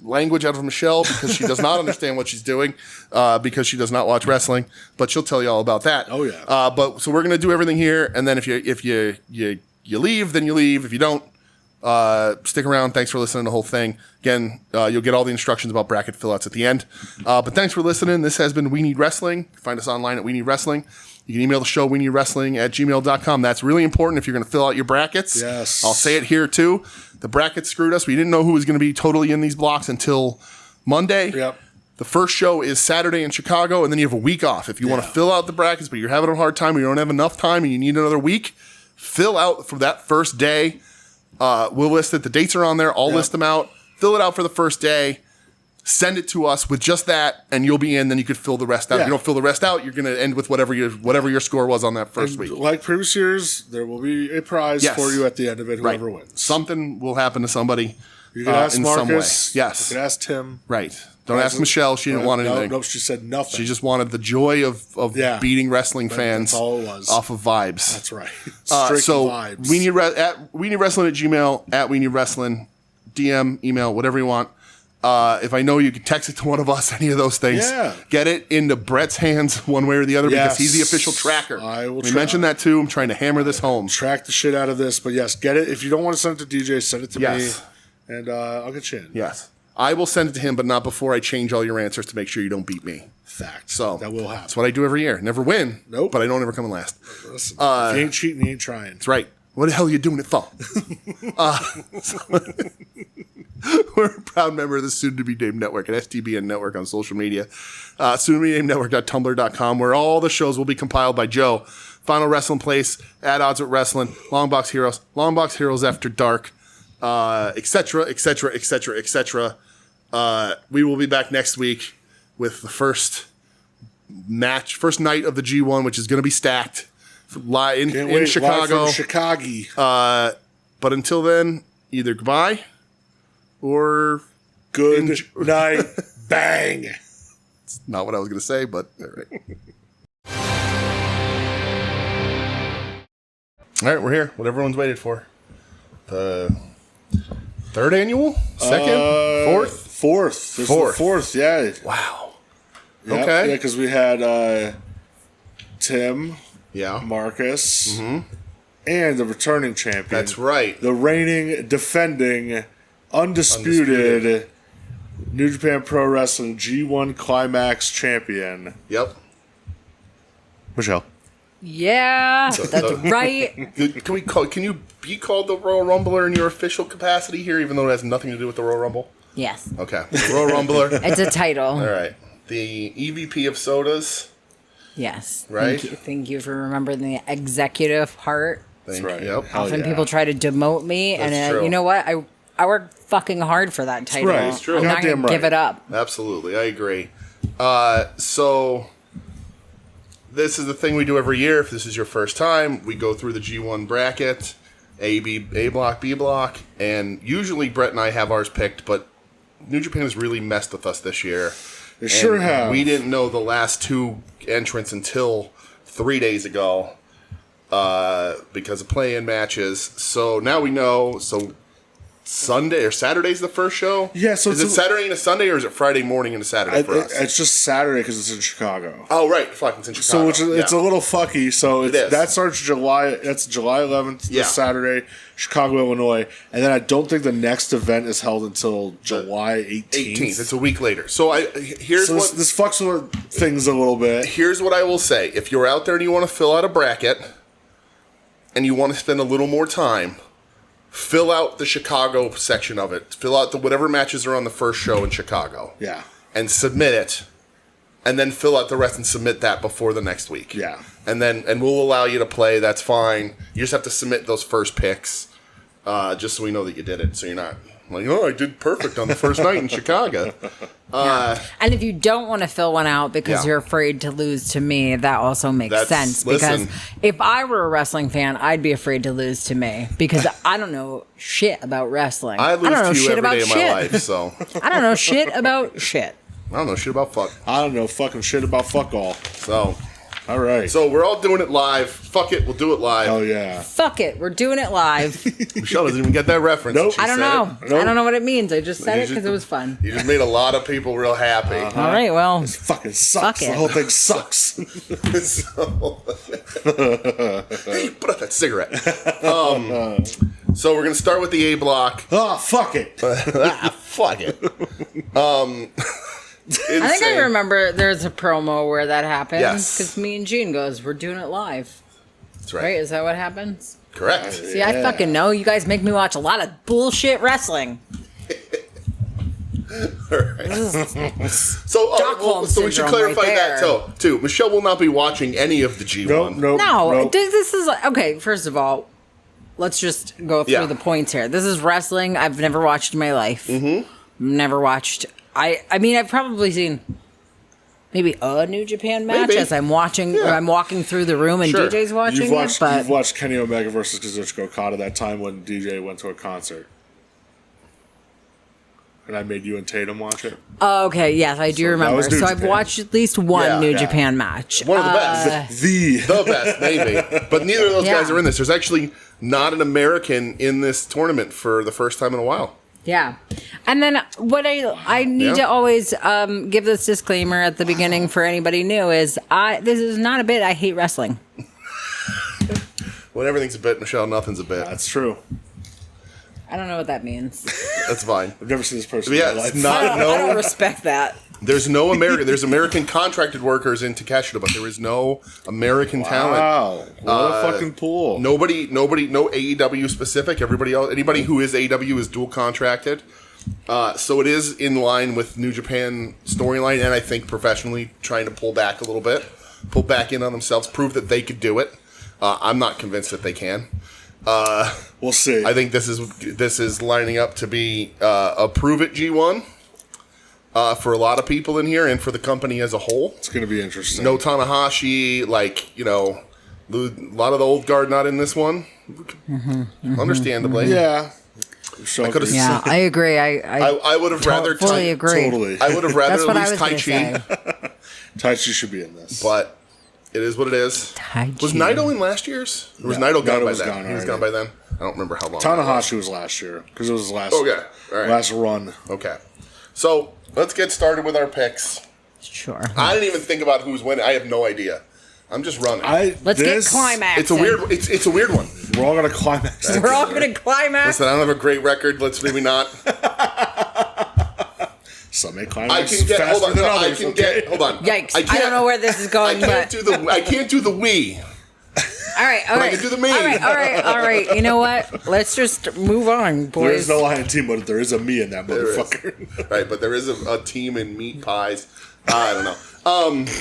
language out of Michelle because she does not understand what she's doing because she does not watch wrestling. But she'll tell you all about that. Oh yeah. But so we're gonna do everything here, and then if you leave, then you leave. If you don't, stick around. Thanks for listening to the whole thing. Again, you'll get all the instructions about bracket fill-outs at the end. But thanks for listening. This has been We Need Wrestling. Find us online at We Need Wrestling. You can email the show, we need wrestling @gmail.com. That's really important if you're going to fill out your brackets. Yes. I'll say it here too. The brackets screwed us. We didn't know who was going to be totally in these blocks until Monday. Yep. The first show is Saturday in Chicago, and then you have a week off. If you want to fill out the brackets, but you're having a hard time, or you don't have enough time, and you need another week, fill out for that first day. We'll list it. The dates are on there. I'll list them out. Fill it out for the first day. Send it to us with just that, and you'll be in. Then you could fill the rest out. Yeah. If you don't fill the rest out, you're going to end with whatever your score was on that first week. Like previous years, there will be a prize for you at the end of it, whoever wins. Something will happen to somebody You can ask in Marcus. some way. Yes. You can ask Tim. Right. Don't ask Michelle. She didn't want anything. No, she said nothing. She just wanted the joy of beating wrestling fans That's all it was. off of vibes. That's right. Strict So vibes. we need wrestling at Gmail, at we need wrestling, DM, email, whatever you want. If I know you can text it to one of us, any of those things. Yeah. Get it into Brett's hands one way or the other because Yes. he's the official tracker. I will We try. mentioned that too. I'm trying to hammer this home. Track the shit out of this, but yes, get it. If you don't want to send it to DJ, send it to Yes. me, and I'll get you in. Yes. I will send it to him, but not before I change all your answers to make sure you don't beat me. Fact. So that will happen. That's what I do every year. Never win. Nope. But I don't ever come in last. Listen, if you ain't cheating, you ain't trying. That's right. What the hell are you doing it for? We're a proud member of the soon-to-be named network at STBN Network on social media. Soon-to-be-named network.tumblr.com, where all the shows will be compiled by Joe. Final Wrestling Place, At Odds with Wrestling, Longbox Heroes After Dark, etc., etc., etc., etc. We will be back next week with the first night of the G1, which is going to be stacked in Chicago. Live from Chicago. But until then, either goodbye or Good night. Bang. It's not what I was going to say, but all right. All right, we're here. What everyone's waited for. The third annual? Second? Fourth? Fourth. This is the fourth, yeah. Wow. Yep. Okay. Yeah, because we had Tim, Yeah. Marcus, and the returning champion. That's right. The reigning, defending, undisputed New Japan Pro Wrestling G1 Climax champion. Yep. Michelle. Yeah, that's right. Can you be called the Royal Rumbler in your official capacity here, even though it has nothing to do with the Royal Rumble? Yes. Okay. The Royal Rumbler. It's a title. All right. The EVP of Sodas. Yes. Right. Thank you for remembering the executive part. That's right. Yep. Often people try to demote me, That's and true. You know what? I work fucking hard for that title. right. It's true. I'm not Goddamn gonna give right. it up. Absolutely. I agree. So this is the thing we do every year. If this is your first time, we go through the G1 bracket, A block, B block, and usually Brett and I have ours picked, but New Japan has really messed with us this year. They sure have. We didn't know the last two entrants until 3 days ago because of play-in matches. So now we know. So Sunday or Saturday's the first show? Yeah, so is it Saturday into Sunday or is it Friday morning into Saturday for us? It's just Saturday because it's in Chicago. Oh, right. Fuck, it's in Chicago. So it's a little fucky. So It is. that starts July 11th, Yeah. this Saturday, Chicago, Illinois. And then I don't think the next event is held until July 18th. It's a week later. So here's So what this fucks with things a little bit. here's what I will say. If you're out there and you want to fill out a bracket and you want to spend a little more time, fill out the Chicago section of it. Fill out whatever matches are on the first show in Chicago. Yeah. And submit it. And then fill out the rest and submit that before the next week. Yeah. And we'll allow you to play. That's fine. You just have to submit those first picks, just so we know that you did it. So you're not like, oh, I did perfect on the first night in Chicago. And if you don't want to fill one out because Yeah. you're afraid to lose to me, that also makes sense. Because listen. if I were a wrestling fan, I'd be afraid to lose to me because I don't know shit about wrestling. I lose don't know to you shit every about day of shit. my life, so I don't know shit about shit. I don't know shit about fuck. I don't know fucking shit about fuck all. So All right. So we're all doing it live. Fuck it, we'll do it live. Oh, yeah. Fuck it, we're doing it live. Michelle doesn't even get that reference. Nope. She I don't said know. it. Nope. I don't know what it means. I just said You it because just- it was fun. You just made a lot of people real happy. All right, well, This fucking sucks. Fuck it. The whole thing sucks. Hey, put out that cigarette. So we're gonna start with the A block. Oh, fuck it. Fuck it. I think I remember there's a promo where that happens. Yes. Because me and Gene goes, we're doing it live. That's right. Right? Is that what happens? Correct. See, I fucking know. You guys make me watch a lot of bullshit wrestling. So, Stockholm so we should syndrome clarify right that there. too. Michelle will not be watching any of the G1. Nope. No, this is okay. First of all, let's just go through Yeah. the points here. This is wrestling I've never watched in my life. Mm-hmm. Never watched. I mean, I've probably seen maybe a New Japan match Maybe. as I'm watching. Yeah. Or I'm walking through the room and Sure. DJ's watching You've it. But watched Kenny Omega versus Kazuchika Okada that time when DJ went to a concert. And I made you and Tatum watch it. oh, okay, yes, I do that remember. was New So I've Japan. watched at least one Yeah, New yeah. Japan match. One of the best. The The best, maybe. But neither of those Yeah. guys are in this. There's actually not an American in this tournament for the first time in a while. Yeah. And then what I need Yeah. to always give this disclaimer at the beginning for anybody new is this is not a bit. I hate wrestling. When everything's a bit, Michelle, nothing's a bit. That's true. I don't know what that means. That's fine. I've never seen this person Yeah, in my it's life. not I don't no. respect that. There's no American. There's American contracted workers in Takeshita, but there is no American talent. Wow. What a fucking pool. Nobody, no AEW specific. Everybody else, anybody who is AEW is dual contracted. So it is in line with New Japan storyline, and I think professionally trying to pull back a little bit, pull back in on themselves, prove that they could do it. I'm not convinced that they can. We'll see. I think this is lining up to be a prove it G1 for a lot of people in here and for the company as a whole. It's going to be interesting. No Tanahashi, like, you know, a lot of the old guard not in this one. Understandably. Yeah. So I could've Yeah, I agree. I would have rather fully agree. Totally. I would have rather That's at what I least was Tai going to Chi, say. Taichi should be in this. but it is what it is. Tai Was Chi. Naito in last year's? Or was No, Naito gone Naito by was then? gone He was already. gone by then? I don't remember how long. Tanahashi was last year because it was his last, Okay. All right. last run. Okay. So let's get started with our picks. Sure. I didn't even think about who's winning. I have no idea. I'm just running. Let's get climax. It's a weird. It's a weird one. We're all going to climax. We're all going to climax. Listen, I don't have a great record. Let's maybe not. Some may I climax can get. faster Hold on. than No, others. I can okay? get. Hold on. Yikes. I don't know where this is going, I can't but- do the. I can't do the Wii. All right, all But I right. can do the me. All right. You know what? Let's just move on, boys. There is no lion team, but there is a me in that There is. motherfucker. Right, but there is a team in meat pies. I don't know.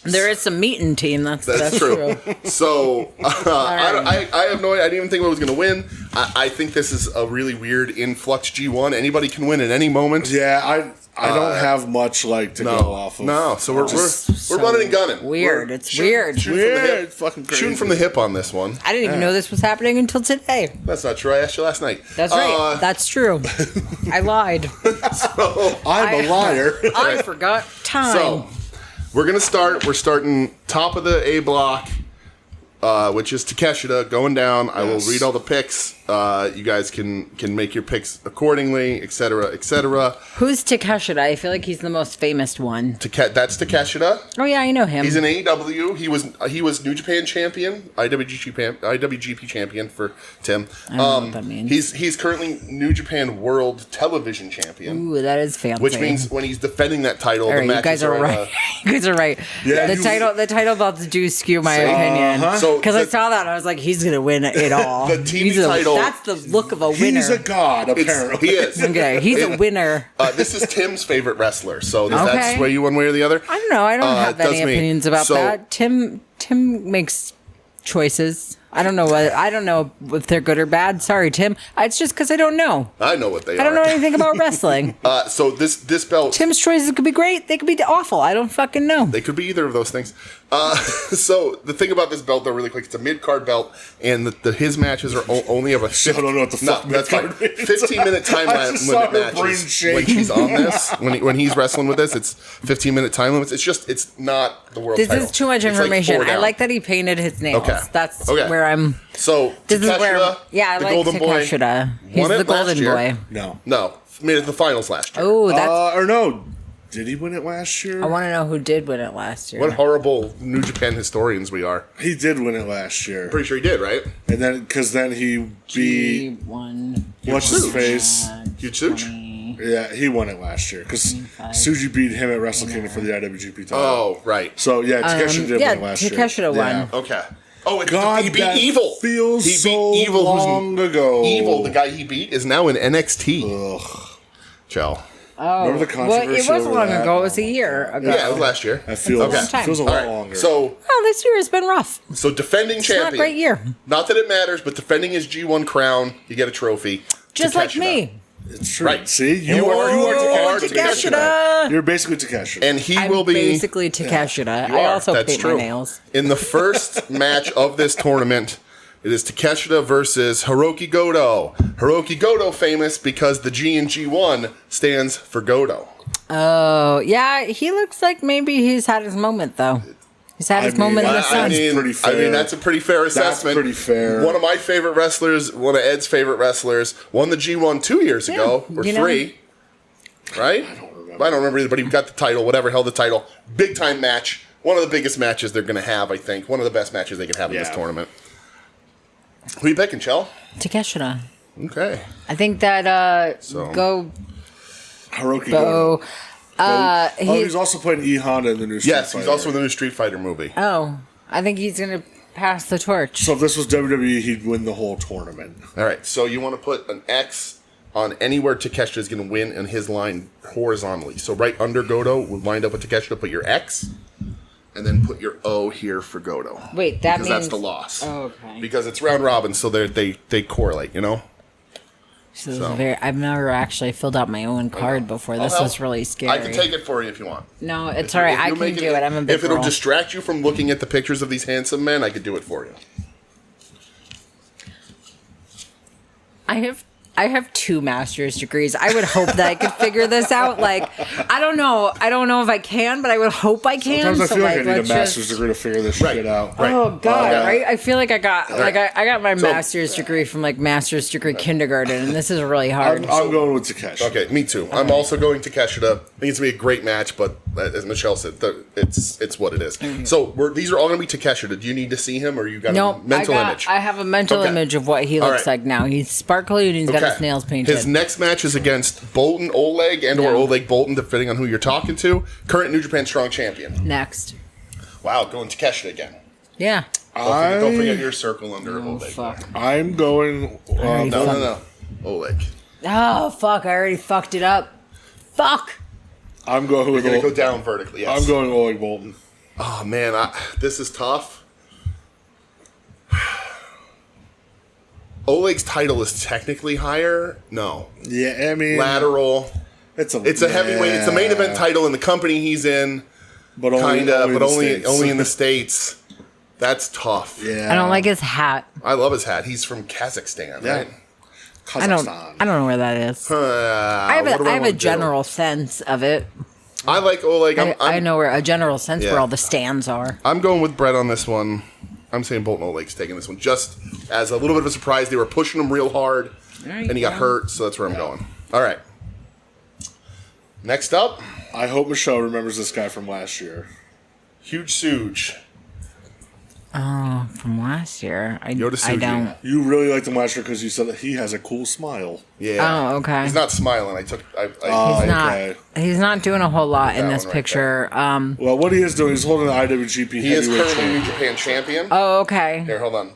There is some meat in team. That's true. So I have no idea. I didn't even think I was going to win. I think this is a really weird influx G1. Anybody can win at any moment. Yeah, I don't have much to go off of. No, so we're running and gunning. Weird. We're It's weird. Shooting from the Weird. hip. Fucking crazy. Shooting from the hip on this one. I didn't even know this was happening until today. That's not true. I asked you last night. That's right. That's true. I lied. I'm a liar. I forgot time. So we're gonna start. We're starting top of the A block. which is Takeshita going down. I will read all the picks. You guys can make your picks accordingly, etc., etc. Who's Takeshita? I feel like he's the most famous one. That's Takeshita. Oh yeah, I know him. He's in AEW. He was New Japan champion, IWGP champion for Tim. I don't know what that means. He's currently New Japan World Television champion. Ooh, that is fancy. Which means when he's defending that title, all right, the matches you guys are right. You guys are right. Yeah, the title belts do skew my opinion. So because I saw that, and I was like, he's gonna win it all. The TV title. That's the look of a winner. He's a god, apparently. He is. Okay, he's a winner. This is Tim's favorite wrestler. So does that sway you one way or the other? I don't know. I don't have any opinions about So- that. Tim makes choices. I don't know if they're good or bad. Sorry, Tim. It's just because I don't know. I know what they are. I don't know anything about wrestling. So this belt. Tim's choices could be great. They could be awful. I don't fucking know. They could be either of those things. So the thing about this belt, though, really quick, it's a mid-card belt, and his matches are only of a. I don't know what the fuck that's fine. mid-card means. 15-minute time I just saw limit her brain matches. shake. When she's on this, when he's wrestling with this, it's 15-minute time limits. It's not the world This title. is too much It's like information. 4 I down. like that he painted his nails. Okay. That's Okay. where I'm. So This is where. Takeshita, Yeah, I the like Golden Boy, Takeshita. He's won it the last golden year. boy. No. made it to the finals last year. Oh, that's. Or no. Did he win it last year? I want to know who did win it last year. What horrible New Japan historians we are. He did win it last year. Pretty sure he did, right? And then, because then he beat. G1. What's his face? Yusuch? Yeah, he won it last year. Because Suji beat him at Wrestle Kingdom for the IWGP title. Oh, right. So, yeah, Takeshi did win it last year. Takeshita won. Okay. Oh, God, he beat that Evil. feels He beat so Evil, long ago. Evil, the guy he beat, is now in NXT. Ugh. Joe. Oh, Remember the controversy well, it wasn't over long that? ago. It was a year ago. Yeah, it was last year. That feels, a long time. feels a All lot right. longer. So this year has been rough. defending It's champion. not a great year. Not that it matters, but defending his G1 crown, you get a trophy. Just like Takeshita. me. It's true. Right. See? You Oh, are Takeshita. You're basically Takeshi. And he I'm will be basically Takeshita. You I are. also That's paint true. my nails. In the first match of this tournament, it is Takeshita versus Hiroki Goto. Hiroki Goto famous because the G in G1 stands for Goto. Oh, yeah. He looks like maybe he's had his moment, though. He's had his moment in the sun. pretty fair. That's a pretty fair assessment. pretty fair. One of my favorite wrestlers, one of Ed's favorite wrestlers, won the G1 2 years ago, or 3. Right? I don't remember either, but he got the title, whatever, held the title. Big time match. One of the biggest matches they're going to have, I think. One of the best matches they could have in this tournament. Who you picking, Chell? Takeshita. Okay. I think that Hiroki Goto. He's He, also playing E Honda in the new Street Yes, Fighter. he's also in the new Street Fighter movie. I think he's going to pass the torch. So if this was WWE, he'd win the whole tournament. All right, so you want to put an X on anywhere Takeshita is going to win in his line horizontally. So right under Goto, lined up with Takeshita, put your X, and then put your O here for Goto. Wait, that because means... that's the loss. Oh, okay. Because it's round robin, so they correlate, you know? I've never actually filled out my own card before. This was really scary. I can take it for you if you want. No, it's all right. I can do it. I'm a big If it'll girl. distract you from looking at the pictures of these handsome men, I could do it for you. I have 2 master's degrees. I would hope that I could figure this out. Like, I don't know. I don't know if I can, but I would hope I can. Sometimes I feel like I need a let's master's just- degree to figure this shit out. Right. Oh God! Yeah. Right? I feel like I got Right. I got my So- master's degree from master's degree kindergarten, and this is really hard. I'm going with Takeshi. Okay, me too. I'm also going to Takeshita. I think it's going to be a great match, but as Michelle said, it's what it is. So these are all going to be Takeshita. Do you need to see him, or you got No, a mental image? I have a mental Okay. image of what he All looks right. like now. He's sparkly and he's got his nails painted. His next match is against Bolton Oleg or Oleg Bolton, depending on who you're talking to. Current New Japan Strong Champion. Next. Wow, going Takeshita again. Yeah. Don't forget your circle under Oh Oleg. fuck. I'm going. No. Oleg. Oh fuck! I already fucked it up. Fuck. I'm going You're with. going to go down vertically. Yes. I'm going Oleg Bolton. Oh man, this is tough. Oleg's title is technically higher. No, Yeah, I mean, lateral. It's a heavyweight. It's the main event title in the company he's in. but only, Kinda, but States. only in the States. That's tough. Yeah, I don't like his hat. I love his hat. He's from Kazakhstan, Yeah. right? I don't Kazakhstan. know where that is. I have a general sense of it. I like Oleg. I know where a general sense Yeah. where all the stands are. I'm going with Brett on this one. I'm saying Bolton Olake's taking this one. Just as a little bit of a surprise, they were pushing him real hard, and he got hurt, so that's where I'm going. All right. Next up. I hope Michelle remembers this guy from last year. Huge Suge. Oh, from last year. I Suji. don't. You really liked him last year because you said that he has a cool smile. Yeah. Oh, okay. He's not smiling. He's not doing a whole lot in this picture. Well, what he is doing, he's holding the IWGP He is heavyweight currently New champion. Japan champion. Oh, okay. Here, hold on.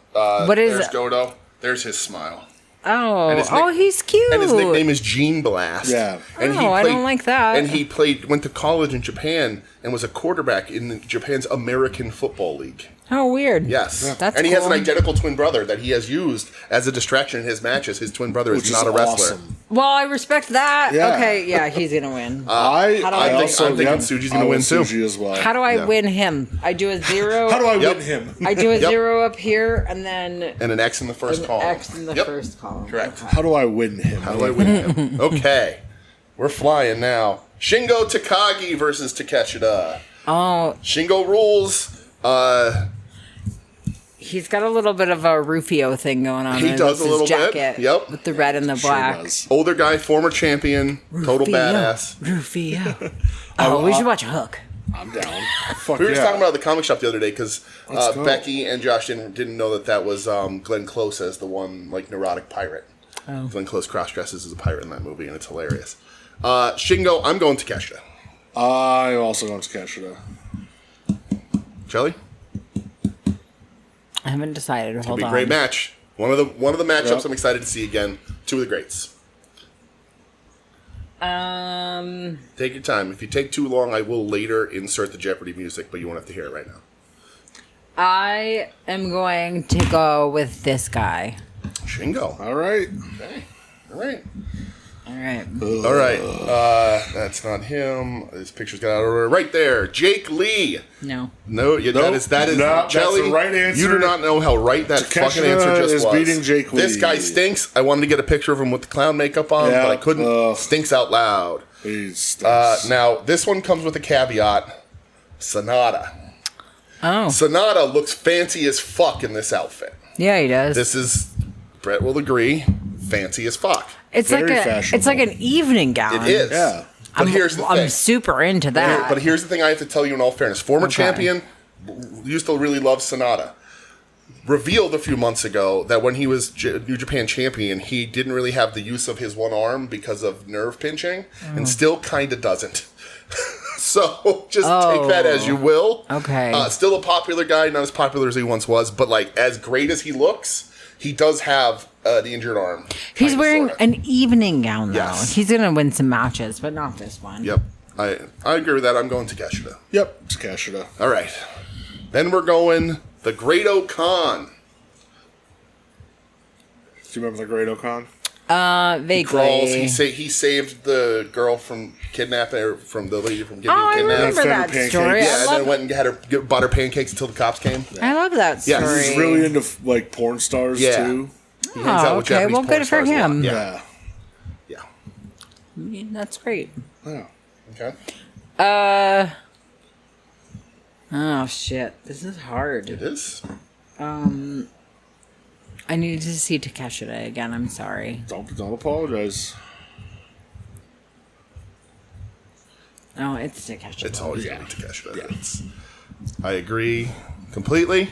What is there's it? Dodo. There's his smile. Oh, he's cute. And his nickname is Gene Blast. Yeah. And I don't like that. And he went to college in Japan and was a quarterback in Japan's American Football League. Oh, weird. Yes. Yeah. That's and he cool. has an identical twin brother that he has used as a distraction in his matches. His twin brother is not a wrestler. Awesome. Well, I respect that. Yeah. Okay, yeah, he's going to win. I'm thinking Suji's going to win too. Suji as well. How do I win him? I do a 0. How do I win him? I do a 0 up here and then and an X in the first column. X in the first column. Correct. How do I win him? How do I win him? Okay. We're flying now. Shingo Takagi versus Takeshita. Oh. Shingo rules. He's got a little bit of a Rufio thing going on. He does a little bit. Jacket Yep. With the red and the black. Older guy, former champion, total badass. Rufio. Oh, we should watch Hook. I'm down. Fuck We were just yeah. talking about it at the comic shop the other day because Let's go. Becky and Josh didn't know that was Glenn Close as the one like neurotic pirate. Oh. Glenn Close cross dresses as a pirate in that movie, and it's hilarious. Shingo, I'm going Takeshita. I'm also going to Takeshita. Shelly? I haven't decided. It'll Hold be a on. great match. One of the matchups Yep. I'm excited to see again. Two of the greats. Take your time. If you take too long, I will later insert the Jeopardy music, but you won't have to hear it right now. I am going to go with this guy. Shingo. All right. Okay. All right. All right. All right. That's not him. This picture's got out of order. Right there. Jake Lee. No. No, that is No, Jelly. that's the right answer. You do not know how right that Takeshita fucking answer just is was. beating Jake Lee. This guy stinks. I wanted to get a picture of him with the clown makeup on, Yeah, but I couldn't. ugh. Stinks out loud. He stinks. Now, this one comes with a caveat. Sonata. Oh. Sonata looks fancy as fuck in this outfit. Yeah, he does. This is, Brett will agree, fancy as fuck. It's Very like fashionable. it's like an evening gown. It is. Yeah. But here's the I'm thing. super into that. But here's the thing I have to tell you in all fairness. Former Okay. champion, used to really love Sonata. Revealed a few months ago that when he was New Japan champion, he didn't really have the use of his one arm because of nerve pinching, and still kind of doesn't. So just take that as you will. Okay. Still a popular guy, not as popular as he once was, but like as great as he looks, he does have the injured arm. He's kinda, wearing sorta. an evening gown, though. Yes. He's going to win some matches, but not this one. Yep. I agree with that. I'm going to Takeshita. Yep, Takeshita. All right. Then we're going the Great Khan. Do you remember the Great Okan? Vaguely. Crawls. He saved the girl from kidnapping, or from the lady from getting I kidnapped. remember that Pancakes. story. Yeah, I and then love, went and had her bought her pancakes until the cops came. I love that story. Yes. He's really into like porn stars Yeah. too. He hangs out with okay. Japanese Well, porn good for stars a lot. him. Yeah. Yeah. Yeah. That's great. Yeah. Okay. Oh, shit. This is hard. It is. I needed to see Takeshita again. I'm sorry. Don't apologize. No, it's Takeshita. It's always going to be Takeshita. Yeah. I agree completely.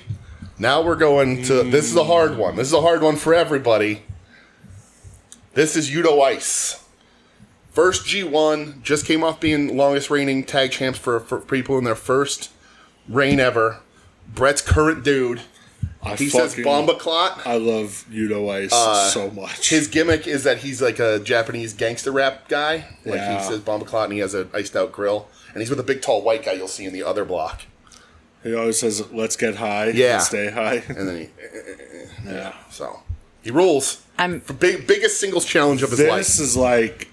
Now we're going to. This is a hard one. This is a hard one for everybody. This is Yudo Ice. First G1, just came off being longest reigning tag champs for people in their first reign ever. Brett's current dude. He says Bomba Clot. I love Yudo Ice so much. His gimmick is that he's like a Japanese gangster rap guy. Like Yeah. he says Bomba Clot and he has an iced out grill. And he's with a big tall white guy you'll see in the other block. He always says, "Let's get high, Yeah. and stay high." And then Yeah. so he rules. For biggest singles challenge of his life. This is like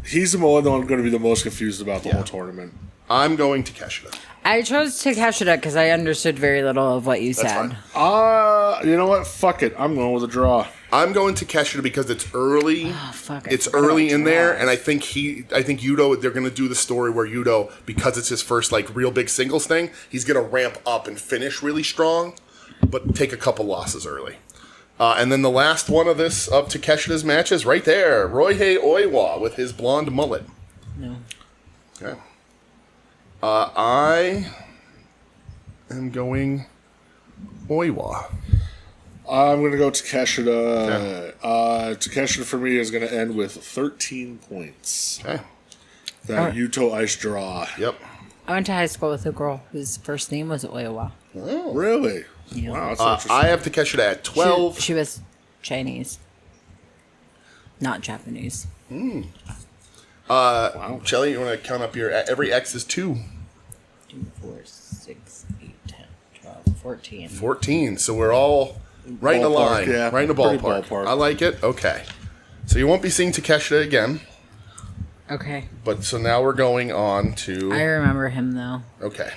he's the one that I'm going to be the most confused about the whole tournament. I'm going to Takeshita. I chose Takeshita because I understood very little of what you said. fine. You know what? Fuck it. I'm going with a draw. I'm going to Takeshita because it's early. Fuck, I It's forgot early about in there, draws. and I think Yudo. They're going to do the story where Yudo, because it's his first like real big singles thing, he's going to ramp up and finish really strong. but take a couple losses early. And then the last one of Takeshida's matches right there, Roihei Oiwa with his blonde mullet. No. Okay. I am going Oiwa. I'm going to go Takeshita. Okay. Takeshita for me is going to end with 13 points. Okay. That Yuto Ice draw. Yep. I went to high school with a girl whose first name was Oiwa. Oh, really? Yeah. Wow, that's interesting. I have Takeshita at 12. She was Chinese, not Japanese. Shelly, you want to count up your... Every X is 2. 2, 4, 6, 8, 10, 12, 14. 14. So we're all right in the Ballpark, line. yeah. Right in the Pretty ballpark. I like it. Okay. So you won't be seeing Takeshita again. Okay. But so now we're going on to... I remember him, though. Okay.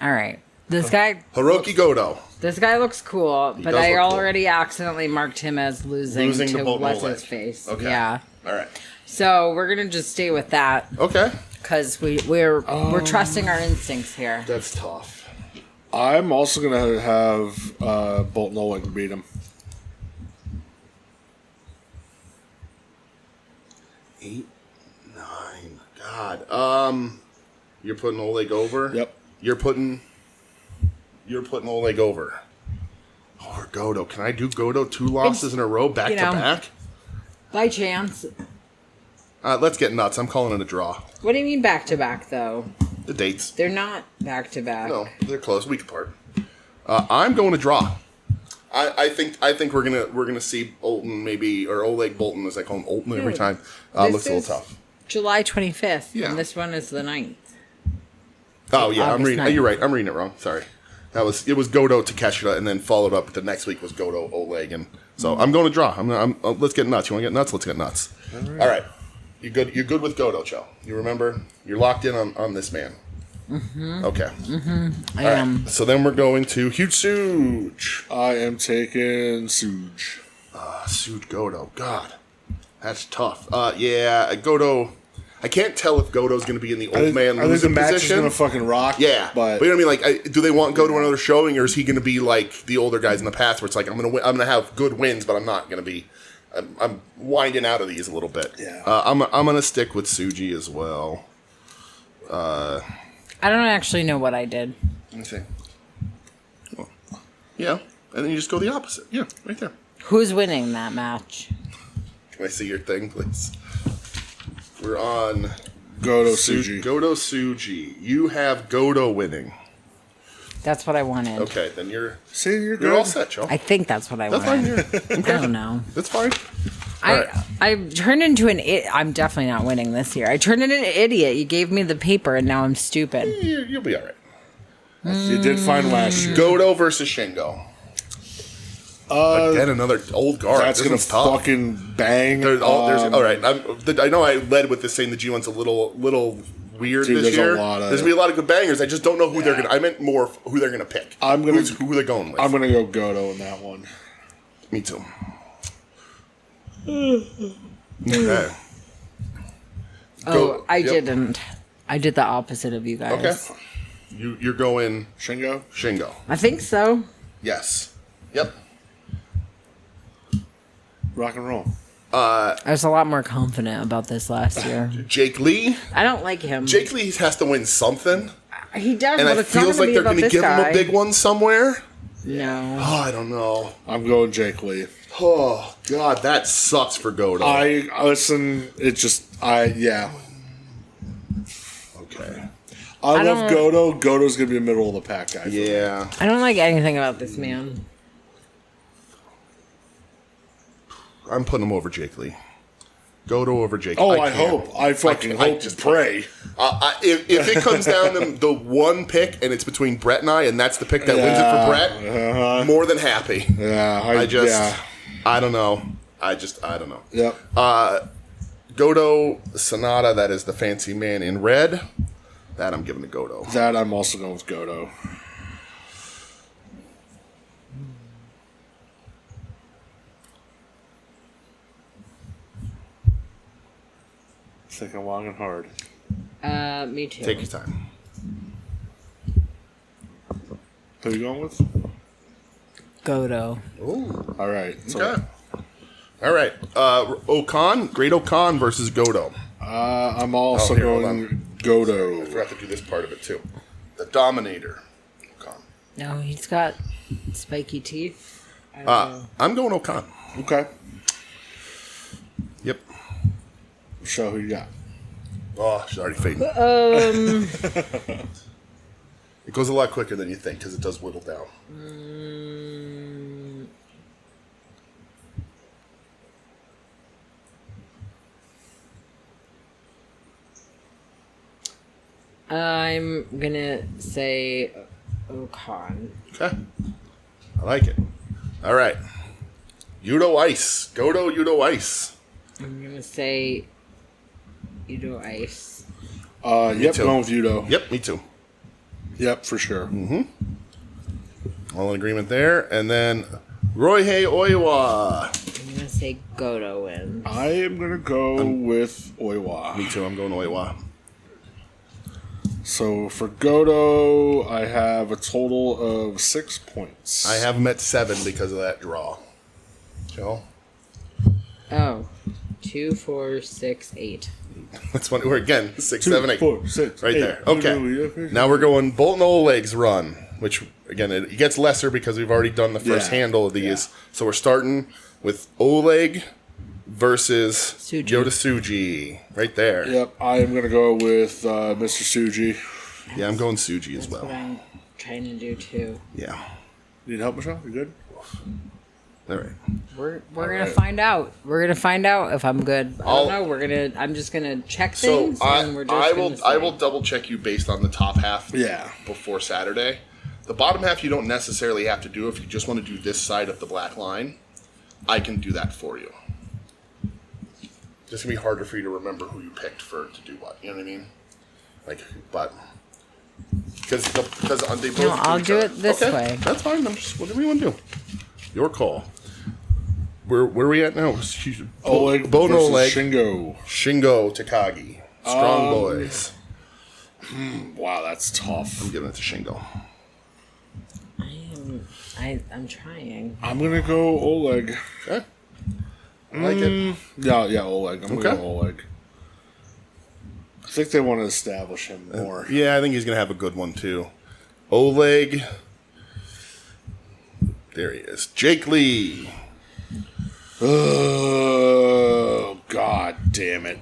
All right. This guy... Hiroki Goto. This guy looks cool, but does I look cool. already accidentally marked him as losing Losing to to Bolton what's Oleg. his face. Okay. Yeah. All right. So we're gonna just stay with that Okay. because we're trusting our instincts here. That's tough. I'm also going to have Bolton Oleg beat him. 8, 9. God. You're putting Oleg over? Yep. You're putting Oleg over. Or Goto. Can I do Goto 2 losses in a row back you know. to back? By chance. Let's get nuts. I'm calling it a draw. What do you mean back to back though? The dates. They're not back to back. No, they're close. Week apart. I'm going to draw. I think we're gonna see Bolton maybe, or Oleg Bolton as I call him Olton every time. Looks a little tough. July 25th. Yeah. And this one is the 9th. Oh yeah, I'm August reading. 9th. You're right. I'm reading it wrong. Sorry. It was Goto Takeshita, and then followed up the next week was Goto Oleg, and so I'm going to draw. Let's get nuts. You want to get nuts? Let's get nuts. All right. You good? You're good with Goto, Cho. You remember? You're locked in on this man. Mm-hmm. Okay. Mm-hmm. I All am. right. So then we're going to Huge Suge. I am taking Suge. Suge Goto. God, that's tough. Yeah, Goto. I can't tell if Goto's going to be in the old man I think the losing match position. is going to fucking rock. Yeah, but you know what I mean. Like, do they want Goto another showing, or is he going to be like the older guys in the past, where it's like I'm going to have good wins, but I'm not going to be. I'm winding out of these a little bit. Yeah. I'm going to stick with Suji as well. I don't actually know what I did. Let me see. Well, yeah, and then you just go the opposite. Yeah, right there. Who's winning that match? Can I see your thing, please? We're on Goto Suji. Goto Suji. You have Goto winning. That's what I wanted. Okay, then you're You're all set, Joe. I think that's what I That's wanted. fine. I don't know. That's fine. All right. I turned into I'm definitely not winning this year. I turned into an idiot. You gave me the paper and now I'm stupid. You'll be all right. You did fine last year. Goto versus Shingo. Again, another old guard. That's This going one's to tough. fucking bang. All right. I know I led with this saying the G1's a little weird Dude, this there's a year. lot of- There's going to be a lot of good bangers. I just don't know who they're going to... I meant more who they're going to pick. Who they're going with. I'm going to go Goto in that one. Me too. Okay. Oh, I Yep. didn't. I did the opposite of you guys. Okay. You're going Shingo? Shingo. I think so. Yes. Yep. Rock and roll. I was a lot more confident about this last year. Jake Lee. I don't like him. Jake Lee has to win something. He does, And but it it's not feels going like to be they're about going to this give guy. him a big one somewhere. No. Oh, I don't know. I'm going Jake Lee. Oh, God, that sucks for Goto. Listen, it just, yeah. Okay. I love don't- Goto. Goto's going to be a middle of the pack guy. Yeah. I don't like anything about this man. I'm putting him over Jake Lee. Goto over Jake Oh, Lee. I can't. hope. I fucking I hope just and pray. If it comes down to the one pick and it's between Brett and I, and that's the pick that wins it for Brett, more than happy. Yeah, I don't know. I don't know. Yep. Goto Sonata, that is the fancy man in red. That I'm giving to Goto. That I'm also going with Goto. Thinking long and hard. Me too. Take your time. Who are you going with? Godo. Ooh. All right. So, Okay. All right. Great Okan versus Godo. I'm also hold going I Godo. forgot to do this part of it too. The Dominator. Okan. No, he's got spiky teeth. I don't know. I'm going Okan. Okay. Yep. Show who you got. Oh, she's already fading. It goes a lot quicker than you think because it does whittle down. I'm gonna say Okan. Okay. I like it. All right. Yudo Ice. Godo Yudo Ice. I'm gonna say Yudo Ice. Yep, too. going with Yudo. Yep, me too. Yep, for sure. All in agreement there. And then Roihei Oiwa. I'm gonna say Godo wins. I am going to go with Oiwa. Me too. I'm going Oiwa. So for Godo, I have a total of 6 points. I have him at 7 because of that draw. Joe? Oh, 2, 4, 6, 8. That's funny. We're again 6, 2, 7, 8. 4, 6, Right 8. there. Okay. Now we're going Bolton Oleg's run, which, again, it gets lesser because we've already done the first Yeah. handle of these. Yeah. So we're starting with Oleg versus Suji. Yota Tsuji. Right there. Yep, I am going to go with Mr. Suji. Yeah, I'm going Tsuji as That's what well. I'm trying to do too. Yeah. Need help, Michelle? You good? All right. We're gonna right. find out. We're gonna find out if I'm good. I I'll- don't know. I'm just gonna check So things, and we're just I gonna will say. double check you based on the top half. Yeah. Before Saturday, the bottom half you don't necessarily have to do if you just want to do this side of the black line. I can do that for you. Just gonna be harder for you to remember who you picked to do what. You know what I mean? Like, but because they both. No, I'll do each it other. this Okay, way. That's fine. I'm just whatever you want to do. Your call. Where are we at now? Oleg Bono versus Oleg. Shingo. Shingo Takagi. Strong boys. Wow, that's tough. I'm giving it to Shingo. I'm trying. I'm going to go Oleg. Okay. I like it. Yeah, Oleg. I'm going to Okay. go Oleg. I think they want to establish him more. Yeah, I think he's going to have a good one, too. Oleg. There he is. Jake Lee. Oh, God damn it.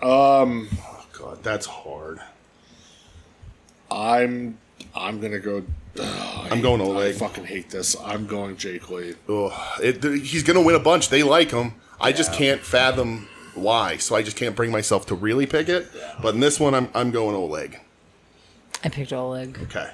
Oh, God, that's hard. I'm gonna go. I'm going I Oleg. fucking hate this. I'm going Jake Lee. He's going to win a bunch. They like him. I just can't fathom why, so I just can't bring myself to really pick it. But in this one, I'm going Oleg. I picked Oleg. Okay.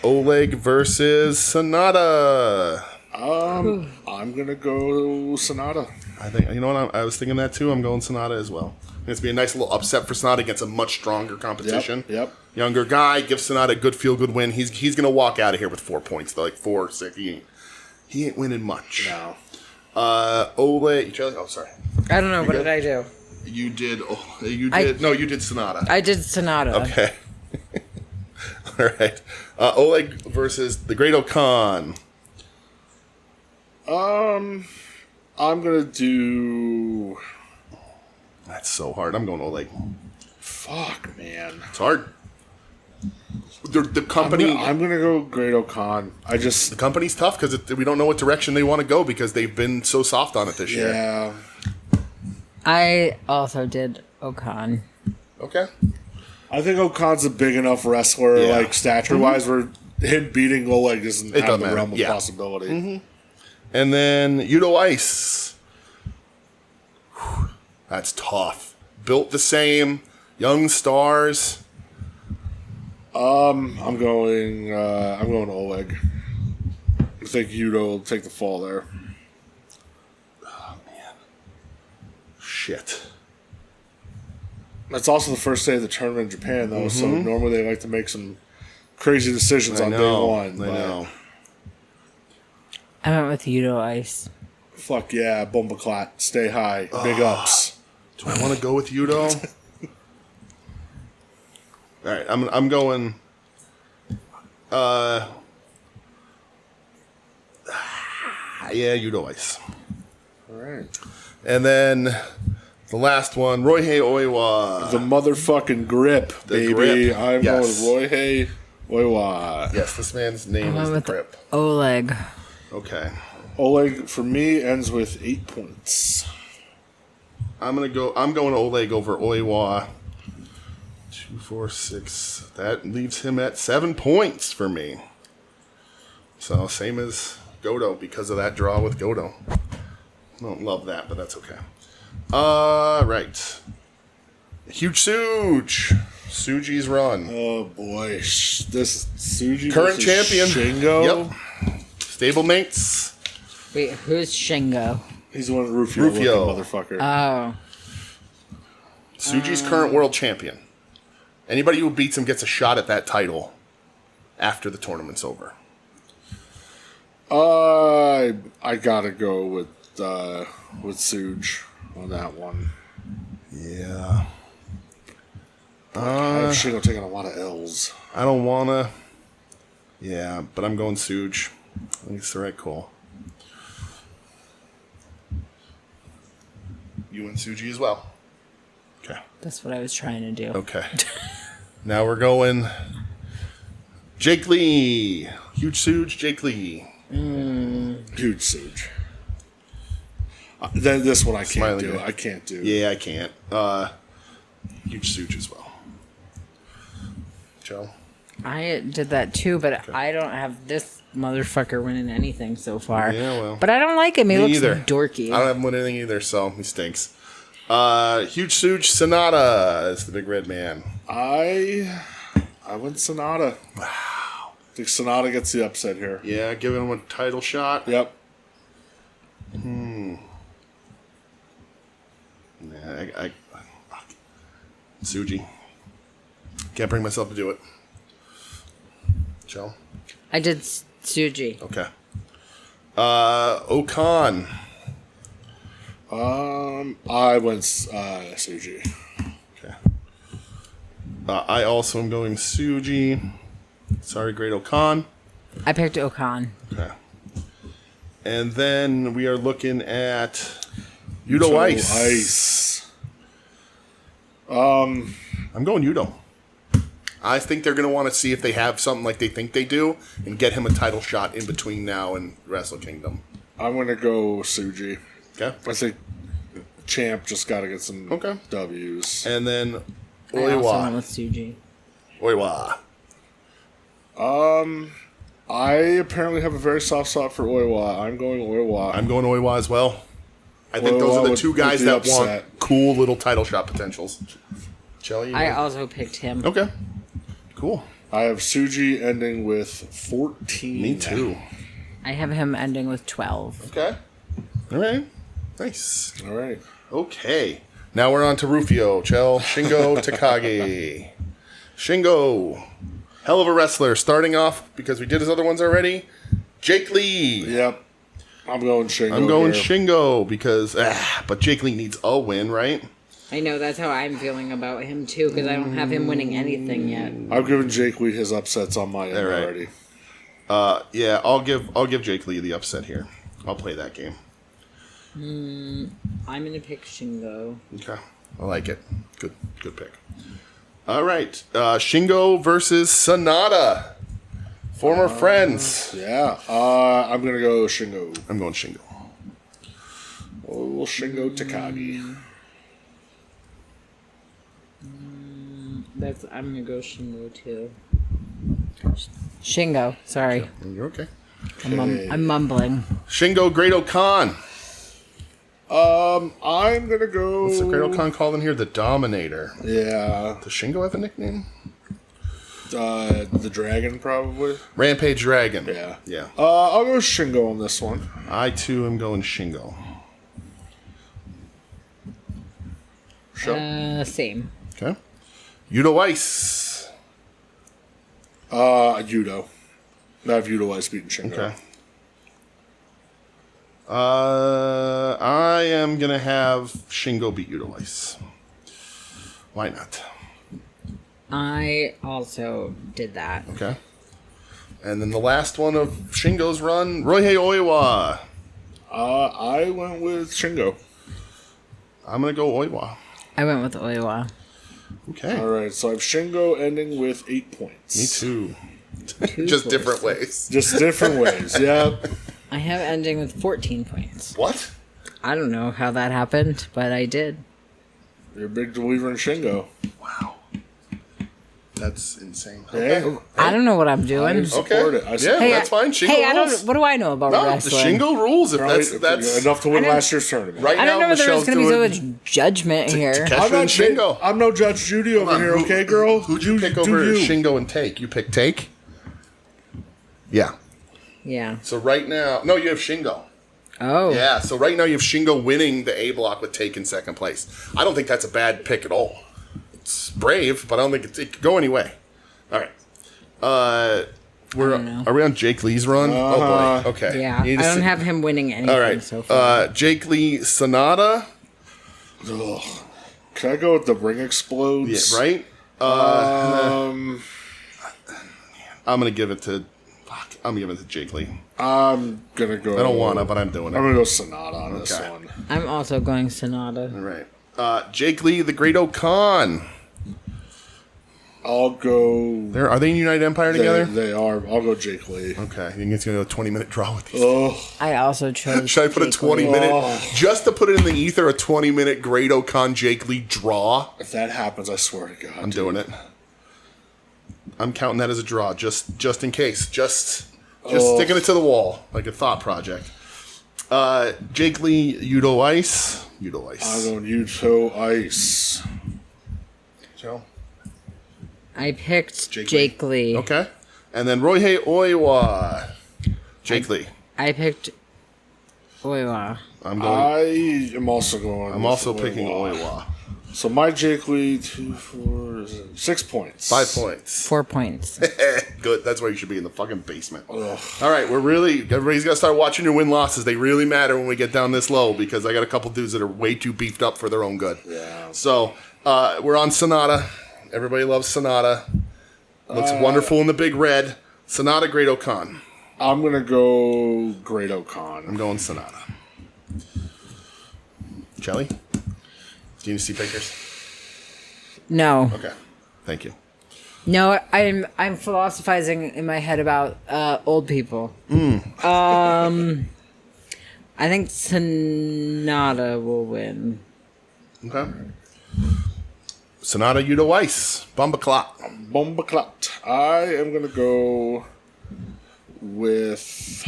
Oleg versus Sonata. I'm gonna go Sonata. I think you know what I was thinking that too. I'm going Sonata as well. It's be a nice little upset for Sonata against a much stronger competition. Yep. Younger guy, give Sonata a good feel good win. He's gonna walk out of here with 4 points, though, like 4, 6. He ain't winning much. No. Oleg. Oh, sorry. I don't know. What good? did I do? You did. You did Sonata. I did Sonata. Okay. All right. Oleg versus the Great Okan. I'm gonna do. That's so hard. I'm going Oleg. Fuck, man. It's hard. The company. I'm gonna go Great Okan. The company's tough because we don't know what direction they want to go because they've been so soft on it this year. Yeah. I also did Okan. Okay. I think Okan's a big enough wrestler, Yeah. like stature-wise, where him beating Oleg doesn't have doesn't the matter. realm of Yeah. possibility. And then Yudo Ice. Whew, that's tough. Built the same. Young stars. I'm going Oleg. I think Yudo will take the fall there. Shit. That's also the first day of the tournament in Japan, though, so normally they like to make some crazy decisions on day one. I but know. I went with Yudo Ice. Fuck yeah, Bombaclat. Stay high. Big ups. Do I want to go with Yudo? All right, I'm going. Yeah, Yudo Ice. All right. And then the last one, Roihei Oiwa. The motherfucking grip, baby. grip. I'm going with Roihei Oiwa. Yes, this man's name is the grip. Oleg. Okay. Oleg, for me, ends with 8 points. I'm going Oleg over Oiwa. 2, 4, 6. That leaves him at 7 points for me. So same as Godo because of that draw with Godo. Don't love that, but that's okay. Right. Huge Suge. Suji's run. Oh boy, this Suji Current versus champion. Shingo. Yep. Stablemates. Wait, who's Shingo? He's the one Rufio. Rufio. Motherfucker. Oh. Suji's current world champion. Anybody who beats him gets a shot at that title after the tournament's over. I gotta go with Suge on that one. Yeah. I have Shingo taking a lot of L's. I don't wanna. Yeah, but I'm going Suge. I think it's the right call. You and Suji as well. Okay. That's what I was trying to do. Okay. Now we're going Jake Lee. Huge Suge, Jake Lee. Huge Suge. This one I can't Smiley do. guy. I can't do. Yeah, I can't. Huge Suge as well. Joe? I did that too, but I don't have this motherfucker winning anything so far. Yeah, well. But I don't like him. He looks either. dorky. I don't have him win anything either, so he stinks. Huge Suge Sonata is the big red man. I went Sonata. Wow. I think Sonata gets the upset here. Yeah, giving him a title shot. Yep. Yeah, Suji. Can't bring myself to do it. Joe? I did Suji. Okay. Okan. I went Suji. Okay. I also am going Suji. Sorry, Great Okan. I picked Okan. Okay. And then we are looking at Yudo Ice. I'm going Yudo. I think they're going to want to see if they have something like they think they do and get him a title shot in between now and Wrestle Kingdom. I'm going to go Suji. Okay. I think Champ just got to get some Okay. W's. And then I also went Oiwa. with Suji. Oiwa. I apparently have a very soft spot for Oiwa. I'm going Oiwa. I'm going Oiwa as well. I think those are the two guys the that upset. want cool little title shot potentials. Shelly? I also picked him. Okay. Cool. I have Suji ending with 14. Me too. I have him ending with 12. Okay. All right. Nice. All right. Okay. Now we're on to Rufio, Chell, Shingo Takagi. Shingo. Hell of a wrestler. Starting off, because we did his other ones already, Jake Lee. Yep. I'm going Shingo. I'm going here. Shingo because, but Jake Lee needs a win, right? I know, that's how I'm feeling about him too, because I don't have him winning anything yet. I've given Jake Lee his upsets on my end All right. already. Yeah, I'll give Jake Lee the upset here. I'll play that game. I'm going to pick Shingo. Okay. I like it. Good pick. All right. Shingo versus Sonata. Former friends. Yeah. I'm going to go Shingo. I'm going Shingo. Oh, Shingo Takagi. I'm going to go Shingo too. Shingo, sorry. You're okay. I'm mumbling. Shingo Great Okan. I'm going to go... What's the Great Okan called in here? The Dominator. Yeah. Does Shingo have a nickname? The Dragon, probably. Rampage Dragon. Yeah. Yeah. I'll go Shingo on this one. I, too, am going Shingo. Sure. Same. Okay. Yudo Ice. Yudo. I have Yudo Ice beating Shingo. Okay. I am going to have Shingo beat Yudo Ice. Why not? I also did that. Okay. And then the last one of Shingo's run, Roihei Oiwa. I went with Shingo. I'm going to go Oiwa. I went with Oiwa. Okay. All right, so I have Shingo ending with 8 points. Me too. Just different ways. Just different ways, yeah. I have ending with 14 points. What? I don't know how that happened, but I did. You're a big believer in Shingo. Wow. That's insane. Okay. Okay. I don't know what I'm doing. I support it. I Yeah, support Hey, that's fine. Shingo hey, rules. what do I know about No, the wrestling? Shingo rules. If Probably that's enough to win I don't- last year's tournament. right I now. don't know whether there's Michelle's going to be so doing much judgment here. Takeshi and Shingo. I'm no Judge Judy over here, okay, girl? Who'd you pick over Shingo and Take? You picked Take? Yeah. Yeah. So right now, no, you have Shingo. Oh. Yeah, so right now you have Shingo winning the A block with Take in second place. I don't think that's a bad pick at all. It's brave, but I don't think it could go any way. All right. Are we on Jake Lee's run? Oh boy. Okay. Yeah. You need I to don't see- have him winning anything All right. so far. Jake Lee Sonata. Ugh. Can I go with the ring explodes? Yeah, right? I'm gonna give it to. Fuck. I'm gonna give it to Jake Lee. I'm gonna go. I don't wanna, but I'm doing I'm it. gonna go Sonata on this Okay. one. I'm also going Sonata. All right. Jake Lee, the Great Okan. I'll go. Are they in United Empire together? They are. I'll go Jake Lee. Okay. I think it's gonna go a 20-minute draw with these. Oh, I also chose. Should I put a Jake Lee. 20-minute just to put it in the ether? A 20-minute Great Okan Jake Lee draw. if that happens, I swear to God, I'm doing it. I'm counting that as a draw, just in case. Just sticking it to the wall like a thought project. Jake Lee, Yudo Ice. I'm going Yuto Ice. Joe. I picked Jake Jake Lee. Okay. And then Roihei Oiwa. Jake Lee. I picked Oiwa. I'm going. I am also going. I'm with also picking Oiwa. So my Jake Lee, 2, 4, 6 points. 5 points. 4 points. Good. That's why you should be in the fucking basement. Ugh. All right, everybody's got to start watching your win-losses. They really matter when we get down this low because I got a couple dudes that are way too beefed up for their own good. Yeah. So we're on Sonata. Everybody loves Sonata. Looks wonderful in the big red. Sonata, Great Okan. I'm gonna go Great Okan. I'm going Sonata. Shelly? Do you see pictures? No. Okay. Thank you. No, I'm philosophizing in my head about old people. I think Sonata will win. Okay. Sonata, Yudo Ice. Bomba Clot. Bomba Clot. I am gonna go with.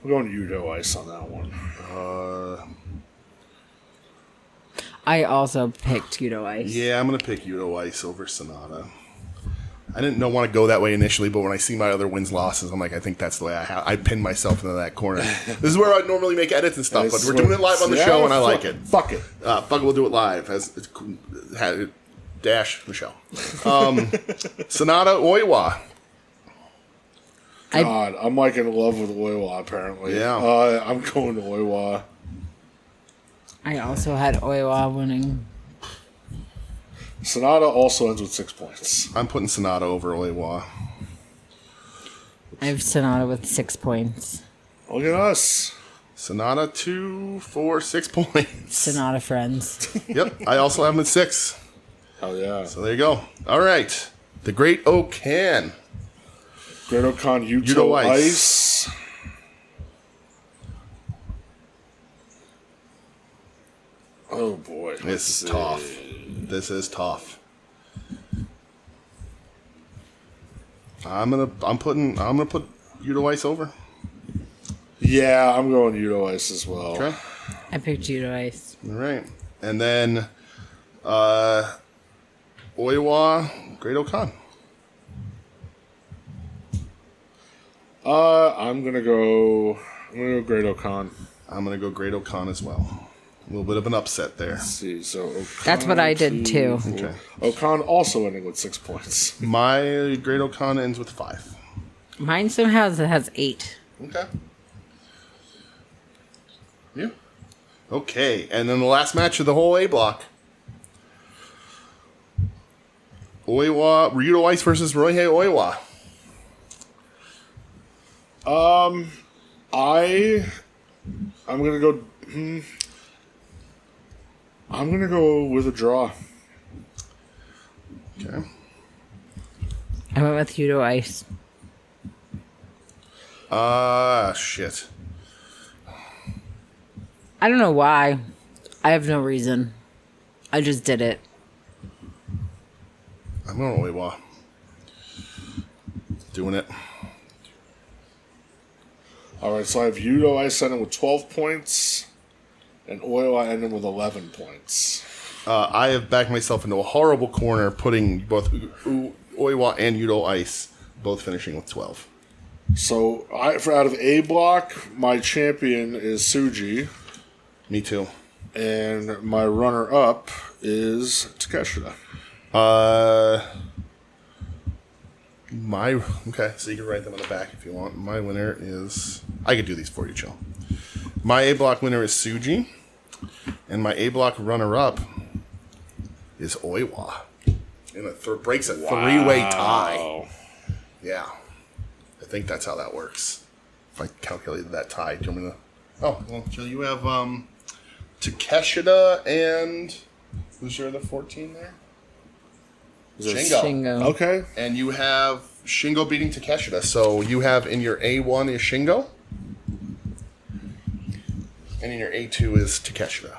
I'm going Yudo Ice on that one. I also picked Yudo Ice. Yeah, I'm going to pick Yudo Ice over Sonata. I didn't want to go that way initially, but when I see my other wins-losses, I'm like, I think that's the way I pin myself into that corner. This is where I normally make edits and stuff, but we're doing it live on the show, and I like it. Fuck it. Fuck it, we'll do it live. Dash Michelle. Sonata Oiwa. God, I'm like in love with Oiwa, apparently. Yeah. I'm going to Oiwa. I also had Oiwa winning. Sonata also ends with 6 points. I'm putting Sonata over Oiwa. I have Sonata with 6 points. Look at us. Sonata 2, 4, 6 points. Sonata friends. Yep, I also have him at 6. Hell yeah. So there you go. All right. The Great Okan. Great Okan Yuto Yudo Ice. Oh boy. This is tough. This is tough. I'm gonna put Yudo Ice over. Yeah, I'm going Yudo Ice as well. Okay. I picked Yudo Ice. All right. And then Oiwa, Great Okan. I'm gonna go Great Okan. I'm gonna go Great Okan as well. A little bit of an upset there. Let's see, so Okan, That's what I did too. Okay. Okan also ending with 6 points. My Great Okan ends with 5. Mine somehow has 8. Okay. You? Okay, and then the last match of the whole A block. Oiwa, Ryudo Ice versus Roihei Oiwa. I'm gonna go. I'm gonna go with a draw. Okay. I went with Yudo Ice. Shit. I don't know why. I have no reason. I just did it. I'm going Oiwa. Doing it. All right, so I have Yudo Ice ending with 12 points, and Oiwa ending with 11 points. I have backed myself into a horrible corner, putting both Oiwa and Yudo Ice both finishing with 12. So, out of A block, my champion is Tsuji, Me too. and my runner-up is Takeshita. Okay, so you can write them on the back if you want. My winner is... I could do these for you, Joe. My A block winner is Tsuji, and my A block runner-up is Oiwa. And it breaks a three-way tie. Yeah. I think that's how that works. If I calculated that tie, do you want me to... Oh, well, Joe, you have Takeshita and... Who's your other 14 there? Shingo. Shingo. Okay. And you have Shingo beating Takeshita. So you have in your A1 is Shingo. And in your A2 is Takeshita.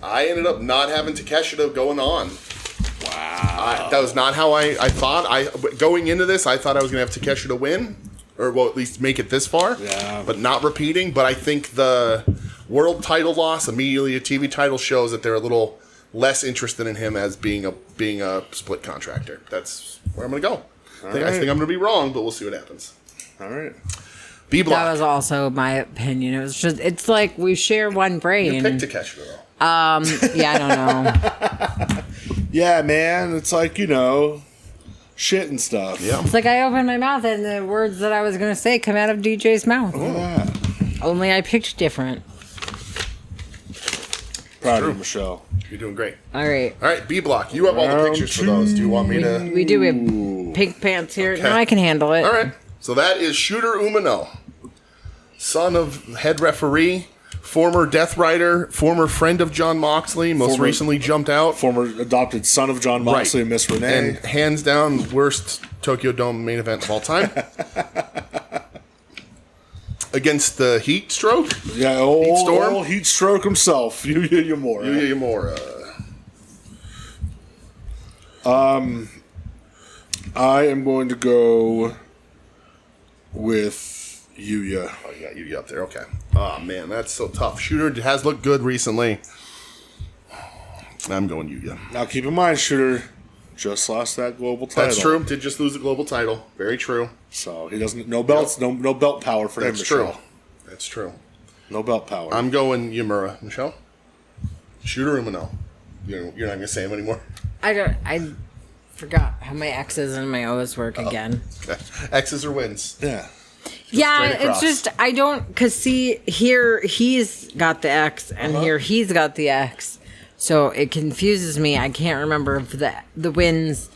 I ended up not having Takeshita going on. Wow. That was not how I thought. Going into this, I thought I was going to have Takeshita win. Or, well, at least make it this far. Yeah. But not repeating. But I think the world title loss, immediately a TV title, shows that they're a little... less interested in him as being a split contractor. That's where I'm going to go. I think I'm going to be wrong, but we'll see what happens. All right. B block. That was also my opinion. It's like we share one brain. You picked Takeshita though. Yeah, I don't know. Yeah, man. It's like, shit and stuff. Yeah. It's like I opened my mouth and the words that I was going to say come out of DJ's mouth. Yeah. Only I picked different. Proud of you, Michelle. You're doing great. All right, B block. You have all the pictures for those. Do you want me to? We do have pink pants here. Okay. No, I can handle it. All right. So that is Shooter Umino, son of head referee, former Death Rider, former friend of John Moxley, most recently jumped out. Former adopted son of John Moxley and Miss Renee. And hands down, worst Tokyo Dome main event of all time. Against the Heat Stroke? Yeah, Heat Storm? old Heat Stroke himself. Yuya Uemura. Yuya Uemura. I am going to go with Yuya. Oh, you got Yuya up there. Okay. Oh, man, that's so tough. Shooter has looked good recently. I'm going Yuya. Now, keep in mind, Shooter just lost that global title. That's true. Did just lose the global title. Very true. So he doesn't. No belts. No belt power for him. That's true. That's true. No belt power. I'm going Uemura. Michelle? Shooter Umino. You're not going to say him anymore? I forgot how my X's and my O's work again. Okay. X's or wins? Yeah. Yeah, straight across. it's just, I don't, because see, here he's got the X and here he's got the X. So it confuses me. I can't remember if the wins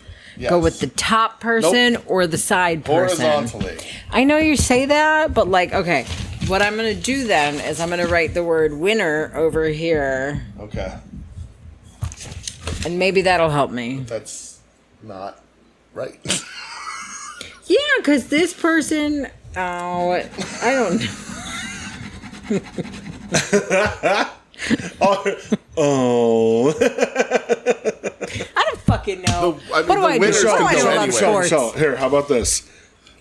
go with the top person or the side person. Horizontally. I know you say that, but like, okay, what I'm going to do then is I'm going to write the word winner over here. Okay. And maybe that'll help me. That's not right. Yeah, because this person, I don't know. Oh. I don't fucking know. I mean, what do the I do? winners What do I can know go about anywhere. sports? So, here, how about this?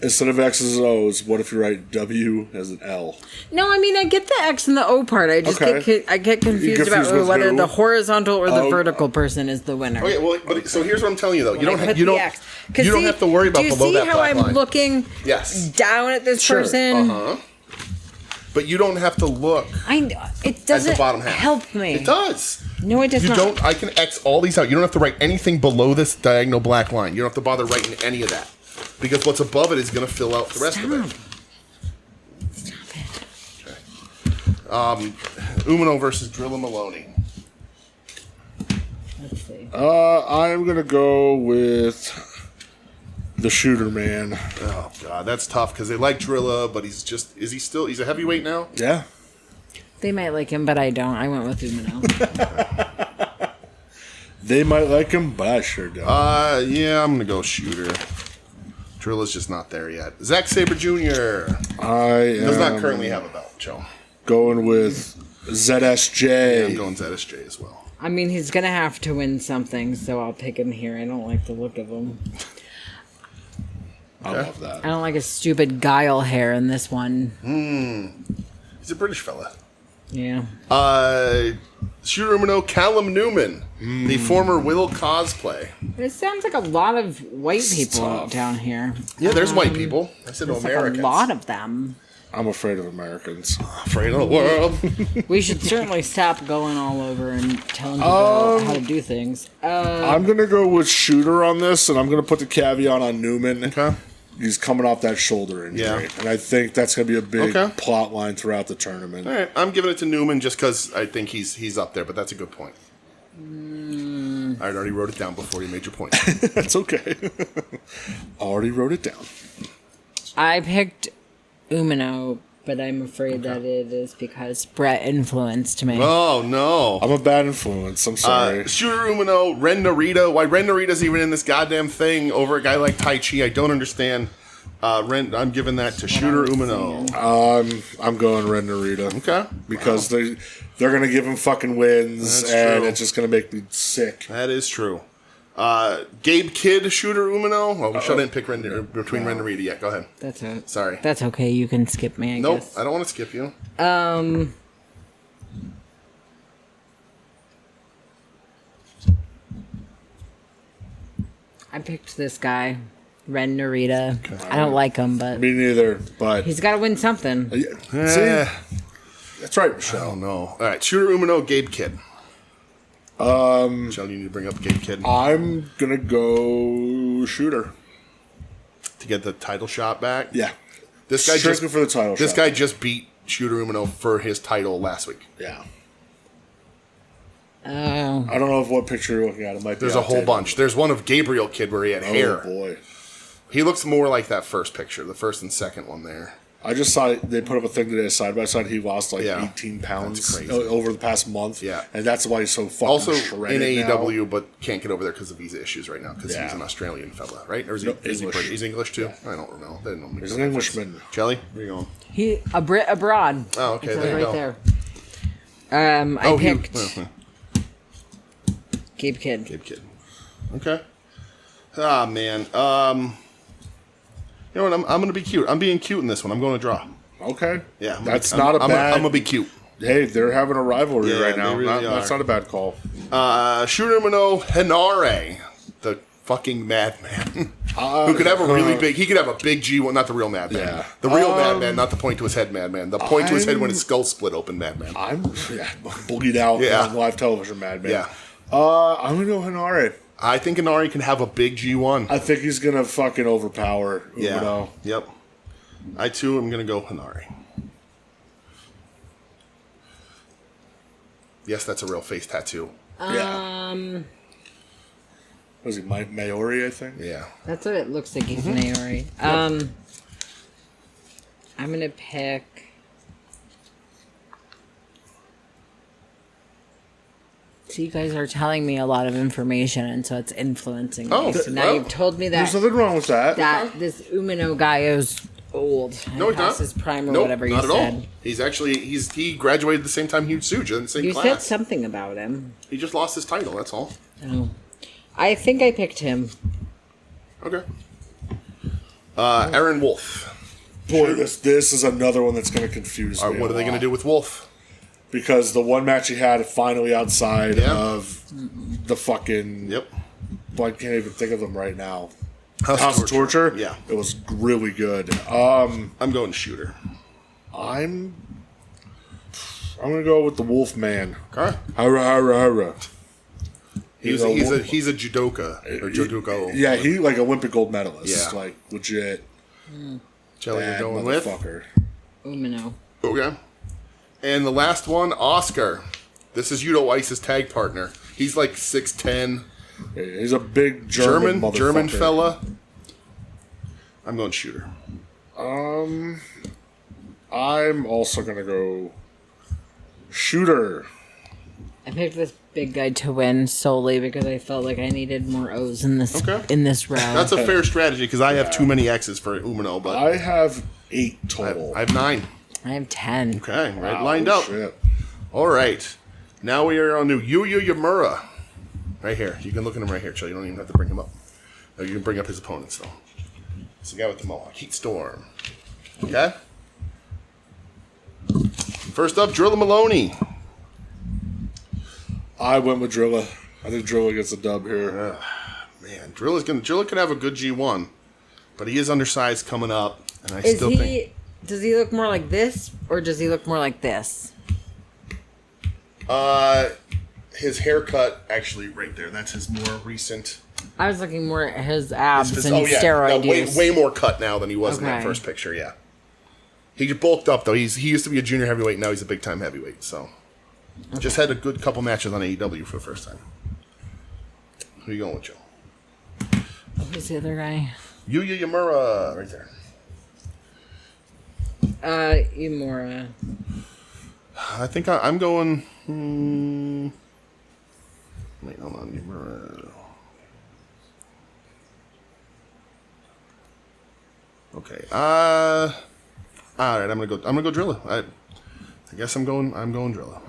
Instead of X's and O's, what if you write W as an L? No, I mean I get the X and the O part. I just get confused about with whether who? the horizontal or the vertical person is the winner. Okay, well, but so here's what I'm telling you though. You don't have to worry about do you below see that how black I'm line. looking Yes. down at this person? But you don't have to look It doesn't at the bottom half. help me. It does. No, it does You not. don't. I can X all these out. You don't have to write anything below this diagonal black line. You don't have to bother writing any of that because what's above it is going to fill out the rest of it. Stop it. Okay. Umino versus Drilla Maloney. Let's see. I'm gonna go with the Shooter Man. Oh god, that's tough because they like Drilla, but he's a heavyweight now? Yeah. They might like him, but I don't. I went with Umino. They might like him, but I sure don't. Yeah, I'm gonna go Shooter. Drilla's just not there yet. Zack Sabre Jr. Does not currently have a belt, Joe. Going with ZSJ. Yeah, I'm going ZSJ as well. I mean, he's going to have to win something, so I'll pick him here. I don't like the look of him. I love that. I don't like his stupid guile hair in this one. He's a British fella. Yeah. Shooter Umino, Callum Newman, the former Will cosplay. It sounds like a lot of white people tough. down here. Yeah, there's white people. I said no There's like Americans. a lot of them. I'm afraid of Americans. Afraid of the world. We should certainly stop going all over and telling people how to do things. I'm going to go with Shooter on this, and I'm going to put the caveat on Newman. Okay. He's coming off that shoulder injury. Yeah. And I think that's going to be a big Okay. plot line throughout the tournament. All right, I'm giving it to Newman just because I think he's up there, but that's a good point. I already wrote it down before you made your point. That's okay. Already wrote it down. I picked Umino, but I'm afraid that it is because Brett influenced me. Oh, no. I'm a bad influence. I'm sorry. Shooter Umino, Ren Narita. Why Ren Narita's even in this goddamn thing over a guy like Tai Chi, I don't understand. I'm giving that to Shooter Umino. I'm going Ren Narita. Okay. Because they're going to give him fucking wins, That's and true. it's just going to make me sick. That is true. Gabe Kidd, Shooter Umino. Oh, we didn't pick Ren Narita yet. Go ahead. Sorry. That's okay. You can skip me, I Nope, guess. I don't want to skip you. I picked this guy, Ren Narita. I don't like him, but Me neither, but... he's got to win something. See? That's right, Michelle. Oh, no. All right, Shooter Umino, Gabe Kidd. Michelle, you need to bring up Gabe Kidd I'm going to go Shooter. to get the title shot back. Yeah. This guy Strictly for the title This shot. guy just beat Shooter Umino for his title last week. Yeah. Oh. I don't know if what picture you're looking at. It might be There's a whole outdated. bunch. There's one of Gabriel Kidd where he had hair. Oh, boy. He looks more like that first picture, the first and second one there. I just saw they put up a thing today side by side. He lost like Yeah. 18 pounds That's crazy. over the past month. Yeah. And that's why he's so fucking Also in shredded AEW, now. but can't get over there because of visa issues right now because Yeah. he's an Australian fella, right? Or is he, No, is he English. British? He's English too? I don't know. They don't make He's no an difference. Englishman. Jelly, where you going? He a Brit abroad. Oh, okay, It says there you right go. there. I picked Gabe Gabe Kidd. Kidd. Okay. Ah, man. You know what? I'm going to be cute. I'm being cute in this one. I'm going to draw. Okay. Yeah. That's not a bad... I'm going to be cute. Hey, they're having a rivalry Yeah, right now. they really That's are. not a bad call. Shooter Umino Hinare, the fucking madman. Who could have a really big... He could have a big G1, not the real madman. Yeah. The real madman, not the point to his head madman. The point to his head when his skull split open madman. I'm bleed out Yeah. on live television, madman. Yeah. I'm going to go Hinare. I think Inari can have a big G1. I think he's going to fucking overpower Yeah. Umino. Yep. I, too, am going to go Hinari. Yes, that's a real face tattoo. Yeah. Was he Maori, I think? Yeah. That's what it looks like. He's Maori. I'm gonna pick. So you guys are telling me a lot of information, and so it's influencing me. Oh, So now well, you've told me There's that nothing wrong with that. this Umino guy is old. And No, he's past not. his prime or Nope, whatever you not at said. all. He's actually he graduated the same time Huge Suge in the same You said class. something about him. He just lost his title. That's all. Oh. I think I picked him. Okay. Aaron Wolf. Boy, this is another one that's going to confuse All me. right, what a are they going to lot. do with Wolf? Because the one match he had finally outside Yeah. of the fucking... Yep. I can't even think of them right now. House House of Torture? Yeah. It was really good. I'm going Shooter. I'm going to go with the Wolf Man. Okay. Hara, hara, hara. He's a judoka or judoka. Yeah, he like Olympic gold medalist. Yeah. Like, legit. Jelly, you're Bad going with. motherfucker. Umino. Okay. And the last one, Oscar. This is Yuto Ice's tag partner. He's like 6'10". He's a big German fella. I'm going shooter. I'm also gonna go shooter. I picked this big guy to win solely because I felt like I needed more O's in this round. That's a fair strategy because I have too many X's for Umino. But I have 8 total. I have 9. I have 10. Okay, right lined up. Shit. All right. Now we are on to Yuya Yamura. Right here. You can look at him right here, Chill. You don't even have to bring him up. No, you can bring up his opponents, though. It's the guy with the mohawk. Heat Storm. Okay? First up, Drilla Maloney. I went with Drilla. I think Drilla gets a dub here. Man, Drilla can have a good G1, but he is undersized coming up, and I still think... Does he look more like this, or does he look more like this? His haircut, actually, right there. That's his more recent... I was looking more at his abs and steroid use. Way more cut now than he was in that first picture, yeah. He bulked up, though. He used to be a junior heavyweight, now he's a big-time heavyweight, so... Okay. Just had a good couple matches on AEW for the first time. Who are you going with, Joe? Who's the other guy? Yuya Yamura, right there. Yamura. I think I'm going... Wait, hold on. Yamura... Okay. All right. I'm gonna go Drilla. I guess I'm going Drilla.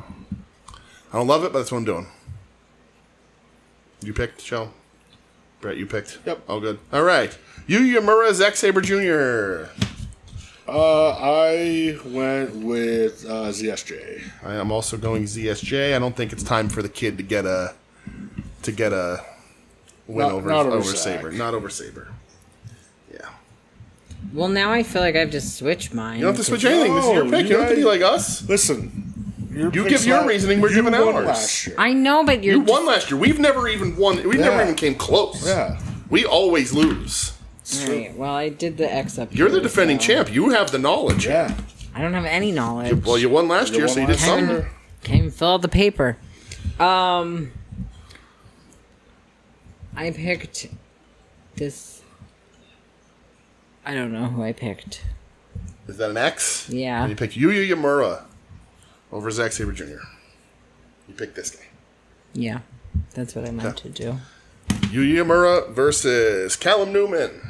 I don't love it, but that's what I'm doing. You picked, Shell? Brett, you picked? Yep. Oh, good. All right. Yuya Yamura, Zack Sabre Jr. I went with ZSJ. I am also going ZSJ. I don't think it's time for the kid to get a win over Sabre. Not over Sabre. Yeah. Well, now I feel like I've just switched mine. You don't have to switch anything. This is your pick. You don't have to be like us. Listen. You give your reasoning. We're giving ours. I know, but you won last year. We've never even won. We never even came close. Yeah. We always lose. All right. Well, I did the X up. You're the defending champ. You have the knowledge. Yeah. I don't have any knowledge. Well, you won last year, so you did something. Can't even fill out the paper. I picked this. I don't know who I picked. Is that an X? Yeah. And you picked Yuya Yamura over Zack Sabre Jr. You picked this guy. Yeah. That's what I meant to do. Yuya Yamura versus Callum Newman.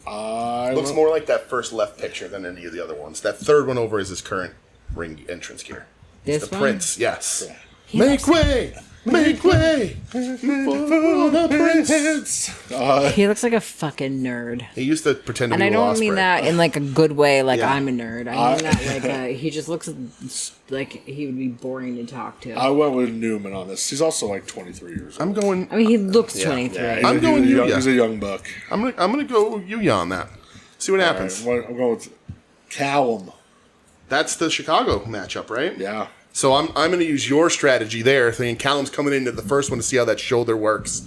Looks more like that first left picture than any of the other ones. That third one over is his current ring entrance gear. This the one? Prince, yes. Yeah. Make way! Make way! For the Prince! He looks like a fucking nerd. He used to pretend to and be I don't mean Osprey. that in like a good way, like Yeah. I'm a nerd. I mean that like he just looks like he would be boring to talk to. I went with Newman on this. He's also like 23 years old. I'm going. I mean, he looks 23. Yeah, I'm going Yuya. He's a young buck. I'm gonna go Yuya on that. See what happens. Right, I'm going with Callum. That's the Chicago matchup, right? Yeah. So I'm going to use your strategy there, thinking Callum's coming into the first one to see how that shoulder works.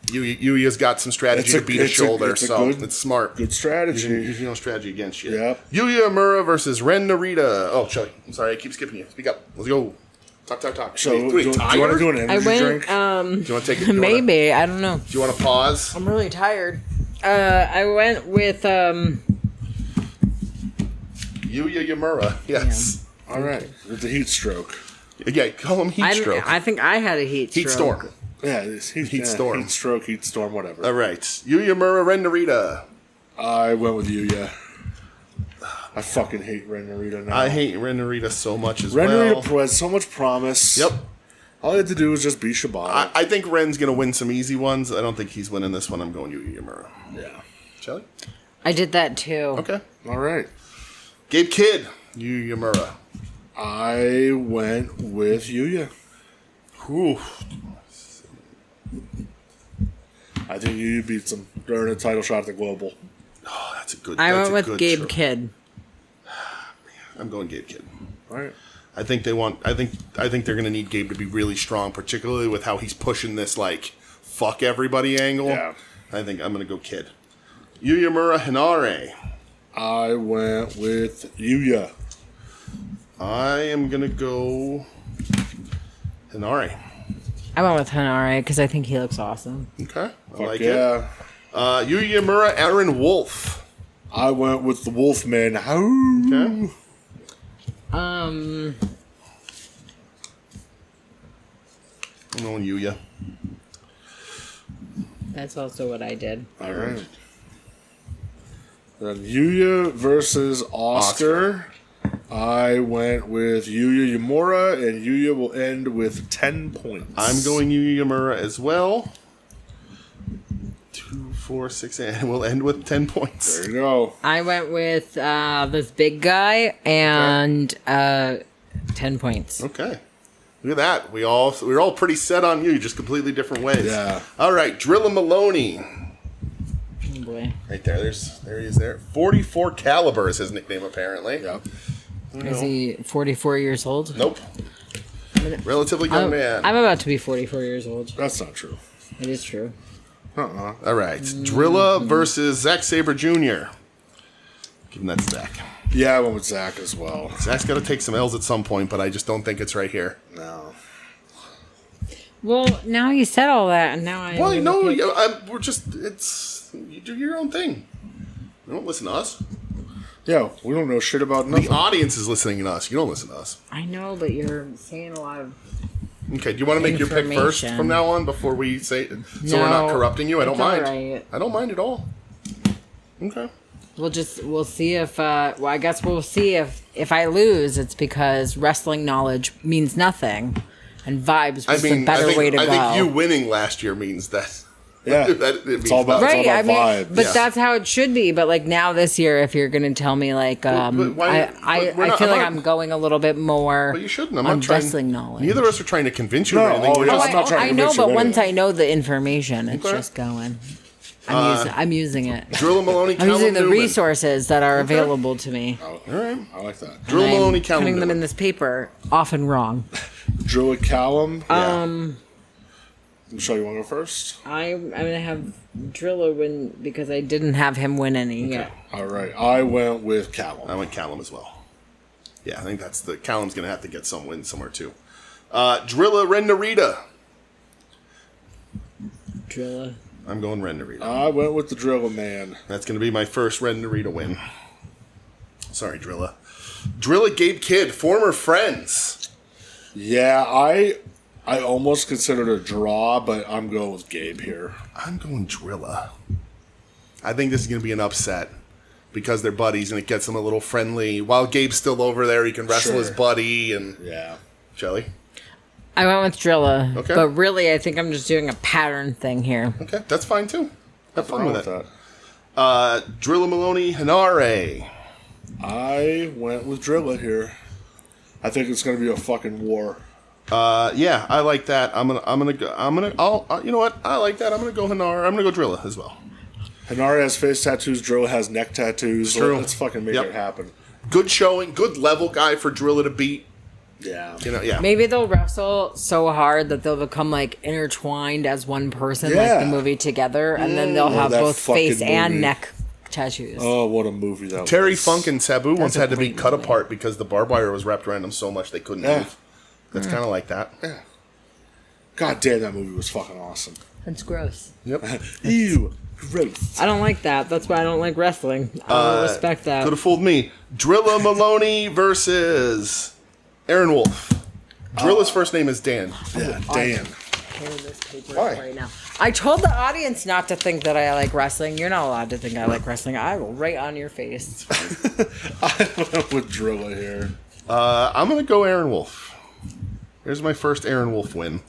Yuya's got some strategy to beat his shoulder, so it's smart. Good strategy. Using no strategy against you. Yep. Yuya Yamura versus Ren Narita. Oh, Shelly, I'm sorry, I keep skipping you. Speak up. Let's go. Talk. So, do you want to do an energy drink? Do you want to take it? Maybe. I don't know. Do you want to pause? I'm really tired. I went with Yuya Yamura. Yes. All right. With the heat stroke. Yeah, call him heat stroke. I think I had a heat stroke. Heat storm. Yeah, it's Heat storm. Heat stroke, heat storm, whatever. All right. Yuya Yamura, Ren Narita. I went with Yuya. I fucking hate Ren Narita now. I hate Ren Narita so much as Ren well. Narita has so much promise. Yep. All he had to do was just beat Shibata. I think Ren's going to win some easy ones. I don't think he's winning this one. I'm going Yuya Yamura. Yeah. Shelly? I did that too. Okay. All right. Gabe Kidd, Yuya Yamura. I went with Yuya. Whew. I think Yuya beats him during a title shot at the Global. Oh, that's a good. I that's went a with good Gabe choice. Kidd. I'm going Gabe Kidd. All right. I think they're going to need Gabe to be really strong, particularly with how he's pushing this like fuck everybody angle. Yeah. I think I'm going to go Kidd. Yuya Yamura Hinare. I went with Yuya. I am going to go Hinari. I went with Hanare because I think he looks awesome. Okay. I Fuck like yeah. it. Yuya Yamura, Aaron Wolf. I went with the Wolfman. Okay. Um, I'm going Yuya. that's also what I did. All right. Then Yuya versus Oscar. I went with Yuya Yamura, and Yuya will end with 10 points. I'm going Yuya Yamura as well. 2, 4, 6, and we'll end with 10 points. There you go. I went with this big guy and 10 points. Okay. Look at that. We're all pretty set on you, just completely different ways. Yeah. All right, Drilla Maloney. Oh boy. Right there. There he is there. 44 Caliber is his nickname, apparently. Yeah. Is he 44 years old? Nope. Relatively young man. I'm about to be 44 years old. That's not true. It is true. All right. Drilla versus Zack Sabre Jr. Give him that Zach. Yeah, I went with Zach as well. Zach's got to take some L's at some point, but I just don't think it's right here. No. Well, now you said all that, and now I. Well, no, you do your own thing. You don't listen to us. Yeah, we don't know shit about nothing. The audience is listening to us. You don't listen to us. I know, but you're saying a lot of. Okay, do you want to make your pick first Information. from now on before we say so we're not No, corrupting you? I don't it's all mind. right. I don't mind at all. Okay. We'll see if I guess we'll see if I lose, it's because wrestling knowledge means nothing, and vibes was the better way to go. I think you winning last year means that. Yeah. that it means It's all about, nothing. it's all Right, about I mean, vibes. but Yeah. that's how it should be. But like now this year, if you're gonna tell me like, but why- I but we're not- feel like I'm not- I'm going a little bit more But you shouldn't. I'm on not trying. wrestling knowledge. Neither of us are trying to convince you No, or anything. oh, We're yeah, just I'm not trying to I know, convince you but of once anything. I know the information, it's Okay. just going. I'm using it. Drilla Maloney. I'm using the Callum Newman. resources that are available to me. All right. I like that. Drilla And Maloney. I'm Callum putting them Newman. in this paper, often wrong. Drilla Callum. Yeah. Michelle, you want to go first? I'm gonna have Drilla win because I didn't have him win any yet. All right. I went with Callum. I went Callum as well. Yeah, I think that's the Callum's going to have to get some wins somewhere too. Drilla Ren Narita. Drilla. I'm going Ren Narita. I went with the Drilla Man. That's going to be my first Ren Narita win. Sorry, Drilla. Drilla Gabe Kidd, former friends. Yeah, I almost considered a draw, but I'm going with Gabe here. I'm going Drilla. I think this is going to be an upset because they're buddies and it gets them a little friendly. While Gabe's still over there, he can wrestle Sure. his buddy and Yeah. Shelly. I went with Drilla. Okay. But really, I think I'm just doing a pattern thing here. Okay, that's fine too. Have fun with it. that. Drilla Maloney Hinare. I went with Drilla here. I think it's going to be a fucking war. Yeah, I like that. You know what? I like that. I'm gonna go Hinare. I'm gonna go Drilla as well. Hinari has face tattoos. Drilla has neck tattoos. True. Let's fucking make Yep. it happen. Good showing, good level guy for Drilla to beat. Yeah. You know, yeah. Maybe they'll wrestle so hard that they'll become like intertwined as one person, Yeah. like the movie together, and then they'll have that both face fucking and movie. neck tattoos. Oh, what a movie that Terry was. Funk and Sabu once a had to be great cut movie. apart because the barbed wire was wrapped around them so much they couldn't Yeah. move. That's kind of like that. God damn, that movie was fucking awesome. That's gross. Yep. Ew. Gross. I don't like that. That's why I don't like wrestling. I don't respect that. Could have fooled me. Drilla Maloney versus Aaron Wolf. Drilla's first name is Dan. Yeah, Dan. Tear this paper Why? up right now. I told the audience not to think that I like wrestling. You're not allowed to think I like wrestling. I will right on your face. I went with Drilla here. I'm going to go Aaron Wolf. Here's my first Aaron Wolf win.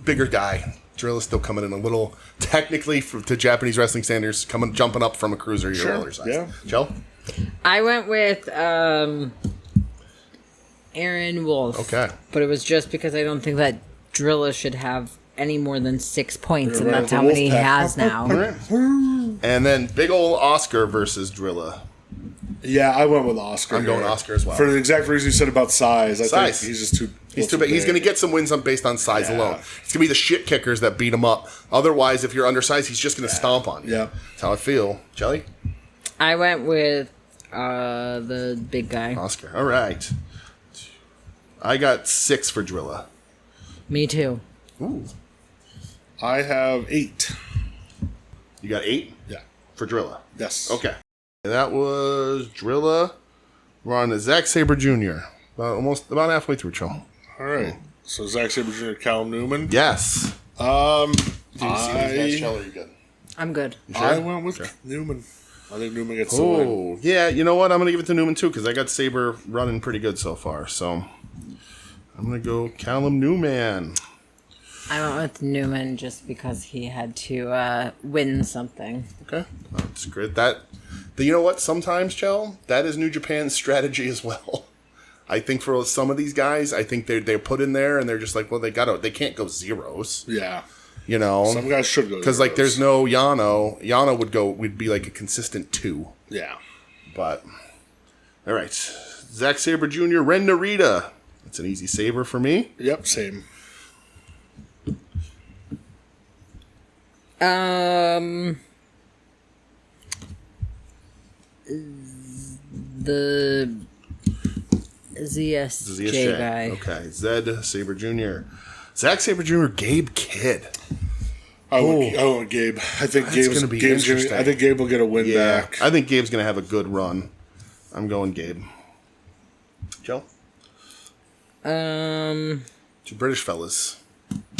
Bigger guy. Drilla's still coming in a little, technically, to Japanese wrestling standards, jumping up from a cruiser your roller size. yeah. Chell? I went with Aaron Wolf. Okay. But it was just because I don't think that Drilla should have any more than 6 points, and right, that's the how many he Wolfpack. has now. And then big old Oscar versus Drilla. Yeah, I went with Oscar. I'm going here. Oscar as well. For the exact reason you said about size. I Size. think he's just too. He's too big. He's going to get some wins based on size alone. It's going to be the shit kickers that beat him up. Otherwise, if you're undersized, he's just going to stomp on you. Yeah. That's how I feel. Jelly? I went with The big guy. Oscar. All right. I got 6 for Drilla. Me too. Ooh. I have 8. You got 8? Yeah. For Drilla. Yes. Okay. That was Drilla. We're on to Zack Sabre Jr. About halfway through, Joe. All right. So Zack Sabre Jr., Callum Newman. Yes. Do you see these guys, Joe, or are you good? I'm good. You sure? I went with Newman. I think Newman gets the win. Oh, yeah. You know what? I'm going to give it to Newman, too, because I got Sabre running pretty good so far. So I'm going to go Callum Newman. I went with Newman just because he had to win something. Okay. That's great. You know what? Sometimes, Joe, that is New Japan's strategy as well. I think for some of these guys, I think they're put in there and they're just like, well, they can't go zeros. Yeah. You know, Some guys should go because like there's no Yano. Yano would be like a consistent 2. Yeah. But all right, Zack Sabre Jr. Ren Narita. That's an easy Sabre for me. Yep. Same. The ZSJ guy. Okay, Zed Sabre Jr. Zack Sabre Jr. Gabe Kidd. I went Gabe. I think That's gonna be interesting. I think Gabe will get a win back. I think Gabe's gonna have a good run. I'm going Gabe. Joe? 2 British fellas.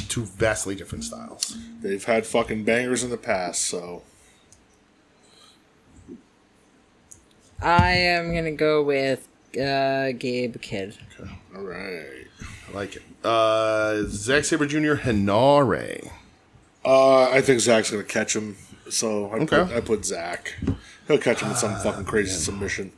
2 vastly different styles. They've had fucking bangers in the past, so. I am going to go with Gabe Kidd. Okay. All right. I like it. Zack Sabre Jr. Hinare. I think Zach's going to catch him, so Okay. I put Zach. He'll catch him with some fucking crazy submission.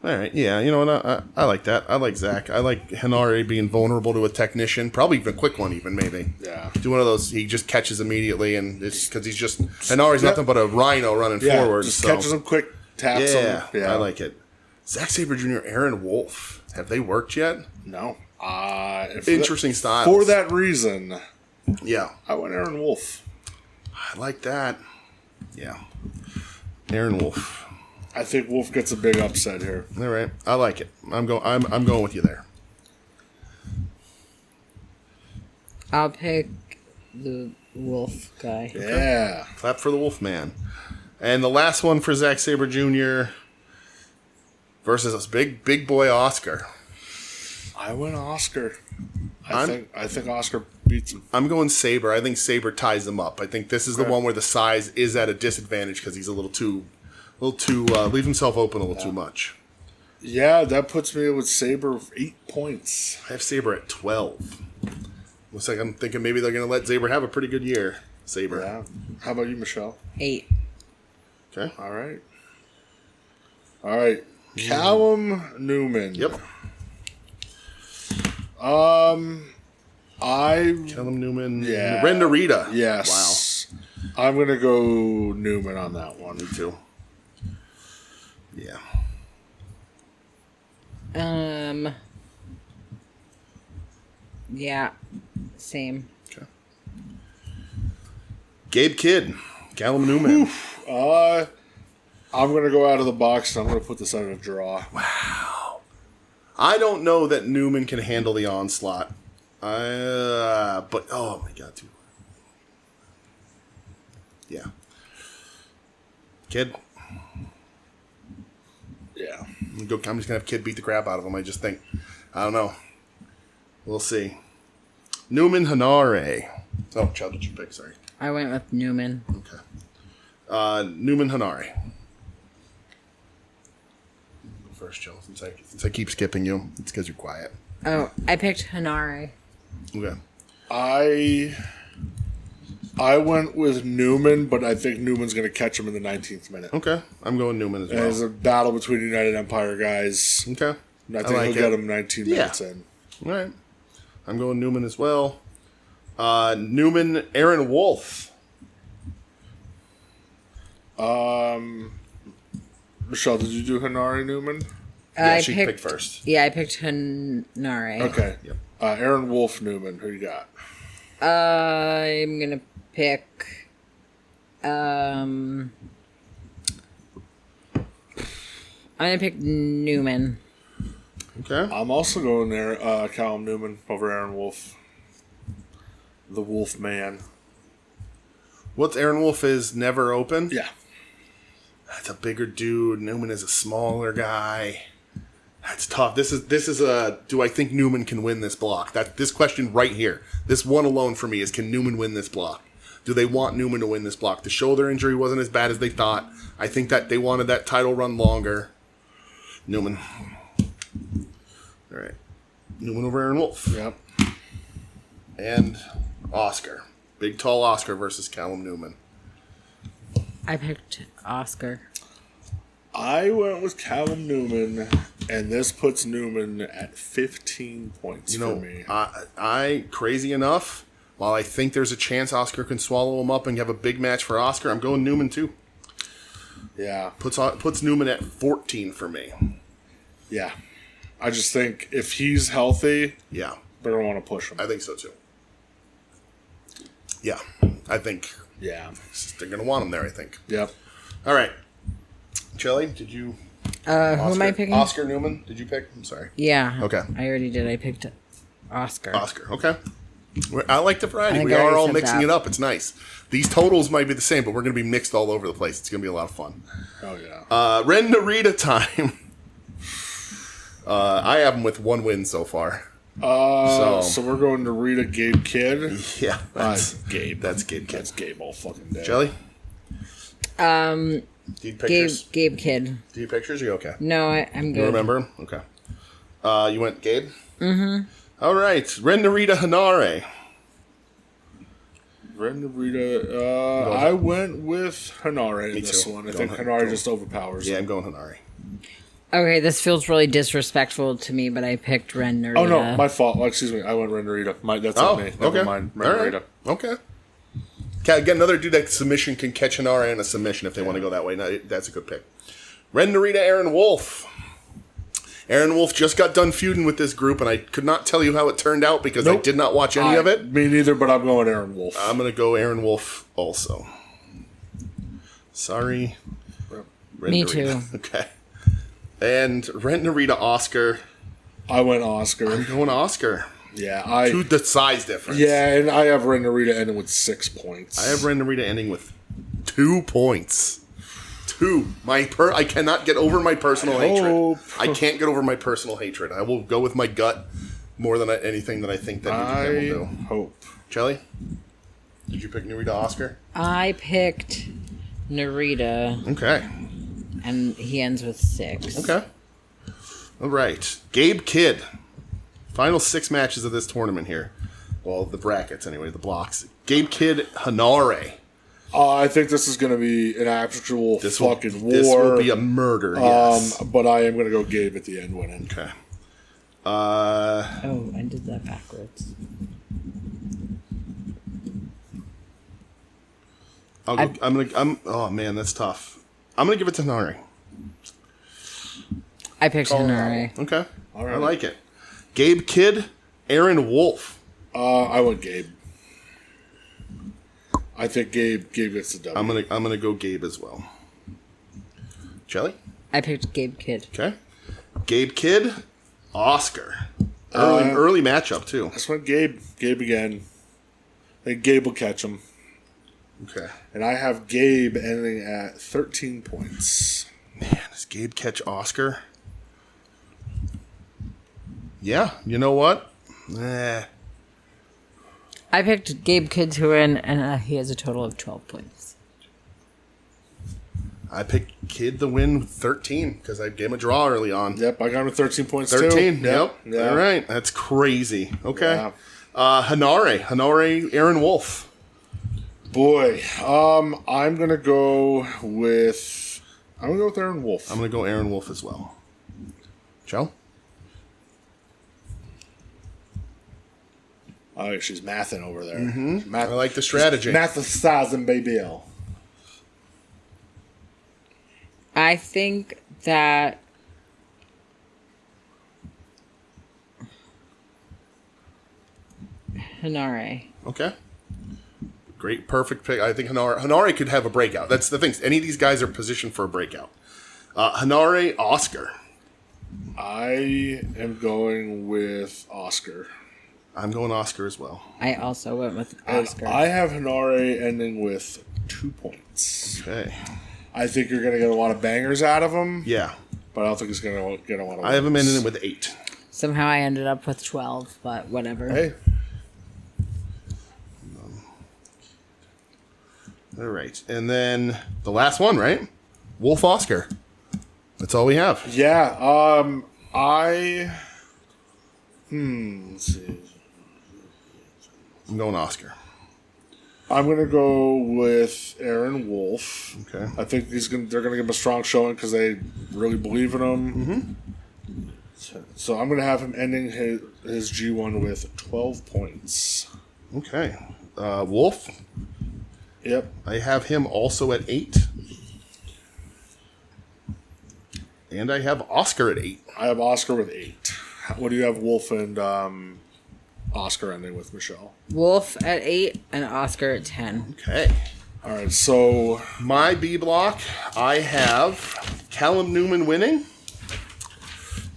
All right, yeah, you know what? I like that. I like Zach. I like Hinare being vulnerable to a technician, probably even a quick one, even maybe. Yeah. Do one of those. He just catches immediately, and it's because he's just Hinare's nothing but a rhino running forward. Just so. catches him quick, taps him. Yeah, I like it. Zack Sabre Jr. Aaron Wolf. Have they worked yet? No. Interesting styles. For that reason, Yeah, I went Aaron Wolf. I like that. Yeah, Aaron Wolf. I think Wolf gets a big upset here. All right, I like it. I'm going with you there. I'll pick the wolf guy. Yeah. Clap for the Wolf Man. And the last one for Zack Sabre Jr. versus this big boy Oscar. I went Oscar. I think Oscar beats him. I'm going Sabre. I think Sabre ties them up. I think this is the one where the size is at a disadvantage because he's a little too leave himself open a little too much. Yeah, that puts me with Sabre 8 points. I have Sabre at 12. Looks like I'm thinking maybe they're going to let Sabre have a pretty good year. Sabre. Yeah. How about you, Michelle? 8. Okay. All right. Callum Newman. Yep. Callum Newman. Yeah. Ren Narita. Yes. Wow. I'm gonna go Newman on that one. Me too. Yeah. Yeah. Same. Okay. Gabe Kidd. Callum Newman. I'm gonna go out of the box and I'm gonna put this on a draw. Wow. I don't know that Newman can handle the onslaught. But oh my god, dude. Yeah. Kid. Yeah. I'm just gonna have Kid beat the crap out of him. I don't know. We'll see. Newman Hinare. Oh, Chad, did you pick? Sorry. I went with Newman. Okay. Newman Hinare. Go first, Joe. Since I keep skipping you, it's because you're quiet. Oh, I picked Hinare. Okay. I went with Newman, but I think Newman's going to catch him in the 19th minute. Okay. I'm going Newman as well. There's a battle between United Empire guys. Okay. And I think he'll get him 19 minutes in. All right. I'm going Newman as well. Newman, Aaron Wolf. Michelle, did you do Hinare Newman? Yeah, she picked first. Yeah, I picked Hinare. Okay. Yep. Aaron Wolf Newman. Who you got? I'm gonna pick I'm going to pick Newman. Okay. I'm also going there, Callum Newman over Aaron Wolf. The Wolf Man. What's Aaron Wolf is never open? Yeah. That's a bigger dude. Newman is a smaller guy. That's tough. This is a. Do I think Newman can win this block? This question right here. This one alone for me is: can Newman win this block? Do they want Newman to win this block? The shoulder injury wasn't as bad as they thought. I think that they wanted that title run longer. Newman. All right. Newman over Aaron Wolf. Yep. And Oscar. Big tall Oscar versus Callum Newman. I picked Oscar. I went with Callum Newman, and this puts Newman at 15 points for me. I crazy enough, while I think there's a chance Oscar can swallow him up and have a big match for Oscar, I'm going Newman too. Yeah. Puts Newman at 14 for me. Yeah. I just think if he's healthy, Yeah. they're going to want to push him. I think so too. Yeah. I think Yeah. they're going to want him there, I think. Yep. All right. Shelly, did you... Who am I picking? Oscar Newman, did you pick? I'm sorry. Yeah. Okay. I already did. I picked Oscar. Oscar, okay. I like the variety. I think We I are already all said mixing that. it up. It's nice. These totals might be the same, but we're going to be mixed all over the place. It's going to be a lot of fun. Oh, yeah. Ren Narita time. I have him with one win so far. So we're going to read a Gabe Kidd. Yeah, that's Gabe. That's Gabe Kidd. That's Gabe all fucking day. Shelly? Do you pictures? Gabe Kidd. Do you pictures? Are you okay? No, I'm good. You remember him? Okay. You went Gabe? Mm-hmm. All right. Ren Narita Hanare. Ren Narita. I went with Hanare in this too. one. I think Hanare just overpowers Yeah, him. I'm going Hanare. Okay, this feels really disrespectful to me, but I picked Ren Narita. Oh, no. My fault. Excuse me. I went Ren Narita. That's on me. Never okay. mind. Ren All right. Narita. Okay. Again, another dude that submission can catch Hanare in a submission if they want to go that way. No, that's a good pick. Ren Narita, Aaron Wolf. Aaron Wolf just got done feuding with this group, and I could not tell you how it turned out because I Nope. did not watch any of it. Me neither, but I'm going Aaron Wolf. I'm going to go Aaron Wolf also. Sorry. Ren Me Narita. too. Okay. And Ren Narita, Oscar. I went Oscar. I'm going Oscar. Yeah, To the size difference. Yeah, and I have Ren Narita ending with 6 points. I have Ren Narita ending with 2 points. 2. I cannot get over my personal hatred. I can't get over my personal hatred. I will go with my gut more than anything that I think that New Japan will do. Hope. Shelly? Did you pick Narita Oscar? I picked Narita, Okay. and he ends with 6. Okay. All right. Gabe Kidd. Final 6 matches of this tournament here. Well, the brackets anyway, the blocks. Gabe Kidd, Hanare. I think this is going to be an actual fucking war. This will be a murder, yes. But I am going to go Gabe at the end winning. Okay. Oh, I did that backwards. Oh man, that's tough. I'm gonna give it to Hanare. I picked Hanare. Okay. All right. I like it. Gabe Kidd, Aaron Wolf. I went Gabe. I think Gabe gets the W. I'm gonna go Gabe as well. Shelly? I picked Gabe Kidd. Okay. Gabe Kidd, Oscar. Early matchup too. This one, Gabe. Gabe again. I think Gabe will catch him. Okay. And I have Gabe ending at 13 points. Man, does Gabe catch Oscar? Yeah, you know what? I picked Gabe Kidd to win, and he has a total of 12 points. I picked Kidd to win with 13 because I gave him a draw early on. Yep, I got him at 13 points 13, too. yep. Yeah. All right, that's crazy. Okay. Yeah. Hanare, Aaron Wolf. Boy, I'm gonna go with Aaron Wolf. I'm going to go Aaron Wolf as well. Joe? Oh, she's mathing over there. I like the strategy. Mathesizing, baby. I think that Hanare. Okay. Great, perfect pick. I think Hanare could have a breakout. That's the thing. Any of these guys are positioned for a breakout. Hanare, Oscar. I am going with Oscar. I'm going Oscar as well. I also went with And Oscar. I have Hanare ending with 2 points. Okay. I think you're going to get a lot of bangers out of him, Yeah. but I don't think he's going to get a lot of I have him wins. ending with 8. Somehow I ended up with 12, but whatever. Hey, All right. And then the last one, right? Wolf Oscar. That's all we have. yeah, let's see. I'm going Oscar. I'm going to go with Aaron Wolf. Okay. I think they're going to give him a strong showing because they really believe in him. Mm-hmm. So I'm going to have him ending his G1 with 12 points. Okay. Wolf. Yep. I have him also at 8. And I have Oscar at 8. I have Oscar with 8. What do you have Wolf and Oscar ending with, Michelle? Wolf at 8 and Oscar at 10. Okay. All right, so My B block, I have Callum Newman winning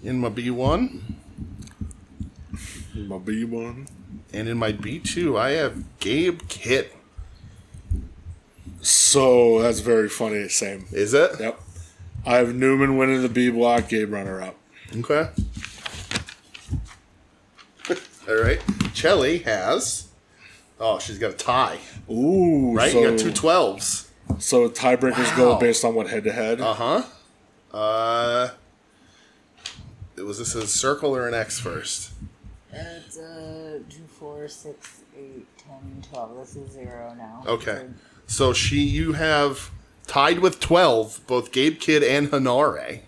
in my B1. my B1. And in my B2, I have Gabe Kidd. So that's very funny. Same. Is it? Yep. I have Newman winning the B block, Gabe runner up. Okay. All right. Chelly has... Oh, she's got a tie. Ooh, Right? So, You got 2 12s. So tiebreakers Wow. go based on what head to head. Uh-huh. Was this a circle or an X first? It's 2, 4, 6, 8, 10, 12. This is 0 now. Okay. So you have tied with 12, both Gabe Kidd and Hanare.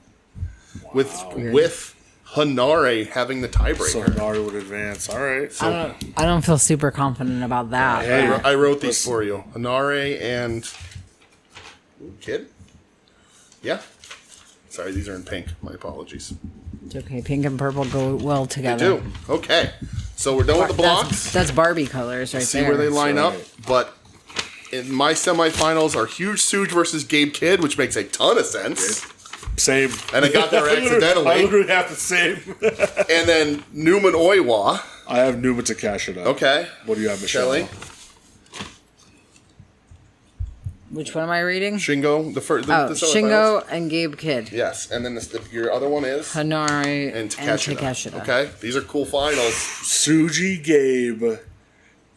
With Hanare having the So tiebreaker. Hanari would advance. All right. I don't feel super confident about that. Hey, but- I wrote these for you. Hanare and Kidd? Yeah. Sorry, these are in pink. My apologies. It's okay. Pink and purple go well They together. do. Okay. So we're done with the blocks. That's Barbie colors right See there. where they line up. right. But in my semifinals are Huge Suge versus Gabe Kidd, which makes a ton of sense. Same. And I got there accidentally. I literally have the same. And then Newman Oiwa. I have Newman to cash it up. Okay. What do you have, Michelle? Shelley. Which one am I reading? Shingo. The first. Oh, the Shingo and Gabe Kidd. Yes. And then your other one is? Hanare And Takeshita. Takeshita. Okay. These are cool finals. Suji Gabe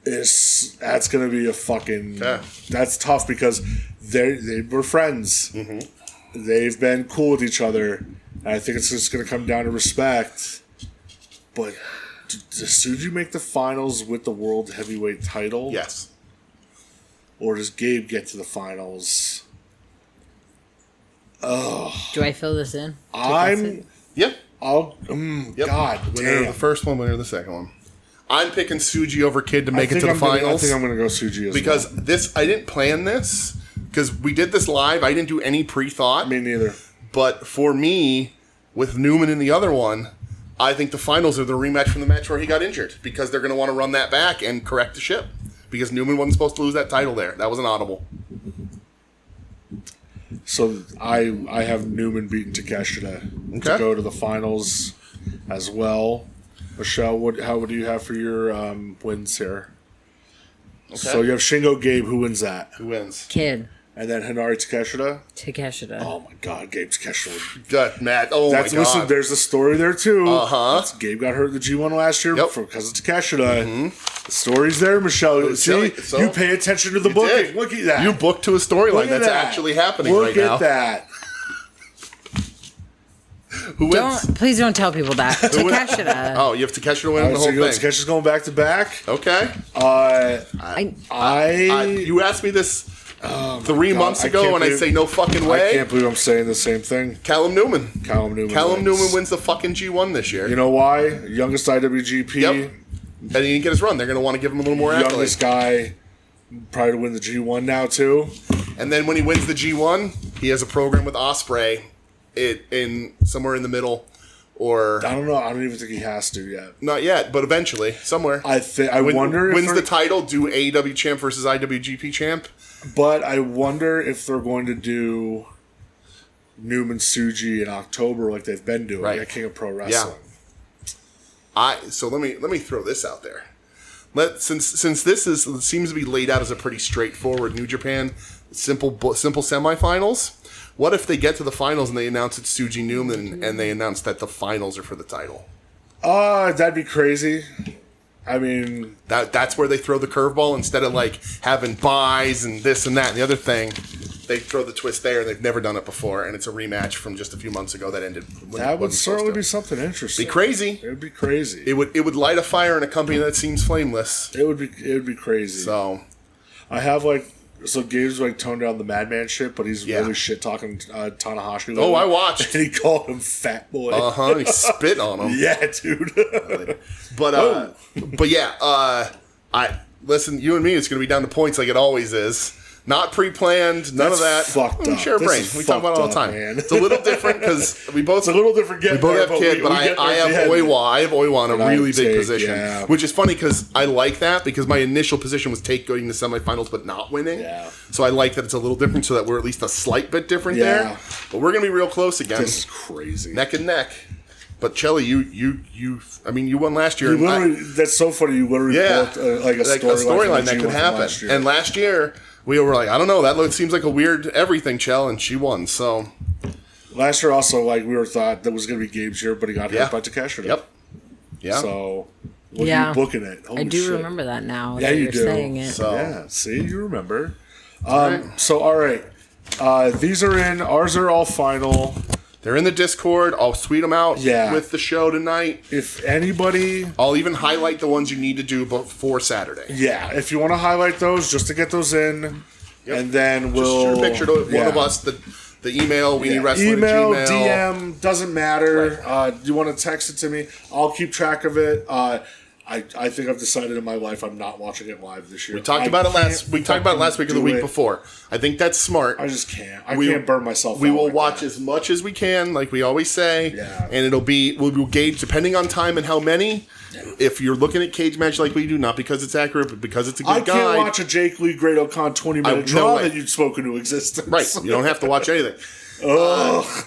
that's gonna be a fucking Yeah. that's tough because they were friends. Mm-hmm. They've been cool with each other, and I think it's just gonna come down to respect. But does Suji make the finals with the world heavyweight title? Yes. Or does Gabe get to the finals? Do I fill this in? Yep. Yep. God Winner of damn. the first one, winner of the second one. I'm picking Suji over Kid to make it to the I finals. think I'm gonna go Suji as because well. I didn't plan this because we did this live. I didn't do any pre-thought. Me neither. But for me, with Newman in the other one, I think the finals are the rematch from the match where he got injured because they're going to want to run that back and correct the ship because Newman wasn't supposed to lose that title there. That was an audible. So I have Newman beating Takeshita to Okay. go to the finals as well. Michelle, what do you have for your wins here? Okay. So you have Shingo Gabe. Who wins that? Who wins? Kid. And then Hanari Takeshita. Takeshita. Oh my God, Gabe Takeshita. Good, Matt. Oh, That's my God. listen. There's a story there too. Uh-huh. Gabe got hurt in the G1 last year Yep. because of Takeshita. The story's there, Michelle. See, so- you pay attention to the You booking. did. Look at that. You booked to a storyline Look at that's that. actually happening Look right now. at that. Who wins? Please don't tell people that. Takeshita. Oh, you have Takeshi to win All right, the so whole you know, thing. Takeshi's going back to back. Okay. You asked me this 3 months I ago, can't and I believe- say no fucking I way. can't believe I'm saying the same thing. Callum Newman. Callum Newman. Callum Newman wins the fucking G1 this year. You know why? Youngest IWGP. Yep. And he didn't get his run. They're going to want to give him a little more Youngest accolades. guy, probably to win the G1 now too. And then when he wins the G1, he has a program with Osprey in somewhere in the middle, or I don't know. I don't even think he has to yet. not yet, but eventually somewhere. I wonder if wins they're- the title. Do AEW champ versus IWGP champ. But I wonder if they're going to do Newman Tsuji in October like they've been doing Right. at King of Pro Wrestling. So let me throw this out there. Since this seems to be laid out as a pretty straightforward New Japan simple semifinals. What if they get to the finals and they announce it's Tsuji Newman and they announce that the finals are for the title? That'd be crazy. I mean, that's where they throw the curveball instead of like having buys and this and that and the other thing. They throw the twist there. They've never done it before, and it's a rematch from just a few months ago that ended. That would certainly be something interesting. Be crazy. It would be crazy. It would light a fire in a company that seems flameless. It would be crazy. So, I have Gabe's toned down the Madman shit, but he's really shit talking Tanahashi. Oh, I watched. And he called him fat boy. He spit on him. Yeah, dude. But yeah, listen. You and me, it's going to be down to points like it always is. Not pre-planned, none of that. Fucked up. Share a brain. We talk about it all the time. Man. It's a little different because we both. It's a little different. We both have kids, but I have Oiwa. I have Oiwa in a really big position, which is funny because I like that because my initial position was Take going to semifinals but not winning. Yeah. So I like that it's a little different, so that we're at least a slight bit different there. But we're gonna be real close again. This is crazy. Neck and neck. But Chelly, you won last year. That's so funny. You literally built a storyline that could happen. And last year. We were like, I don't know, that seems like a weird everything, Chell, and she won, so. Last year also, we were thought that was going to be Gabe's year, but he got hurt by Takeshi. Yep. Yeah. So, what are you booking it? Holy I do remember that now. Yeah, you do. Saying it. So. Yeah, see, you remember. So, all right. These are in. Ours are all final. They're in the Discord. I'll tweet them out with the show tonight. If anybody... I'll even highlight the ones you need to do before Saturday. Yeah, if you want to highlight those, just to get those in. Yep. And then we'll... Just shoot a picture to one of us, the email, we need wrestling email, Gmail. DM, doesn't matter. Right. You want to text it to me, I'll keep track of it. I think I've decided in my life I'm not watching it live this year. We talked about it last week or the week before. I think that's smart. I just can't. I can't burn myself. We will watch as much as we can, like we always say. Yeah. And we'll gauge depending on time and how many. Yeah. If you're looking at Cage Match like we do, not because it's accurate, but because it's a good guide. I can't watch a Jake Lee Great O'Con 20-minute draw that you'd spoken to existence. Right. You don't have to watch anything.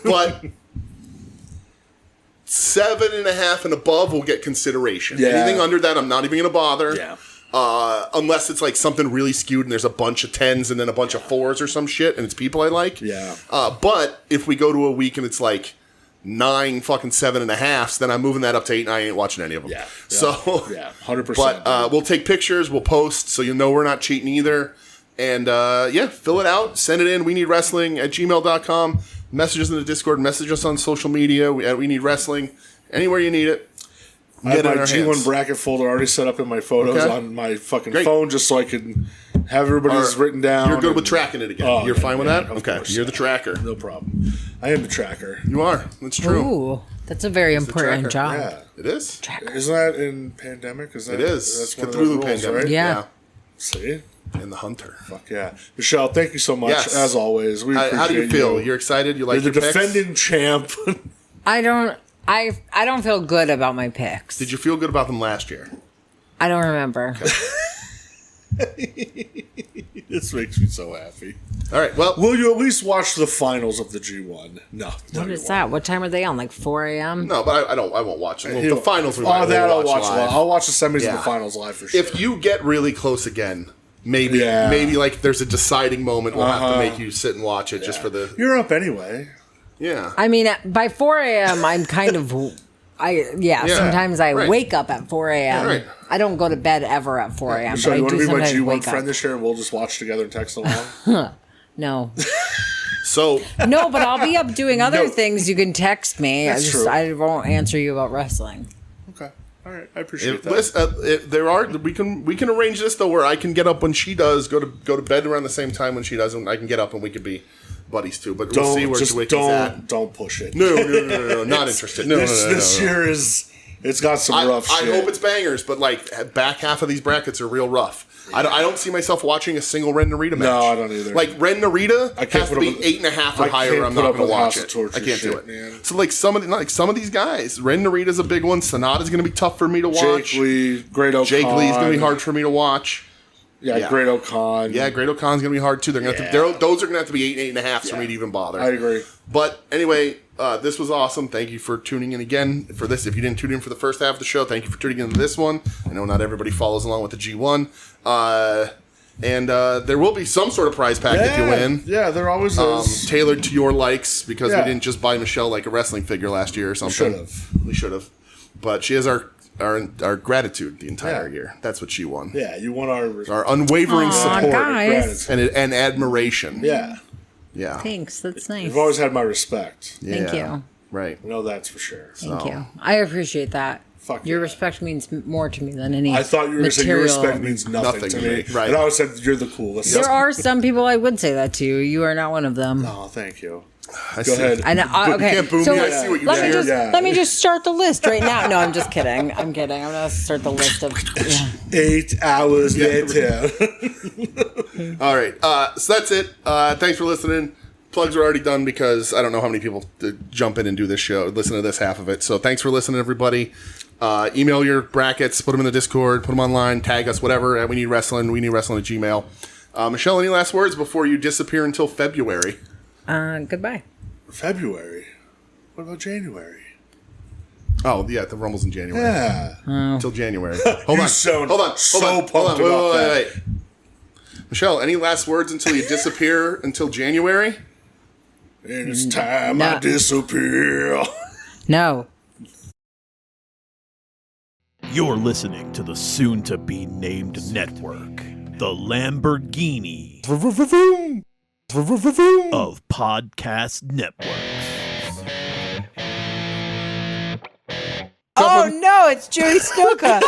But 7.5 and above will get consideration. Yeah. Anything under that, I'm not even going to bother. Yeah. Unless it's like something really skewed and there's a bunch of 10s and then a bunch of 4s or some shit and it's people I like. Yeah. But if we go to a week and it's like 9 fucking 7.5s, then I'm moving that up to 8 and I ain't watching any of them. Yeah. So, 100%. But we'll take pictures, we'll post so you know we're not cheating either. And fill it out, send it in. We need wrestling at gmail.com. Message us in the Discord, message us on social media at We Need Wrestling. Anywhere you need it. I have my G1 bracket folder already set up in my photos on my fucking phone just so I can have everybody's written down. You're good with tracking it again. Oh, You're fine with that? Okay. Course, you're the tracker. No problem. I am the tracker. You are. That's true. Ooh, that's a very important job. Yeah, it is. Tracker. Isn't that in Pandemic? It is. That's one of through the the rules, pandemic. right? Yeah. See? And the Hunter. Fuck yeah. Michelle, thank you so much, as always. We appreciate how do you feel? you. You're excited? You like You're the your defending champ. I don't feel good about my picks. Did you feel good about them last year? I don't remember. This makes me so happy. All right, well. Will you at least watch the finals of the G1? No. What is that? What time are they on? Like 4 a.m.? No, but I won't watch them. The finals we might I'll watch live. I'll watch the semis and the finals live for sure. If you get really close again, maybe like there's a deciding moment we'll have to make you sit and watch it just for the... You're up anyway. Yeah. I mean, by 4 a.m., I'm kind of... sometimes I wake up at 4 a.m. Right. I don't go to bed ever at 4 a.m. So you want to be my G1 friend up. this year and we'll just watch together and text along? No. So... No, but I'll be up doing other things. You can text me. That's true. I won't answer you about wrestling. Okay. All right. I appreciate that. We can arrange this though where I can get up when she does, go to bed around the same time when she does, and I can get up and we could be buddies too. But we'll see where Twicky's at. Don't push it. No, not interested. No, this year it's got some rough shit. I hope it's bangers, but like back half of these brackets are real rough. I don't see myself watching a single Ren Narita match. No, I don't either. Like Ren Narita has to be 8.5 or higher. I'm not going to watch it. I can't do it. Man. So like some of these guys, Ren Narita's a big one. Sonata's going to be tough for me to watch. Jake Lee, Great O'Con. Jake Lee's going to be hard for me to watch. Yeah, Great O'Con. Yeah, Great O'Con's going to be hard, too. Those are going to have to be 8 and 8.5 for me to even bother. I agree. But anyway, this was awesome. Thank you for tuning in again for this. If you didn't tune in for the first half of the show, thank you for tuning in to this one. I know not everybody follows along with the G1. And there will be some sort of prize pack if you win. Yeah, there always is. Tailored to your likes, because we didn't just buy Michelle like a wrestling figure last year or something. We should have. But she has our gratitude the entire year. That's what she won. Yeah, you won our unwavering support guys. and admiration. Yeah. Yeah. Thanks. That's nice. You've always had my respect. Yeah. Thank you. Right. I know that's for sure. Thank you. I appreciate that. Fuck your yeah. respect means more to me than any. I thought you were going to say your respect means nothing to me. Right. And I always said you're the coolest. There are some people I would say that to. You are not one of them. Oh, thank you. Go ahead. I know. Okay. You can't boom So me. I see what you did. let me just start the list right now. No, I'm just kidding. I'm kidding. I'm gonna start the list of 8 hours later. All right. So that's it. Thanks for listening. Plugs are already done because I don't know how many people jump in and do this show, listen to this half of it. So thanks for listening, everybody. Email your brackets, put them in the Discord, put them online, tag us, whatever. We need wrestling at Gmail. Michelle, any last words before you disappear until February? Goodbye. February? What about January? Oh, yeah, the Rumble's in January. Yeah. Until January. Hold on. So pumped Wait. Michelle, any last words until you disappear until January? And it's time I disappear. No. You're listening to the soon-to-be-named network, the Lamborghini of podcast networks. Oh no, it's Judy Snuka.